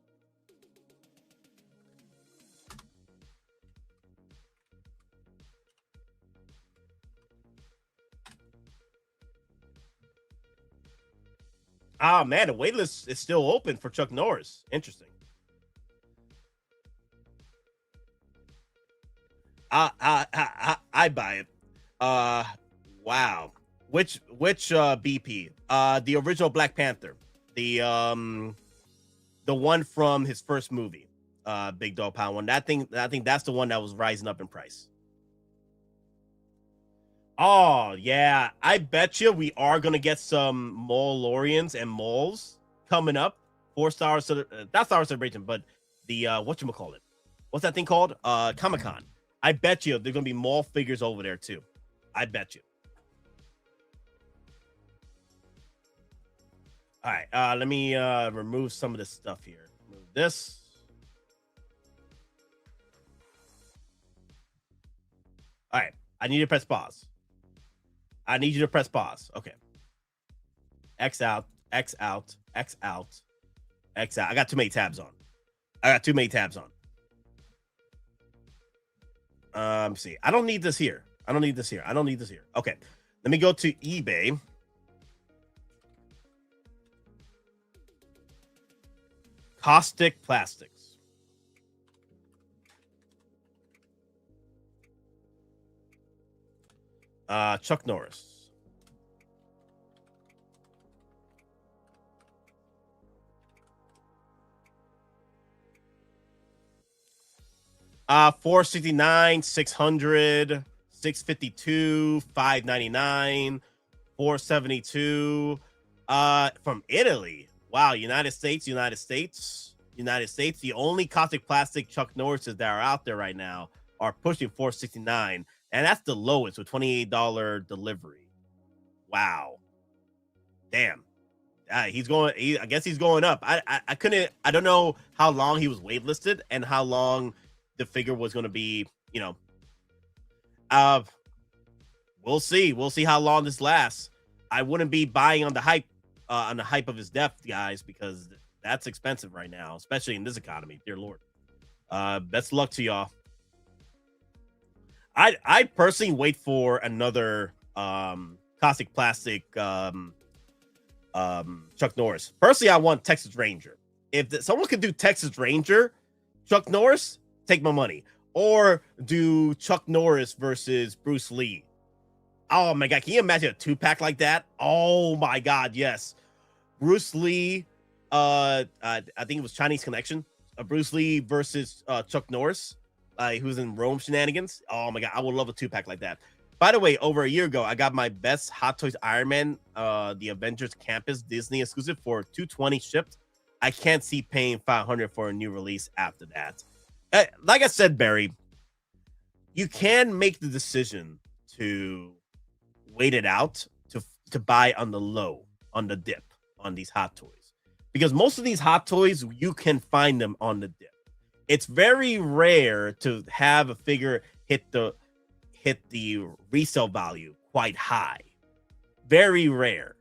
Ah, man, the waitlist is still open for Chuck Norris. Interesting. I buy it. Wow. Which BP? The original Black Panther. The one from his first movie. Big Dog Pound one. I think that's the one that was rising up in price. Oh, yeah. I bet you we are going to get some Maulorians and Mauls coming up. 4-star, not Star Celebration, but the, whatchamacallit? What's that thing called? Comic-Con. I bet you there's going to be Maul figures over there, too. I bet you. All right. Let me remove some of this stuff here. Remove this. All right. I need you to press pause. Okay. X out. X out, X out, X out. I got too many tabs on. Let's see. I don't need this here. Okay. Let me go to eBay. Caustic Plastics. Chuck Norris. $469, $600, $652, $599, $472. From Italy. Wow, United States. The only caustic plastic Chuck Norrises that are out there right now are pushing $469, and that's the lowest with $28 delivery. Wow, damn. I guess he's going up. I don't know how long he was waitlisted and how long the figure was going to be. We'll see how long this lasts. I wouldn't be buying on the hype of his death, guys, because that's expensive right now, especially in this economy. Dear Lord. Best luck to y'all. I personally wait for another caustic plastic Chuck Norris. Personally, I want Texas Ranger. If someone could do Texas Ranger Chuck Norris, take my money. Or do Chuck Norris versus Bruce Lee. Oh my God, can you imagine a 2-pack like that? Oh my God, yes. Bruce Lee, I think it was Chinese Connection. Bruce Lee versus Chuck Norris, who's in Rome Shenanigans. Oh my God, I would love a 2-pack like that. By the way, over a year ago, I got my best Hot Toys Iron Man, the Avengers Campus Disney exclusive for $220 shipped. I can't see paying $500 for a new release after that. Like I said, Barry, you can make the decision to wait it out to buy on the low, on the dip, on these Hot Toys, because most of these Hot Toys you can find them on the dip. It's very rare to have a figure hit the resale value quite high. Very rare.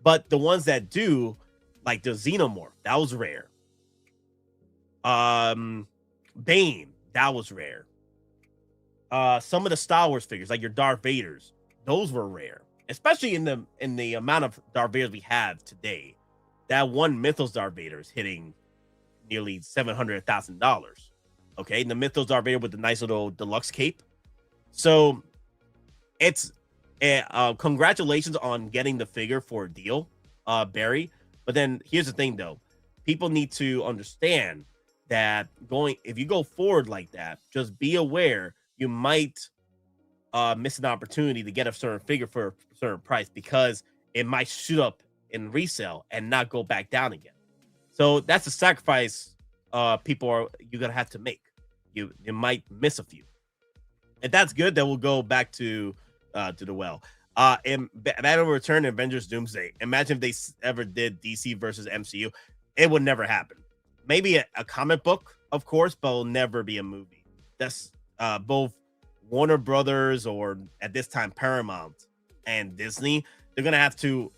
But the ones that do, like the Xenomorph, that was rare. Bane, that was rare. Some of the Star Wars figures, like your Darth Vaders, those were rare, especially in the amount of Darth Vaders we have today. That one Mythos Darth Vader is hitting nearly $700,000. Okay, and the Mythos Darth Vader with the nice little deluxe cape. So it's congratulations on getting the figure for a deal, Barry. But then here's the thing, though. People need to understand that if you go forward like that, just be aware you might miss an opportunity to get a certain figure for a certain price, because it might shoot up in resale and not go back down again. So that's a sacrifice you're gonna have to make. You might miss a few. And that's good. That will go back to the well. In Batman Return, Avengers Doomsday. Imagine if they ever did DC versus MCU. It would never happen. Maybe a comic book, of course, but it'll never be a movie. That's both Warner Brothers, or at this time Paramount, and Disney. They're gonna have to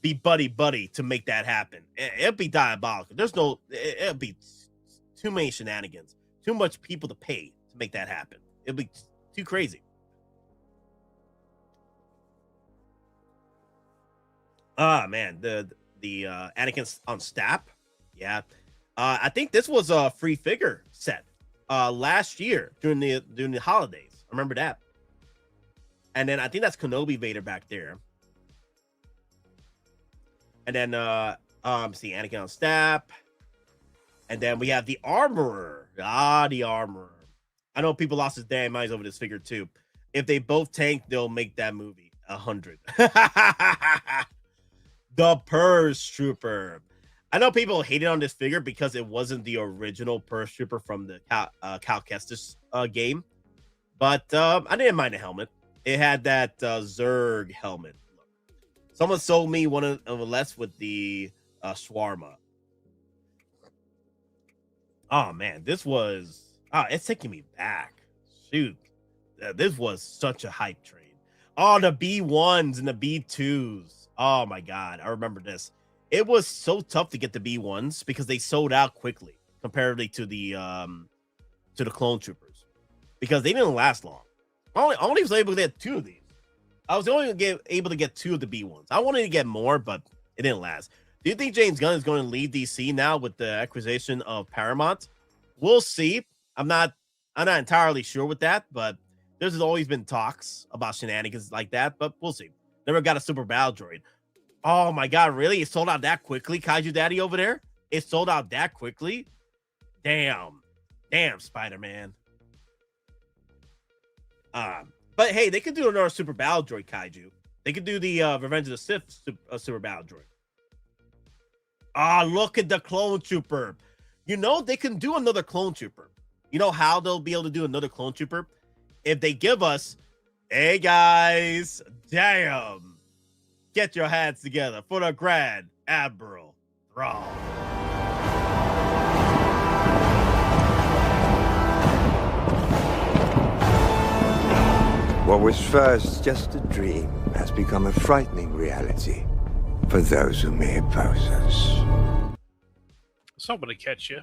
be buddy to make that happen. It'll be diabolical. It'll be too many shenanigans, too much people to pay to make that happen. It'll be too crazy. Man, the Anakin on Stap. Yeah. I think this was a free figure set last year during the holidays. I remember that. And then I think that's Kenobi Vader back there. And then see Anakin on Stap. And then we have the Armorer. The Armorer. I know people lost his damn minds over this figure too. If they both tank, they'll make that movie 100. The Purge Trooper. I know people hated on this figure because it wasn't the original Purge Trooper from the Cal Kestis game. But I didn't mind the helmet. It had that Zerg helmet. Someone sold me one of the less with the Shawarma. Oh, man. This was... it's taking me back. Shoot. This was such a hype train. Oh, the B1s and the B2s. Oh, my God. I remember this. it was so tough to get the B1s because they sold out quickly comparatively to the clone troopers because they didn't last long. I only was able to get 2 of these. I was only able to get 2 of the B1s. I wanted to get more, but it didn't last. Do you think James Gunn is going to leave DC now with the acquisition of Paramount? We'll see. I'm not entirely sure with that, but there's always been talks about shenanigans like that, but we'll see. Never got a super battle droid. Oh my god, really? It sold out that quickly, Kaiju Daddy over there? It sold out that quickly? Damn, Spider-Man. But hey, they could do another super battle droid Kaiju. They could do the Revenge of the Sith super battle droid. Look at the clone trooper. You know, they can do another clone trooper. You know how they'll be able to do another clone trooper? If they give us, hey guys, damn, get your hands together for the Grand Admiral Thrawn. What was first just a dream has become a frightening reality for those who may oppose us. Somebody catch you.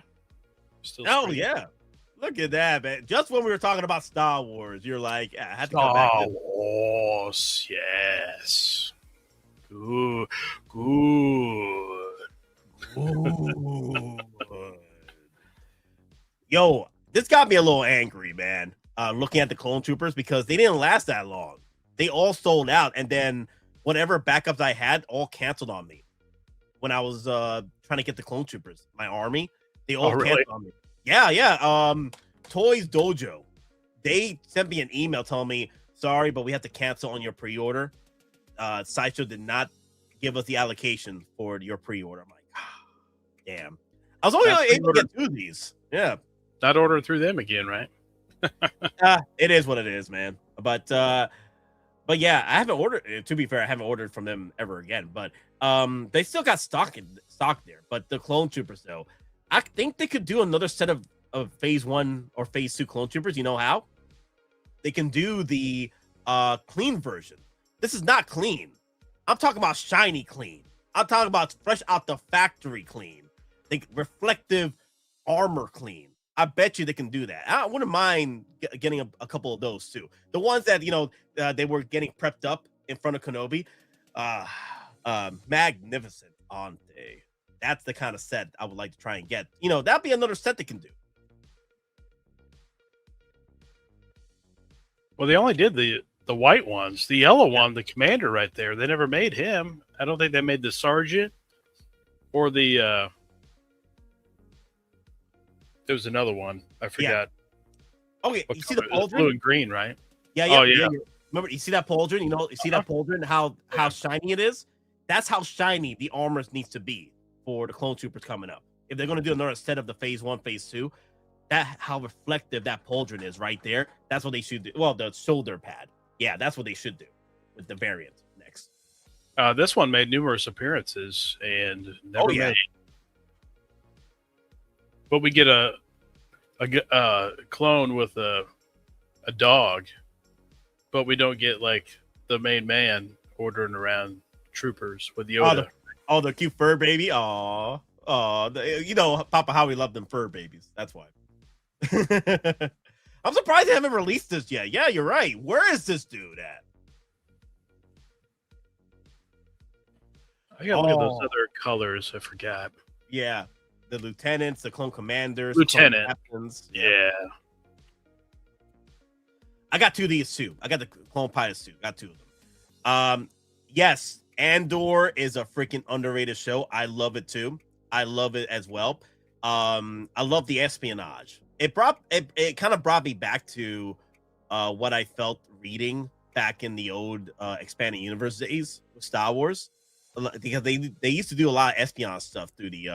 Still Oh, screaming. yeah. Look at that, man. Just when we were talking about Star Wars, you're like, I had to come Star back. Wars, yes. Good. Yo, this got me a little angry, man. Looking at the clone troopers because they didn't last that long. They all sold out, and then whatever backups I had all canceled on me when I was trying to get the clone troopers. My army, they all canceled on me. Yeah. Toys Dojo, they sent me an email telling me, sorry, but we have to cancel on your pre-order. Sideshow did not give us the allocation for your pre-order. I'm like, damn. I was only able to get 2 of these. Yeah. Not ordering through them again, right? It is what it is, man. But yeah, I haven't ordered. To be fair, I haven't ordered from them ever again. But they still got stock there. But the clone troopers, though, I think they could do another set of phase 1 or phase 2 clone troopers. You know how? They can do the clean version. This is not clean. I'm talking about shiny clean. I'm talking about fresh out the factory clean. Like reflective armor clean. I bet you they can do that. I wouldn't mind getting a couple of those too. The ones that, they were getting prepped up in front of Kenobi. Magnificent Ante. That's the kind of set I would like to try and get. That'd be another set they can do. Well, they only did the white ones. The yellow one, the commander right there, they never made him. I don't think they made the sergeant or the there was another one. I forgot. Yeah. Okay, you see the pauldron? pauldron? Blue and green, right? Yeah. Oh, yeah. Remember, you see that pauldron? You see that pauldron, how shiny it is? That's how shiny the armors needs to be for the clone troopers coming up. If they're going to do another set of the phase 1, phase 2, that how reflective that pauldron is right there. That's what they should do. Well, the shoulder pad. Yeah, that's what they should do with the variant next. This one made numerous appearances and never made. But we get a clone with a dog, but we don't get like the main man ordering around troopers with Yoda. The cute fur baby. Papa Howie loved them fur babies. That's why. I'm surprised they haven't released this yet. Yeah, you're right. Where is this dude at? I gotta look at those other colors. I forgot. Yeah. The lieutenants, the clone commanders, lieutenant, the clone captains. Yeah. I got 2 of these too. I got the clone pilots too. Got 2 of them. Yes, Andor is a freaking underrated show. I love it too. I love it as well. I love the espionage. It kind of brought me back to what I felt reading back in the old expanded universe days with Star Wars, because they used to do a lot of espionage stuff through the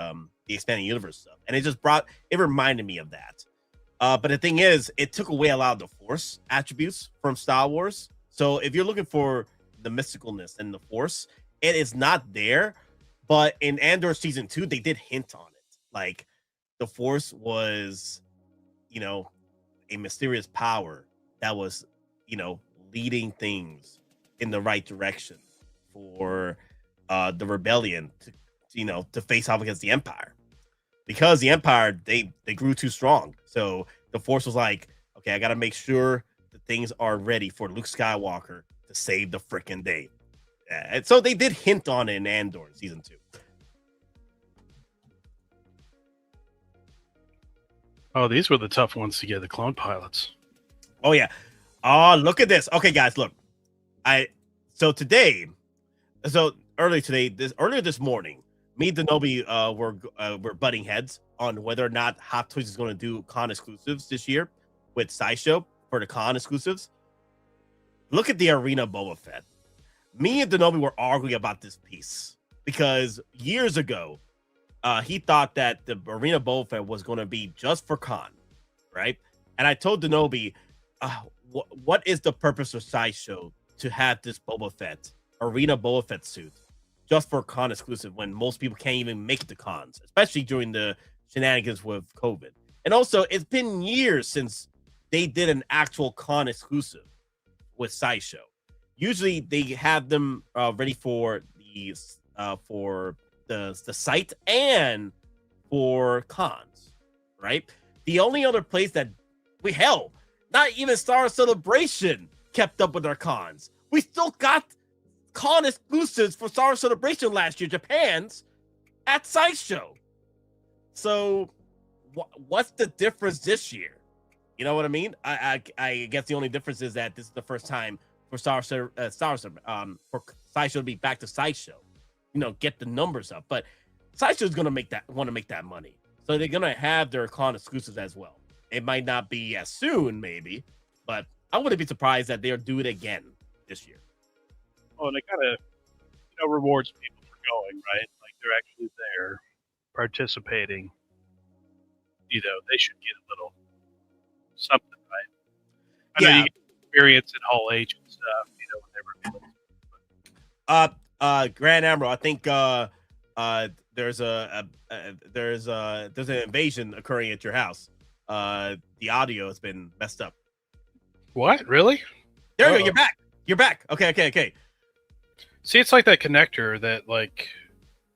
expanded universe stuff, and it reminded me of that. But the thing is, it took away a lot of the Force attributes from Star Wars. So if you're looking for the mysticalness and the Force, it is not there. But in Andor season 2, they did hint on it. Like the Force was, a mysterious power that was, leading things in the right direction for the rebellion to face off against the Empire, because the Empire they grew too strong. So the Force was like, okay, I got to make sure that things are ready for Luke Skywalker to save the freaking day. And so they did hint on it in Andor in season 2. Oh, these were the tough ones to get, the clone pilots. Oh yeah. Oh, look at this. Okay, guys, look. Earlier this morning, me and Denobi were butting heads on whether or not Hot Toys is going to do con exclusives this year with Sideshow for the con exclusives. Look at the Arena Boba Fett. Me and Denobi were arguing about this piece because years ago, he thought that the Arena Boba Fett was going to be just for con, right? And I told Denobi, what is the purpose of Sideshow to have this Boba Fett, Arena Boba Fett suit, just for con exclusive when most people can't even make it to cons, especially during the shenanigans with COVID. And also, it's been years since they did an actual con exclusive with Sideshow. Usually, they have them ready for the site and for cons, right? The only other place that not even Star Wars Celebration kept up with our cons. We still got con exclusives for Star Wars Celebration last year, Japan's, at Sideshow. So, what's the difference this year? You know what I mean? I guess the only difference is that this is the first time for for Sideshow to be back to Sideshow. Get the numbers up. But Sideshow's gonna want to make that money, so they're gonna have their con exclusives as well. It might not be as soon, maybe, but I wouldn't be surprised that they'll do it again this year. Oh, and it kind of rewards people for going, right? Like they're actually there participating. They should get a little something, right? I know you get experience in Hall H and stuff, when they were Grand Admiral, I think there's an invasion occurring at your house. The audio has been messed up. What? Really? There you go. You're back. Okay. See, it's like that connector that,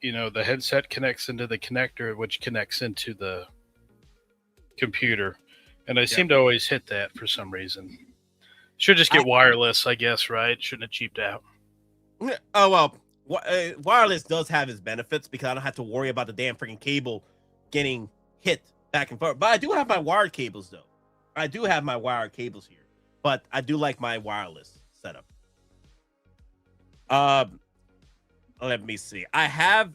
the headset connects into the connector, which connects into the computer. And I seem to always hit that for some reason. Should just get wireless, I guess, right? Shouldn't have cheaped out. Oh, well, wireless does have its benefits because I don't have to worry about the damn freaking cable getting hit back and forth. But I do have my wired cables, though. I do have my wired cables here. But I do like my wireless setup. Let me see. I have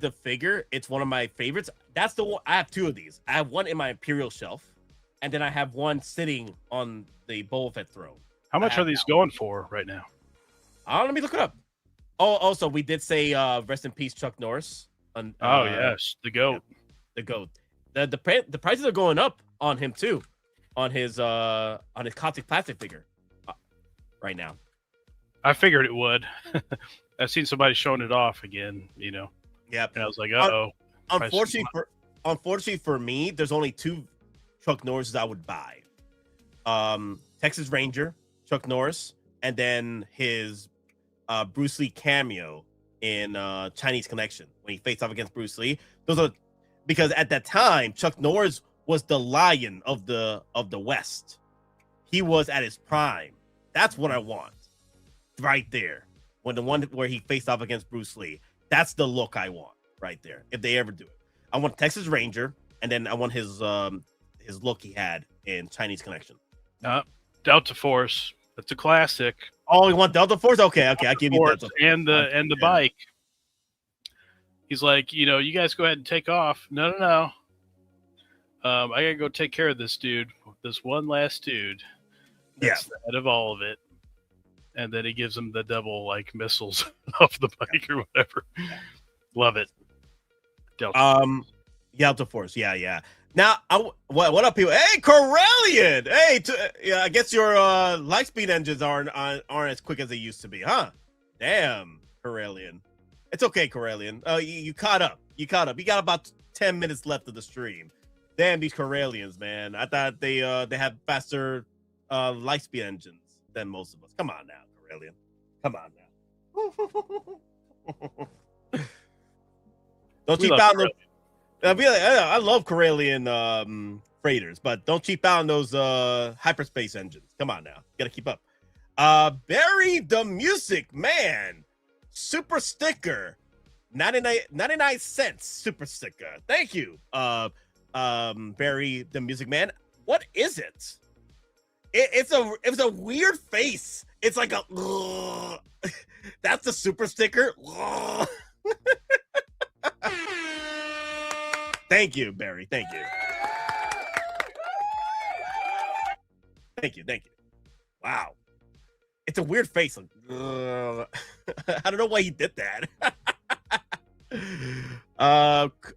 the figure. It's one of my favorites. That's the one. I have two of these. I have one in my Imperial shelf, and then I have one sitting on the Boba Fett throne. How much are these going for right now? Let me look it up. Oh, also, we did say rest in peace, Chuck Norris. Yes, the GOAT. The GOAT. The prices are going up on him too, on his Cosmic Plastic figure right now. I figured it would. I've seen somebody showing it off again, Yep. And I was like, uh-oh. Unfortunately for me, there's only two Chuck Norrises I would buy. Texas Ranger, Chuck Norris, and then his Bruce Lee cameo in Chinese Connection when he faced off against Bruce Lee. Those are because at that time Chuck Norris was the lion of the West. He was at his prime. That's what I want. Right there. When the one where he faced off against Bruce Lee. That's the look I want right there. If they ever do it. I want Texas Ranger, and then I want his look he had in Chinese Connection. Delta Force. That's a classic. Oh, you want Delta Force? Okay, I give you Delta Force. And the bike. He's like, you guys go ahead and take off. No. I gotta go take care of this dude. This one last dude. That's the head of all of it. And then he gives him the double missiles off the bike or whatever. Love it. Delta Force. Yeah. Now, what up, people? Hey, Corellian. Hey, I guess your light speed engines aren't as quick as they used to be, huh? Damn, Corellian. It's okay, Corellian. You caught up. You got about 10 minutes left of the stream. Damn, these Corellians, man. I thought they have faster light speed engines than most of us. Come on now, Corellian. Come on now. Don't cheap out on I love Corellian freighters, but don't cheap out on those hyperspace engines. Come on now. Gotta keep up. Barry the Music Man. Super sticker. 99 cents super sticker. Thank you. Barry the Music Man. What is it? It's a weird face. It's like a that's the super sticker. Thank you, Barry. Thank you. Thank you. Wow. It's a weird face. Like, I don't know why he did that.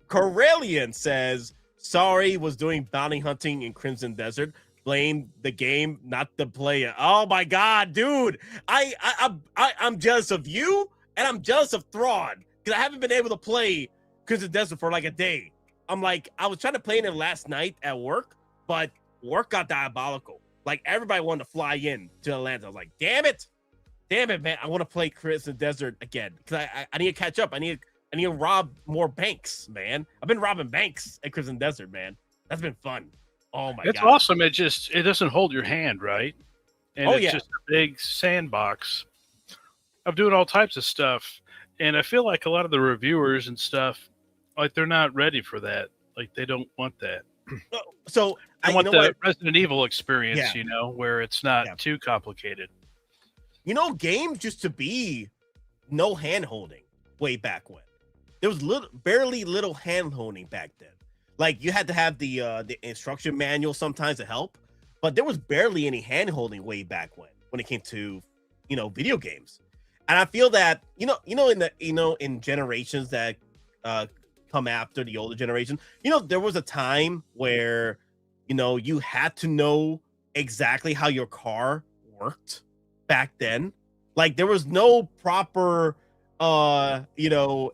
Corellian says, sorry, was doing bounty hunting in Crimson Desert. Blame the game, not the player. Oh my god, dude. I'm jealous of you, and I'm jealous of Thrawn, because I haven't been able to play Crimson Desert for like a day. I was trying to play it last night at work, but work got diabolical. Like, everybody wanted to fly in to Atlanta. I was like, damn it, man. I want to play Crimson Desert again, because I need to catch up. I need to rob more banks, man. I've been robbing banks at Crimson Desert, man. That's been fun. Oh my god. It's awesome. It doesn't hold your hand, right? And it's just a big sandbox of doing all types of stuff. And I feel like a lot of the reviewers and stuff, like, they're not ready for that. Like, they don't want that. So I want the Resident Evil experience, where it's not too complicated. Games used to be no hand holding way back when. There was barely little hand holding back then. Like, you had to have the instruction manual sometimes to help, but there was barely any hand holding way back when it came to video games. And I feel that in generations that come after the older generation, there was a time where you had to know exactly how your car worked back then. Like, there was no proper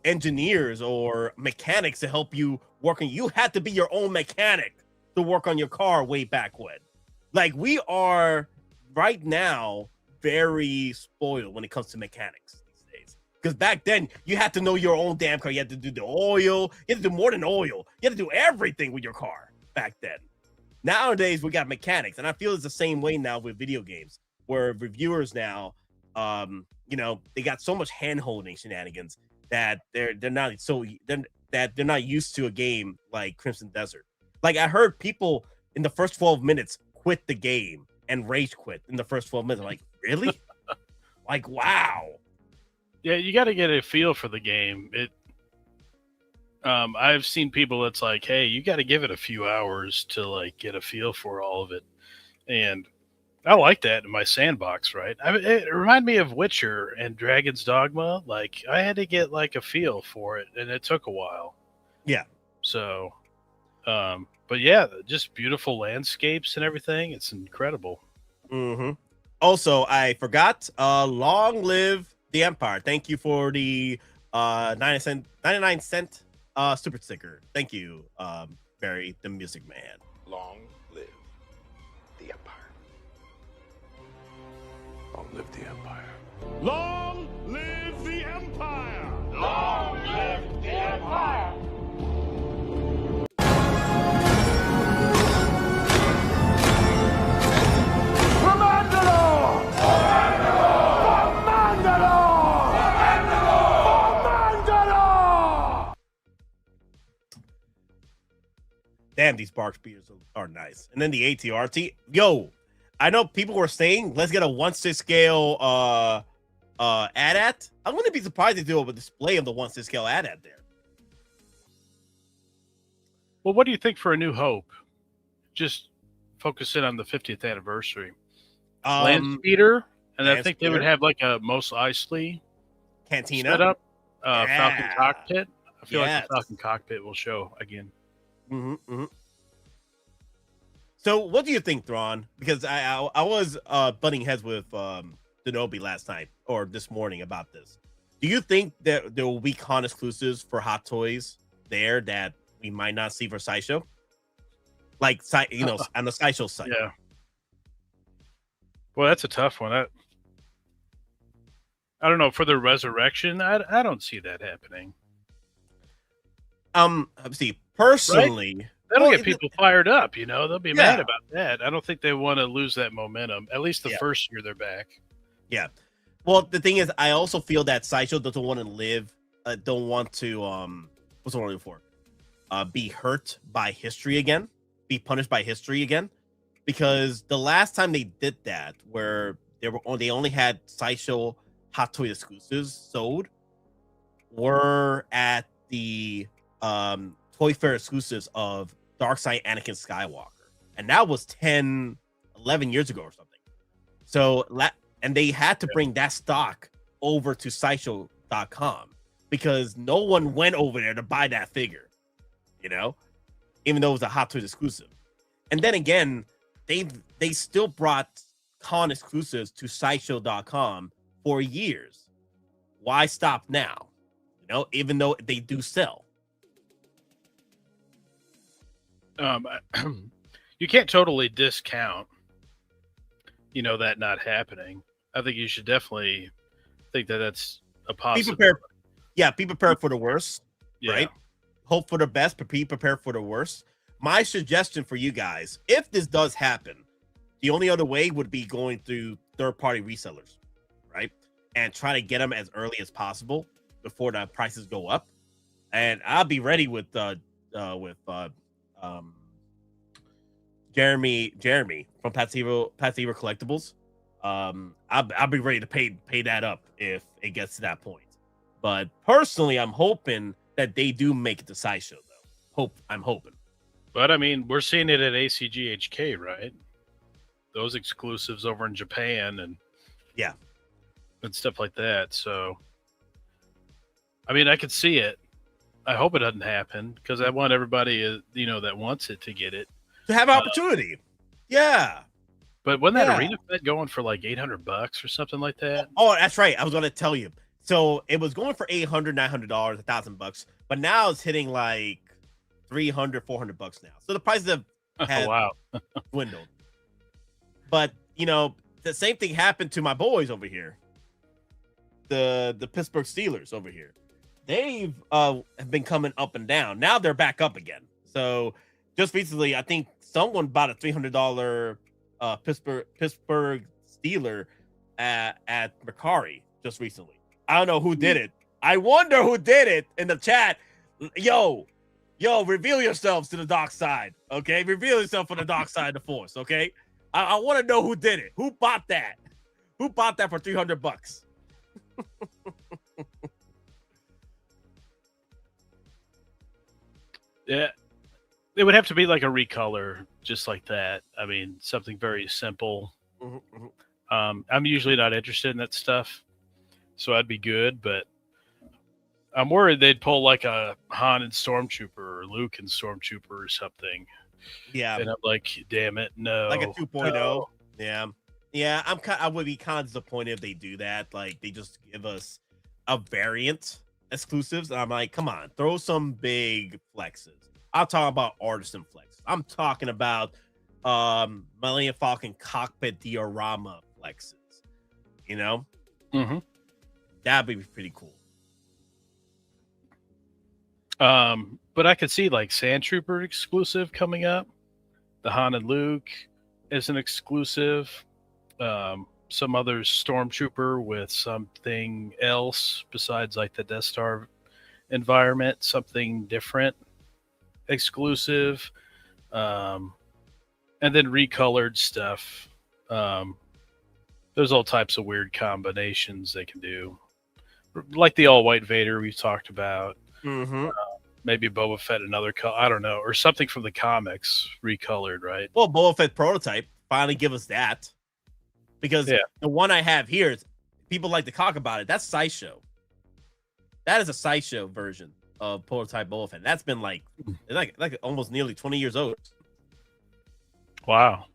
engineers or mechanics to help you work on. You had to be your own mechanic to work on your car way back when. Like, we are right now very spoiled when it comes to mechanics these days. Because back then, you had to know your own damn car. You had to do the oil. You had to do more than oil. You had to do everything with your car back then. Nowadays, we got mechanics. And I feel it's the same way now with video games, where reviewers now, they got so much hand-holding shenanigans that they're not used to a game like Crimson Desert. Like, I heard people in the first 12 minutes quit the game and rage quit in the first 12 minutes. I'm like, really? Like, wow. Yeah, you got to get a feel for the game. I've seen people that's like, hey, you got to give it a few hours to like get a feel for all of it. And I like that in my sandbox, right? It reminded me of Witcher and Dragon's Dogma. Like, I had to get like a feel for it, and it took a while. Yeah. So, but yeah, just beautiful landscapes and everything. It's incredible. Mm-hmm. Also, I forgot. Long live the Empire! Thank you for the 99 cent super sticker. Thank you, Barry the Music Man. Long live the Empire. Long live the Empire. Long live the Empire! Long live the Empire! Damn, these bark speeders are nice. And then the ATRT. Yo, I know people were saying, let's get a 1/6 scale AT-AT. I'm going to be surprised they do a display of the 1/6 scale AT-AT there. Well, what do you think for A New Hope? Just focus in on the 50th anniversary. Land speeder, and I think they would have like a Mos Eisley cantina setup, Falcon cockpit. I feel like the Falcon cockpit will show again. Mm-hmm, mm-hmm. So, what do you think, Thrawn? Because I was butting heads with Denobi last night or this morning about this. Do you think that there will be con exclusives for Hot Toys there that we might not see for Sideshow? Like, on the Sideshow site. Yeah. Well, that's a tough one. I don't know. For the Resurrection, I don't see that happening. See, personally, Right? That'll well, get people fired up. You know, they'll be Yeah. mad about that. I don't think they want to lose that momentum. At least the Yeah. first year they're back. Yeah. Well, the thing is, I also feel that Sideshow doesn't want to don't want to what's the word I'm looking for? Be hurt by history again, be punished by history again, because the last time they did that, where they only had Sideshow Hot Toy exclusives sold, were at the Toy Fair exclusives of Darkseid Anakin Skywalker, and that was 10, 11 years ago or something. So and they had to bring that stock over to Sideshow.com because no one went over there to buy that figure, you know, even though it was a Hot Toys exclusive. And then again, they still brought con exclusives to Sideshow.com for years. Why stop now? You know, even though they do sell. You can't totally discount, you know, that not happening. I think you should definitely think that that's a possibility. Be prepared. Yeah, be prepared for the worst. Yeah. Right? Hope for the best, but be prepared for the worst. My suggestion for you guys, if this does happen, the only other way would be going through third-party resellers, right? And try to get them as early as possible before the prices go up. And I'll be ready with Jeremy from Patsiva Collectibles. I'll be ready to pay that up if it gets to that point. But personally, I'm hoping that they do make it to Sideshow, though. I'm hoping. But I mean, we're seeing it at ACGHK, right? Those exclusives over in Japan and stuff like that. So, I mean, I could see it. I hope it doesn't happen because I want everybody, you know, that wants it to get it to have an opportunity. Yeah. But wasn't that arena fit going for like $800 or something like that? Oh, that's right. I was going to tell you. So it was going for $800, $900, $1,000, but now it's hitting like $300, $400 now. So the prices have dwindled. But you know, the same thing happened to my boys over here, the Pittsburgh Steelers over here. They've have been coming up and down. Now they're back up again. So just recently, I think someone bought a $300 Pittsburgh Steeler at Mercari just recently. I don't know who did it. I wonder who did it in the chat. Yo, reveal yourselves to the dark side, okay? Reveal yourself on the dark side of the force, okay? I want to know who did it. Who bought that? Who bought that for $300? Yeah, it would have to be like a recolor, just like that. I mean, something very simple. I'm usually not interested in that stuff, so I'd be good. But I'm worried they'd pull like a Han and Stormtrooper or Luke and Stormtrooper or something. Yeah, and I'm like, damn it, no, like a 2.0. No. Yeah. I would be kind of disappointed if they do that. Like they just give us a variant exclusives. And I'm like, come on, throw some big flexes. I'll talk about artisan flex. I'm talking about Millennium Falcon cockpit diorama flexes. You know, that'd be pretty cool. But I could see like Sand Trooper exclusive coming up. The Han and Luke is an exclusive. Some other Stormtrooper with something else besides like the Death Star environment, something different exclusive. And then recolored stuff. There's all types of weird combinations they can do. Like the all-white Vader we've talked about. Maybe Boba Fett another color, I don't know, or something from the comics recolored, right? Well, Boba Fett prototype finally give us that, because the one I have here is people like to talk about it. That's Sideshow. That is a Sideshow version of prototype Boba Fett. That's been like almost nearly 20 years old. Wow,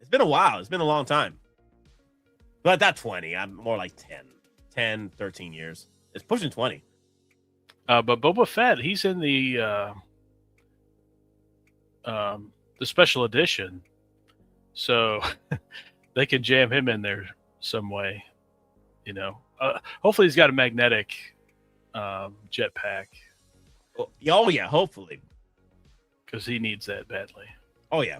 it's been a while. It's been a long time, but not 20. I'm more like 10, 13 years. It's pushing 20. But Boba Fett, he's in the special edition, so they can jam him in there some way, you know. Hopefully, he's got a magnetic jetpack Oh yeah, hopefully. Because he needs that badly. Oh yeah.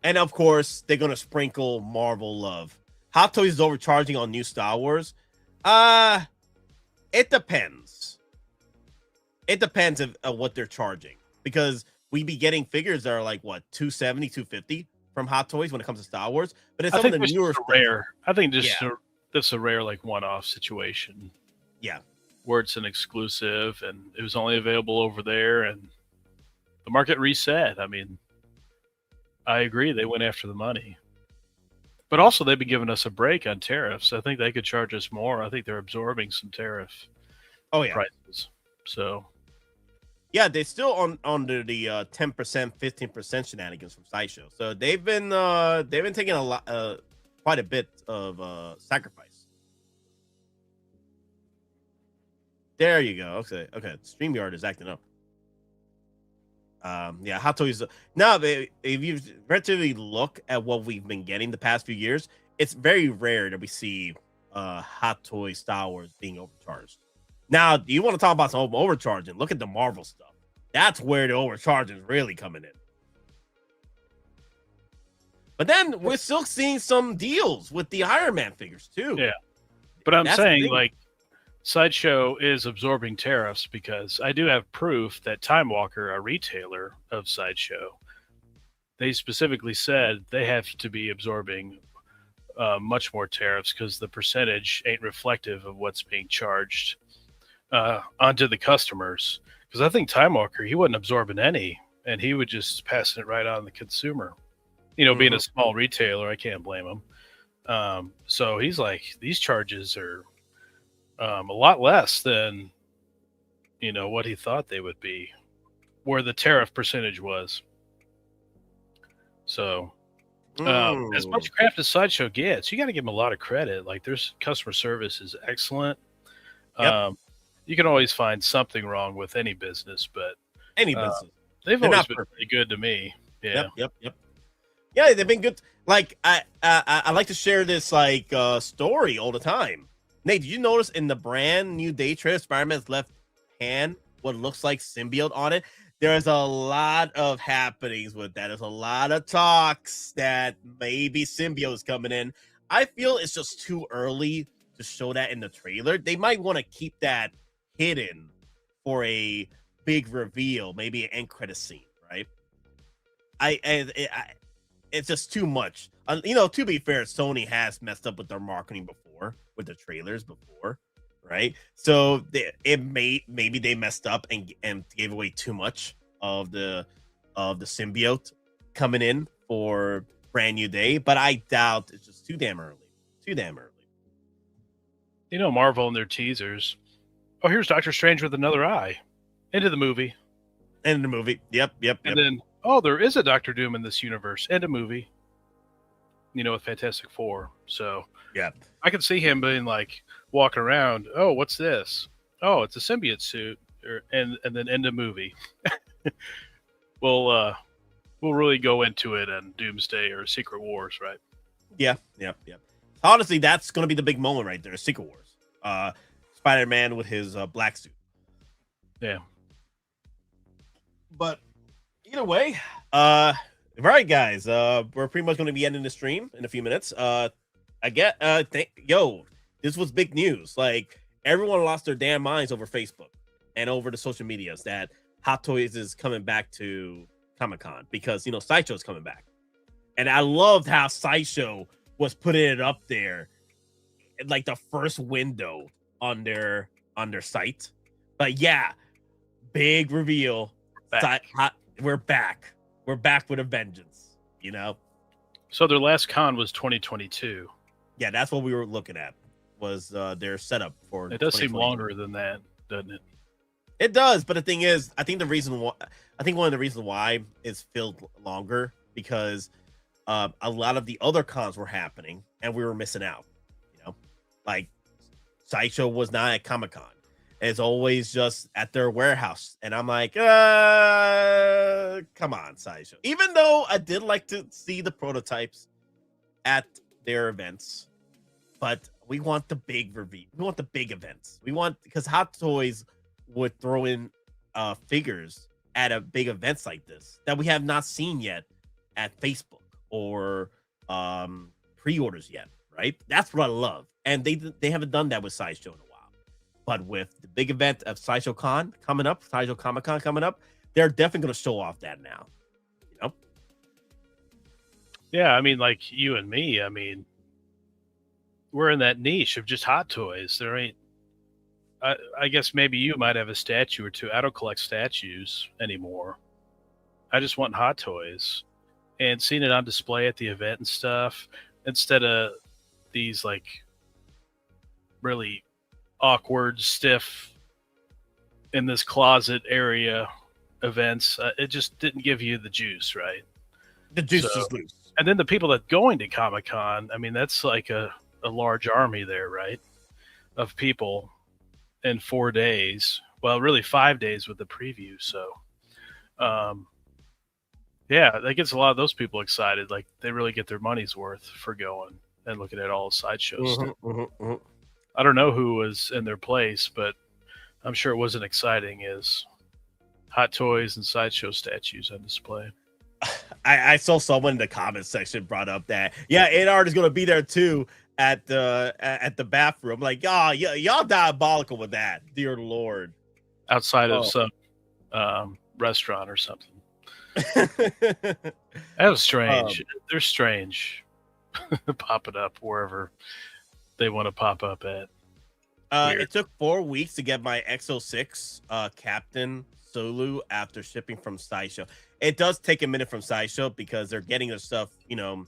And of course, they're gonna sprinkle Marvel love. Hot Toys is overcharging on new Star Wars. It depends. It depends of what they're charging. Because we be getting figures that are like what, 270, 250 from Hot Toys when it comes to Star Wars. But it's some of the newer stuff. Rare. I think this a rare like one-off situation. Yeah. Where it's an exclusive and it was only available over there and the market reset. I mean, I agree they went after the money. But also they've been giving us a break on tariffs. I think they could charge us more. I think they're absorbing some tariff prices. So yeah, they're still under the 10%, 15% shenanigans from Sideshow. So they've been taking a lot, quite a bit of sacrifice. There you go. Okay. StreamYard is acting up. Yeah, Hot Toys. Now, if you relatively look at what we've been getting the past few years, it's very rare that we see Hot Toys Star Wars being overcharged. Now, you want to talk about some overcharging? Look at the Marvel stuff. That's where the overcharging is really coming in. But then we're still seeing some deals with the Iron Man figures too. Yeah, but I'm saying like Sideshow is absorbing tariffs because I do have proof that Time Walker, a retailer of Sideshow, they specifically said they have to be absorbing much more tariffs because the percentage ain't reflective of what's being charged onto the customers. Because I think Time Walker, he wasn't absorbing any, and he would just passing it right on the consumer. You know, being a small retailer, I can't blame him. So he's like, these charges are a lot less than, you know, what he thought they would be, where the tariff percentage was. So as much craft as Sideshow gets, you got to give them a lot of credit. Like, their customer service is excellent. Yep. You can always find something wrong with any business, but any business, they've always been pretty good to me. Yeah. Yep. Yeah, they've been good. Like I like to share this like story all the time. Nate, did you notice in the brand new day trailer, Spider-Man's left hand, what looks like symbiote on it? There's a lot of happenings with that. There's a lot of talks that maybe symbiote is coming in. I feel it's just too early to show that in the trailer. They might want to keep that hidden for a big reveal, maybe an end credit scene, right? It's just too much. You know, to be fair, Sony has messed up with their marketing before, with the trailers before, right? So maybe they messed up and gave away too much of the symbiote coming in for brand new day. But I doubt it's just too damn early. You know, Marvel and their teasers. Oh, here's Doctor Strange with another eye. End of the movie. Yep. And then, oh, there is a Doctor Doom in this universe. End of movie. You know, with Fantastic Four. So yeah, I can see him being like walking around. Oh, what's this? Oh, it's a symbiote suit. And then end of movie. We'll really go into it on Doomsday or Secret Wars, right? Yeah. Honestly, that's going to be the big moment right there. Secret Wars. Spider-Man with his black suit. Yeah. But either way, right, guys, we're pretty much going to be ending the stream in a few minutes. This was big news. Like, everyone lost their damn minds over Facebook and over the social medias that Hot Toys is coming back to Comic-Con because, you know, Sideshow is coming back. And I loved how Sideshow was putting it up there, like the first window on their site. But yeah, big reveal. We're back with a vengeance, you know. So their last con was 2022. Yeah, that's what we were looking at, was their setup for it. Does seem longer than that, doesn't it? It does, but the thing is, I think one of the reasons why it's filled longer because a lot of the other cons were happening and we were missing out. You know, like Sideshow was not at Comic-Con. It's always just at their warehouse. And I'm like, come on, Sideshow. Even though I did like to see the prototypes at their events, but we want the big review. We want the big events. Because Hot Toys would throw in figures at a big events like this that we have not seen yet at Facebook or pre-orders yet, right? That's what I love. And they haven't done that with Sideshow in a while. But with the big event of Sideshow Con coming up, Sideshow Comic-Con coming up, they're definitely going to show off that now. You know? Yeah, I mean, like you and me, I mean, we're in that niche of just hot toys. There ain't, I guess maybe you might have a statue or two. I don't collect statues anymore. I just want hot toys. And seeing it on display at the event and stuff, instead of these like really awkward, stiff, in this closet area events, it just didn't give you the juice, right? The juice is loose. And then the people that going to Comic-Con, I mean, that's like a large army there, right? Of people in 4 days. Well, really 5 days with the preview. So, yeah, that gets a lot of those people excited. Like they really get their money's worth for going and looking at all the Sideshow stuff. I don't know who was in their place, but I'm sure it wasn't exciting as hot toys and Sideshow statues on display. I saw someone in the comments section brought up that, yeah, Art is going to be there too at the bathroom. Like, oh, y'all diabolical with that, dear Lord. Outside of some restaurant or something. That was strange. They're strange. Popping up wherever they want to pop up at. It took 4 weeks to get my X06 Captain Sulu after shipping from Sideshow. It does take a minute from Sideshow because they're getting their stuff, you know,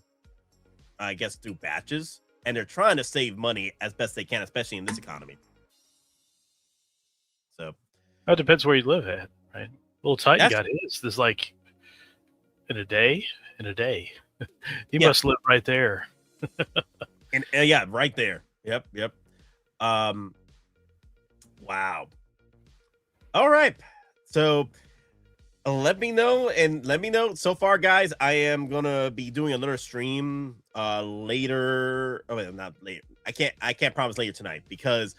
I guess through batches, and they're trying to save money as best they can, especially in this economy. So that depends where you live at, right? Little tight you got his. There's like in a day. You must live right there. And yeah, right there. Yep. Wow. All right. So let me know. So far, guys, I am gonna be doing another stream later. Oh wait, not later. I can't promise later tonight because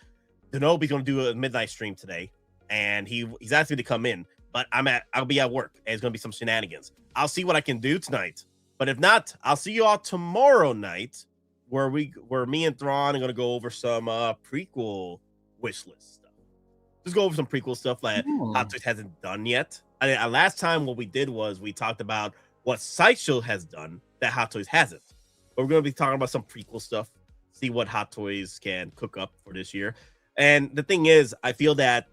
Denobi's gonna do a midnight stream today, and he's asked me to come in, but I'll be at work, and it's gonna be some shenanigans. I'll see what I can do tonight, but if not, I'll see you all tomorrow night, where me and Thrawn are gonna go over some prequel wish list stuff. Just go over some prequel stuff that Hot Toys hasn't done yet. Last time what we did was we talked about what Sideshow has done that Hot Toys hasn't. But we're gonna be talking about some prequel stuff, see what Hot Toys can cook up for this year. And the thing is, I feel that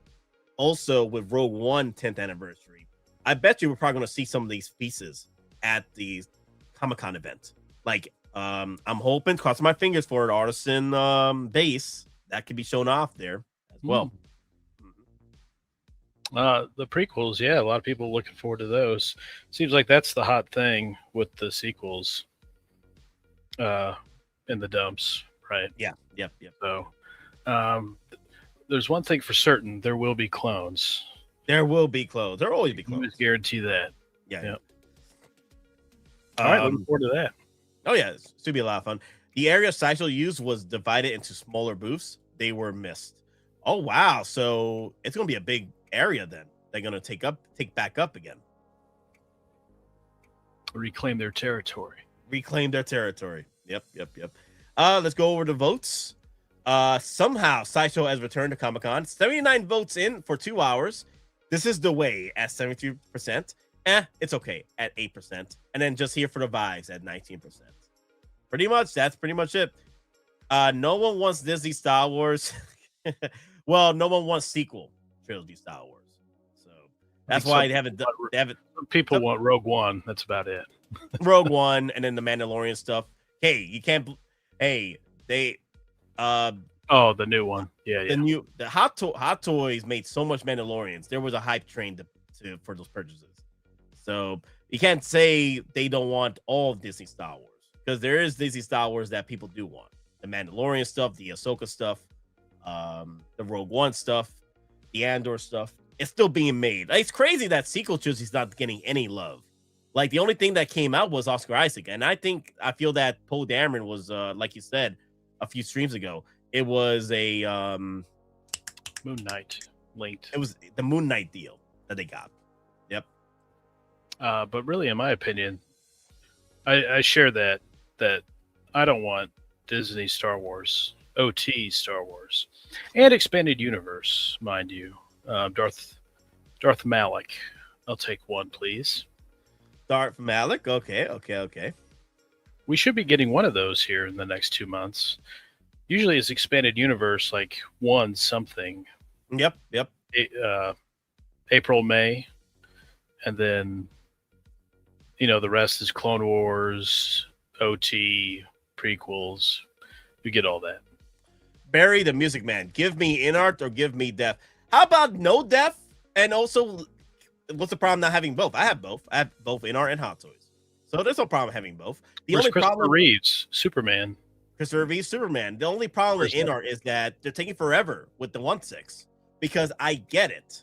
also with Rogue One 10th anniversary, I bet you we're probably going to see some of these pieces at the Comic-Con event. Like, I'm hoping, crossing my fingers for an artisan base that could be shown off there as well. The prequels, yeah, a lot of people looking forward to those. Seems like that's the hot thing with the sequels in the dumps, right? Yeah, yep. So, there's one thing for certain: there will be clones. There will be clones. There will always be clones. Just guarantee that. Yeah. Yep. All right, looking forward to that. Oh yeah, it's to be a lot of fun. The area Sideshow used was divided into smaller booths. They were missed. Oh wow! So it's gonna be a big area then. They're gonna take back up again. Reclaim their territory. Yep. Let's go over the votes. Somehow Sideshow has returned to Comic-Con. 79 votes in for 2 hours. This is the way at 73%. It's okay at 8%. And then just here for the vibes at 19%. That's pretty much it. No one wants Disney Star Wars. Well, no one wants sequel trilogy Star Wars. So that's why they haven't. People want Rogue One. That's about it. Rogue One, and then the Mandalorian stuff. Hey, you can't. Hey, they. The new one. Yeah. The Hot Toys made so much Mandalorians. There was a hype train for those purchases. So you can't say they don't want all of Disney Star Wars, because there is Disney Star Wars that people do want. The Mandalorian stuff, the Ahsoka stuff, the Rogue One stuff, the Andor stuff. It's still being made. It's crazy that sequel trilogy is not getting any love. Like, the only thing that came out was Oscar Isaac, and I feel that Poe Dameron was, like you said a few streams ago, it was a Moon Knight linked. It was the Moon Knight deal. that they got. Yep. But really, in my opinion, I share that I don't want Disney Star Wars, OT Star Wars, and expanded universe, mind you. Darth Malik. I'll take one, please. Darth Malik. Okay. We should be getting one of those here in the next 2 months. Usually it's expanded universe, like one something. Yep. April, May. And then, the rest is Clone Wars, OT, prequels. You get all that. Barry the Music Man. Give me in art or give me death. How about no death? And also, what's the problem not having both? I have both. I have both in art and Hot Toys. So there's no problem having both. Where's Christopher Reeves, Superman? Christopher Reeves, Superman. The only problem with in art is that they're taking forever with the 1/6 because I get it.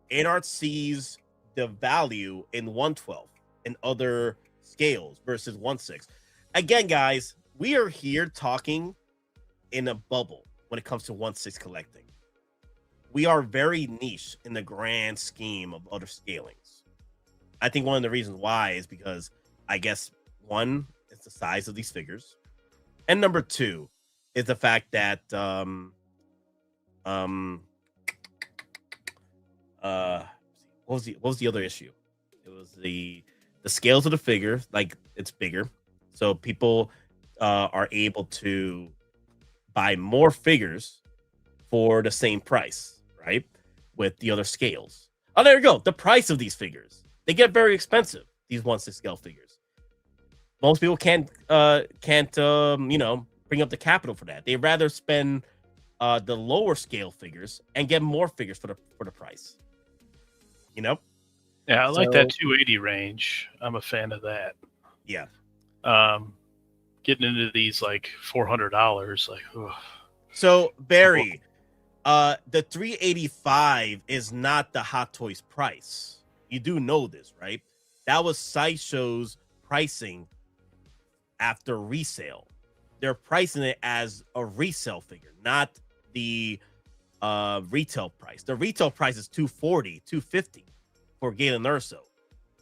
In art sees the value in 1/12 and other scales versus 1/6. Again, guys, we are here talking in a bubble when it comes to 1/6 collecting. We are very niche in the grand scheme of other scalings. I think one of the reasons why is because I guess one, it's the size of these figures. And number two is the fact that what was the other issue? It was the scales of the figure, like it's bigger. So people are able to buy more figures for the same price, right? With the other scales. Oh, there you go. The price of these figures. They get very expensive, these 1/6 scale figures. Most people can't bring up the capital for that. They'd rather spend the lower scale figures and get more figures for the price. Yeah, I like that 280 range. I'm a fan of that. Yeah. Getting into these like $400, like. Ugh. So Barry, the 385 is not the Hot Toys price. You do know this, right? That was Sideshow's pricing after resale. They're pricing it as a resale figure, not the retail price. The retail price is $240, $250 for Galen Erso.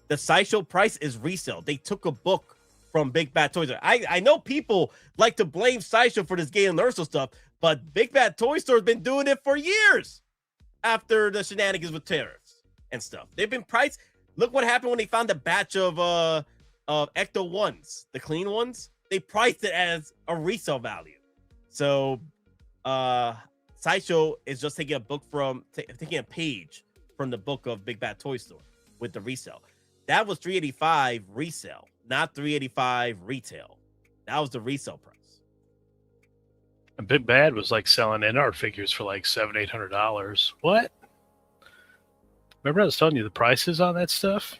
The Sideshow price is resale. They took a book from Big Bad Toys. I know people like to blame Sideshow for this Galen Erso stuff, but Big Bad Toy Store has been doing it for years after the shenanigans with tariffs and stuff. They've been priced. Look what happened when they found a batch of Ecto ones, the clean ones. They priced it as a resale value. So Sideshow is just taking a book taking a page from the book of Big Bad Toy Store with the resale. That was $385 resale, not $385 retail. That was the resale price. And Big Bad was like selling in-art figures for like $700-800. What? Remember I was telling you the prices on that stuff?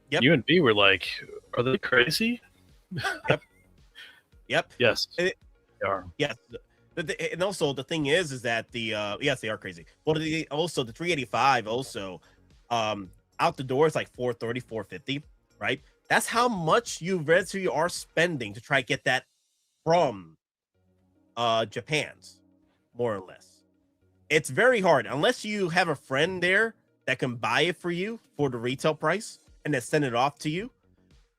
Yep. You and B were like, are they crazy? Yep. Yes. They are. Yes. And also the thing is that yes, they are crazy. But also the 385 also out the door is like $430, $450, right? That's how much you are spending to try to get that from Japan's, more or less. It's very hard unless you have a friend there that can buy it for you for the retail price and then send it off to you.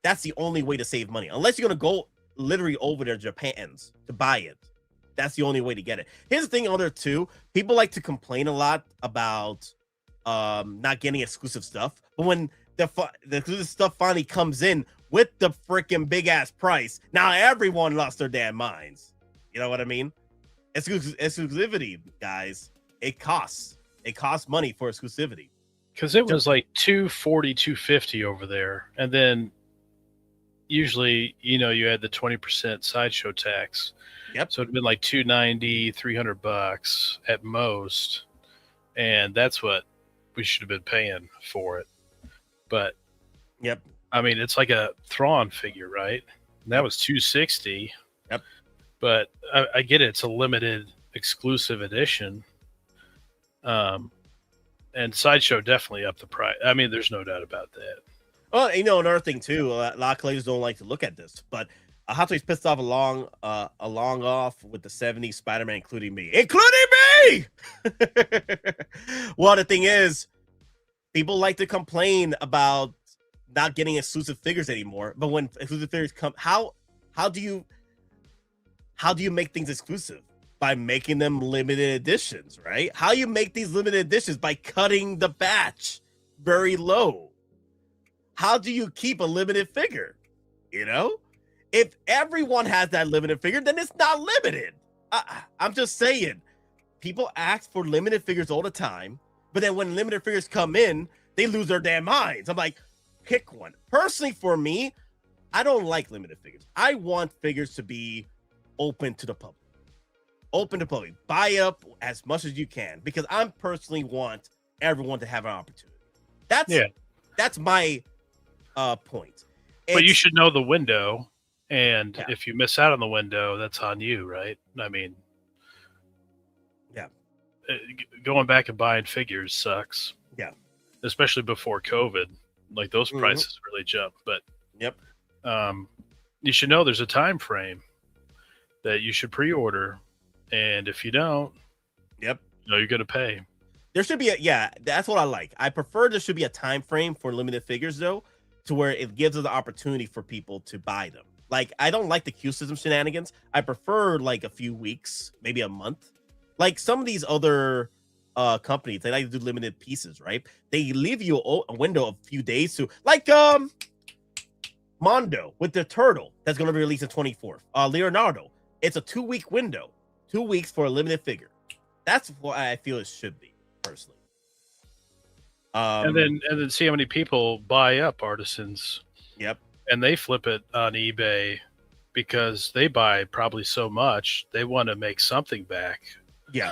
That's the only way to save money. Unless you're gonna go literally over to Japan's to buy it. That's the only way to get it. Here's the thing, other two, people like to complain a lot about not getting exclusive stuff, but when the exclusive stuff finally comes in with the freaking big ass price, now everyone lost their damn minds. You know what I mean? Exclusivity, guys, it costs money for exclusivity. Because it was like $240, $250 over there, and then usually, you had the 20% Sideshow tax. Yep. So it'd been like $290, $300 at most, and that's what we should have been paying for it. But yep, I mean, it's like a Thrawn figure, right? And that was $260. Yep. But I get it; it's a limited exclusive edition. And Sideshow definitely upped the price. I mean, there's no doubt about that. Well, another thing too, a lot of collectors don't like to look at this, but Hot Toys pissed off along off with the 70s Spider-Man, including me. Well, the thing is, People like to complain about not getting exclusive figures anymore, but when exclusive figures come, how do you make things exclusive? By making them limited editions, right? How you make these limited editions? By cutting the batch very low. How do you keep a limited figure? You know, if everyone has that limited figure, then it's not limited. I'm just saying, people ask for limited figures all the time, but then when limited figures come in, they lose their damn minds. I'm like, pick one. Personally, for me, I don't like limited figures. I want figures to be open to the public. Open to public. Buy up as much as you can, because I personally want everyone to have an opportunity. That's my point. But you should know the window, and if you miss out on the window, that's on you, right? I mean, going back and buying figures sucks. Yeah, especially before COVID, like those prices really jumped. But you should know there's a time frame that you should pre-order, and if you don't, you're going to pay. There should be that's what I like. I prefer there should be a time frame for limited figures, though, to where it gives us the opportunity for people to buy them. Like, I don't like the queue system shenanigans. I prefer like a few weeks, maybe a month. Like some of these other companies, they like to do limited pieces, right? They leave you a window of a few days to, like Mondo with the turtle that's going to be released on 24th. Leonardo, it's a 2-week window, 2 weeks for a limited figure. That's what I feel it should be, personally. And then see how many people buy up Artisans. Yep. And they flip it on eBay because they buy probably so much they want to make something back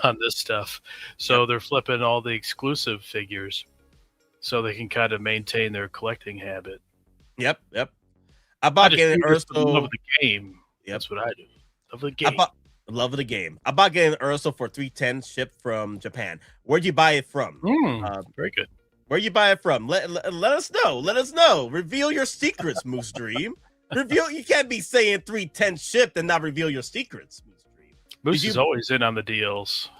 on this stuff. So they're flipping all the exclusive figures so they can kind of maintain their collecting habit. Yep. I bought getting Urso. Love of the game. That's what I do. Love the game. Love of the game. I bought getting Urso for 310 shipped from Japan. Where'd you buy it from? Very good. Where'd you buy it from? Let us know. Let us know. Reveal your secrets, Moose Dream. Reveal. You can't be saying 310 shipped and not reveal your secrets, Moose Dream. Moose is always in on the deals.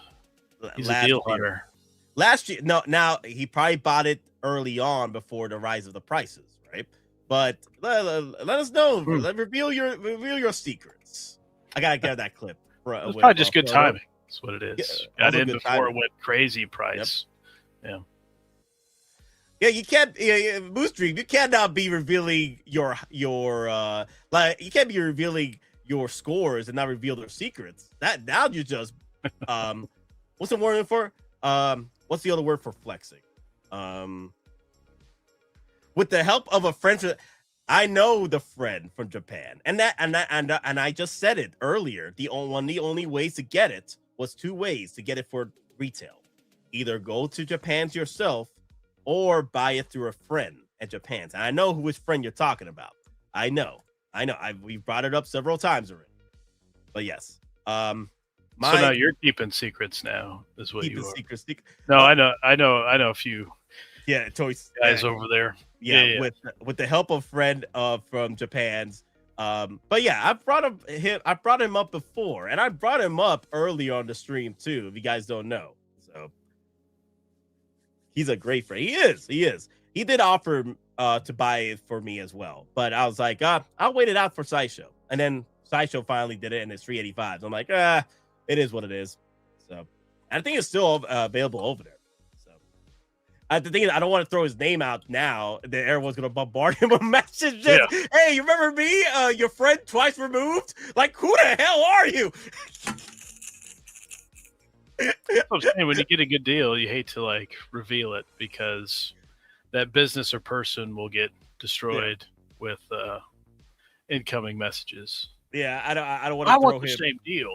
He's a deal hunter. Last year, no. Now he probably bought it early on before the rise of the prices, right? But let us know. Reveal your secrets. I gotta get that clip. It's probably just good timing. That's what it is. Got in before it went crazy price. Yep. Yeah, you can't, Moose Dream, you cannot be revealing your like, you can't be revealing your scores and not reveal their secrets. That now you just, what's the word for? What's the other word for flexing? With the help of a friend, I know the friend from Japan, and I just said it earlier. The only ways to get it was 2 ways to get it for retail: either go to Japan's yourself, or buy it through a friend at Japan's. And I know which friend you're talking about. I know. We've brought it up several times already. But yes. So now you're keeping secrets now, is what you are. Secret. No, I know a few toys guys over there. Yeah. With the help of friend from Japan's. But yeah, I brought him up before, and I brought him up earlier on the stream too, if you guys don't know. So he's a great friend. He is. He did offer to buy it for me as well, but I was like, I'll wait it out for Sideshow, and then Sideshow finally did it, and it's $385. So I'm like, it is what it is. So, and I think it's still available over there. So, the thing is, I don't want to throw his name out now. That everyone's gonna bombard him with messages. Yeah. Hey, you remember me? Your friend twice removed? Like, who the hell are you? I'm saying, when you get a good deal, you hate to like reveal it because that business or person will get destroyed with incoming messages. Yeah, I don't want to throw him. The same deal.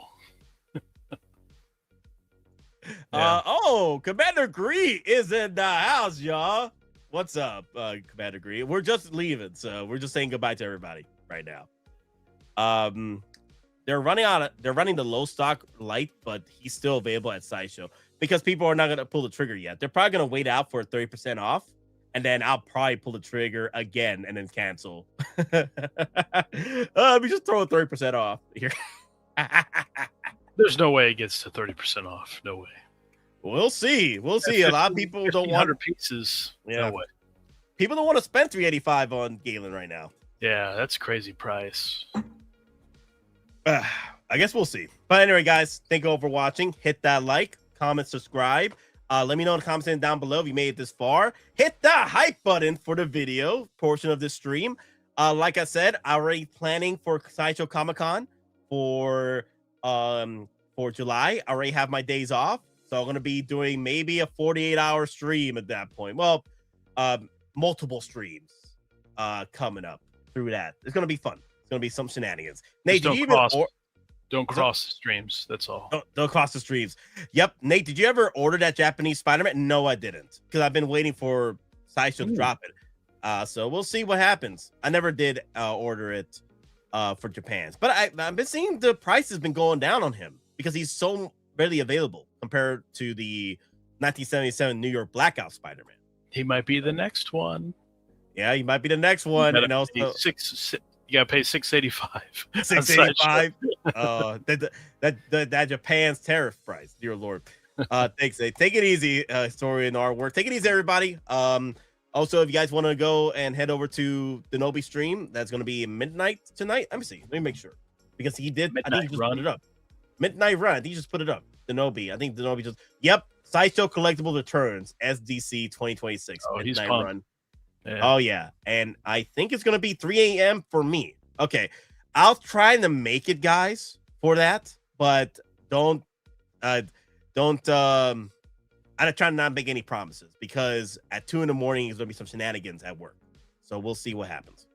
Commander Gree is in the house, y'all. What's up, Commander Gree? We're just leaving, so we're just saying goodbye to everybody right now. They're running the low stock light, but he's still available at Sideshow because people are not going to pull the trigger yet. They're probably going to wait out for 30% off, and then I'll probably pull the trigger again and then cancel. We just throw 30% off here. There's no way it gets to 30% off. No way. We'll see. We'll see. A lot of people don't want pieces. Yeah. No way. People don't want to spend $385 on Galen right now. Yeah, that's a crazy price. I guess we'll see. But anyway, guys, thank you all for watching. Hit that like, comment, subscribe. Let me know in the comments down below if you made it this far. Hit the hype button for the video portion of this stream. Like I said, I'm already planning for Sideshow Comic-Con for July. I already have my days off. So I'm going to be doing maybe a 48-hour stream at that point. Well, multiple streams coming up through that. It's going to be fun. It's going to be some shenanigans. Nate, don't cross the streams. That's all. Don't cross the streams. Yep. Nate, did you ever order that Japanese Spider-Man? No, I didn't. Because I've been waiting for Sideshow to drop it. So we'll see what happens. I never did order it for Japan's. But I've been seeing the price has been going down on him because he's so readily available compared to the 1977 New York Blackout Spider-Man. He might be the next one. Yeah, he might be the next one. And also, you gotta pay $685. $685. That Japan's tariff price. Dear Lord. Thanks. Take it easy, historian artwork. Take it easy, everybody. Also, if you guys want to go and head over to the Nobi stream, that's going to be midnight tonight. Let me see. Let me make sure because he did. I think he just put it up. Midnight Run. I think he just put it up. Denobi. I think Denobi just. Yep. Sideshow Collectible returns. SDC 2026. Oh, Midnight he's Run. Yeah. Oh yeah, and I think it's gonna be 3 a.m. for me. Okay, I'll try to make it, guys, for that, but don't. I try to not make any promises because at 2 a.m. is gonna be some shenanigans at work. So we'll see what happens.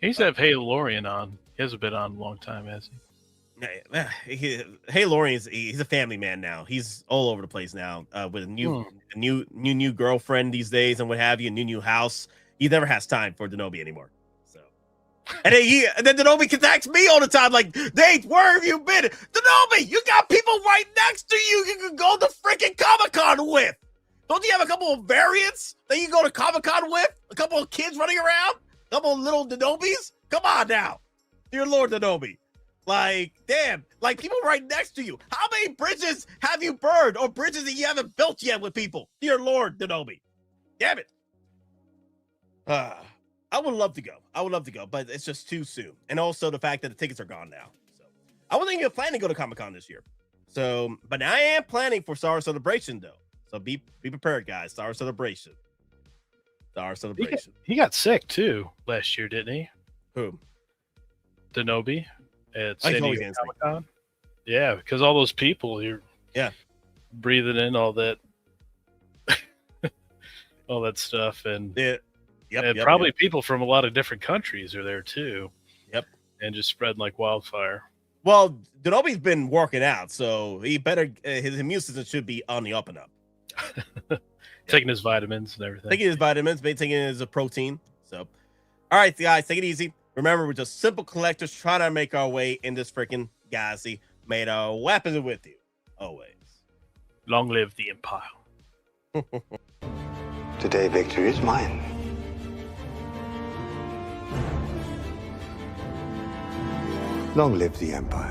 He used to have Hey Lorian on. He hasn't been on a long time, has he? Hey Lorian, he's a family man now. He's all over the place now with a new girlfriend these days and what have you, a new house. He never has time for Denobi anymore. So, and then Denobi contacts me all the time, like, Nate, where have you been? Denobi, you got people right next to you. You can go to freaking Comic-Con with. Don't you have a couple of variants that you go to Comic-Con with? A couple of kids running around? A couple of little Denobis? Come on now, dear Lord Denobi. Like, damn, like people right next to you. How many bridges have you burned or bridges that you haven't built yet with people? Dear Lord, Denobi. Damn it. I would love to go. But it's just too soon. And also the fact that the tickets are gone now. So I wasn't even planning to go to Comic-Con this year. So, but I am planning for Star Celebration though. So be prepared, guys. Star Celebration. He got sick too last year, didn't he? Who? Denobi. At San Diego Comic-Con. Yeah, because all those people, you're breathing in all that all that stuff, and probably people from a lot of different countries are there too. Yep. And just spreading like wildfire. Well, Denobi's been working out, so he better his immune system should be on the up and up. Taking his vitamins and everything. Taking his vitamins, taking his protein. So all right, guys, take it easy. Remember, we're just simple collectors trying to make our way in this freaking galaxy. May our weapons are with you always. Long live the Empire. Today, victory is mine. Long live the Empire.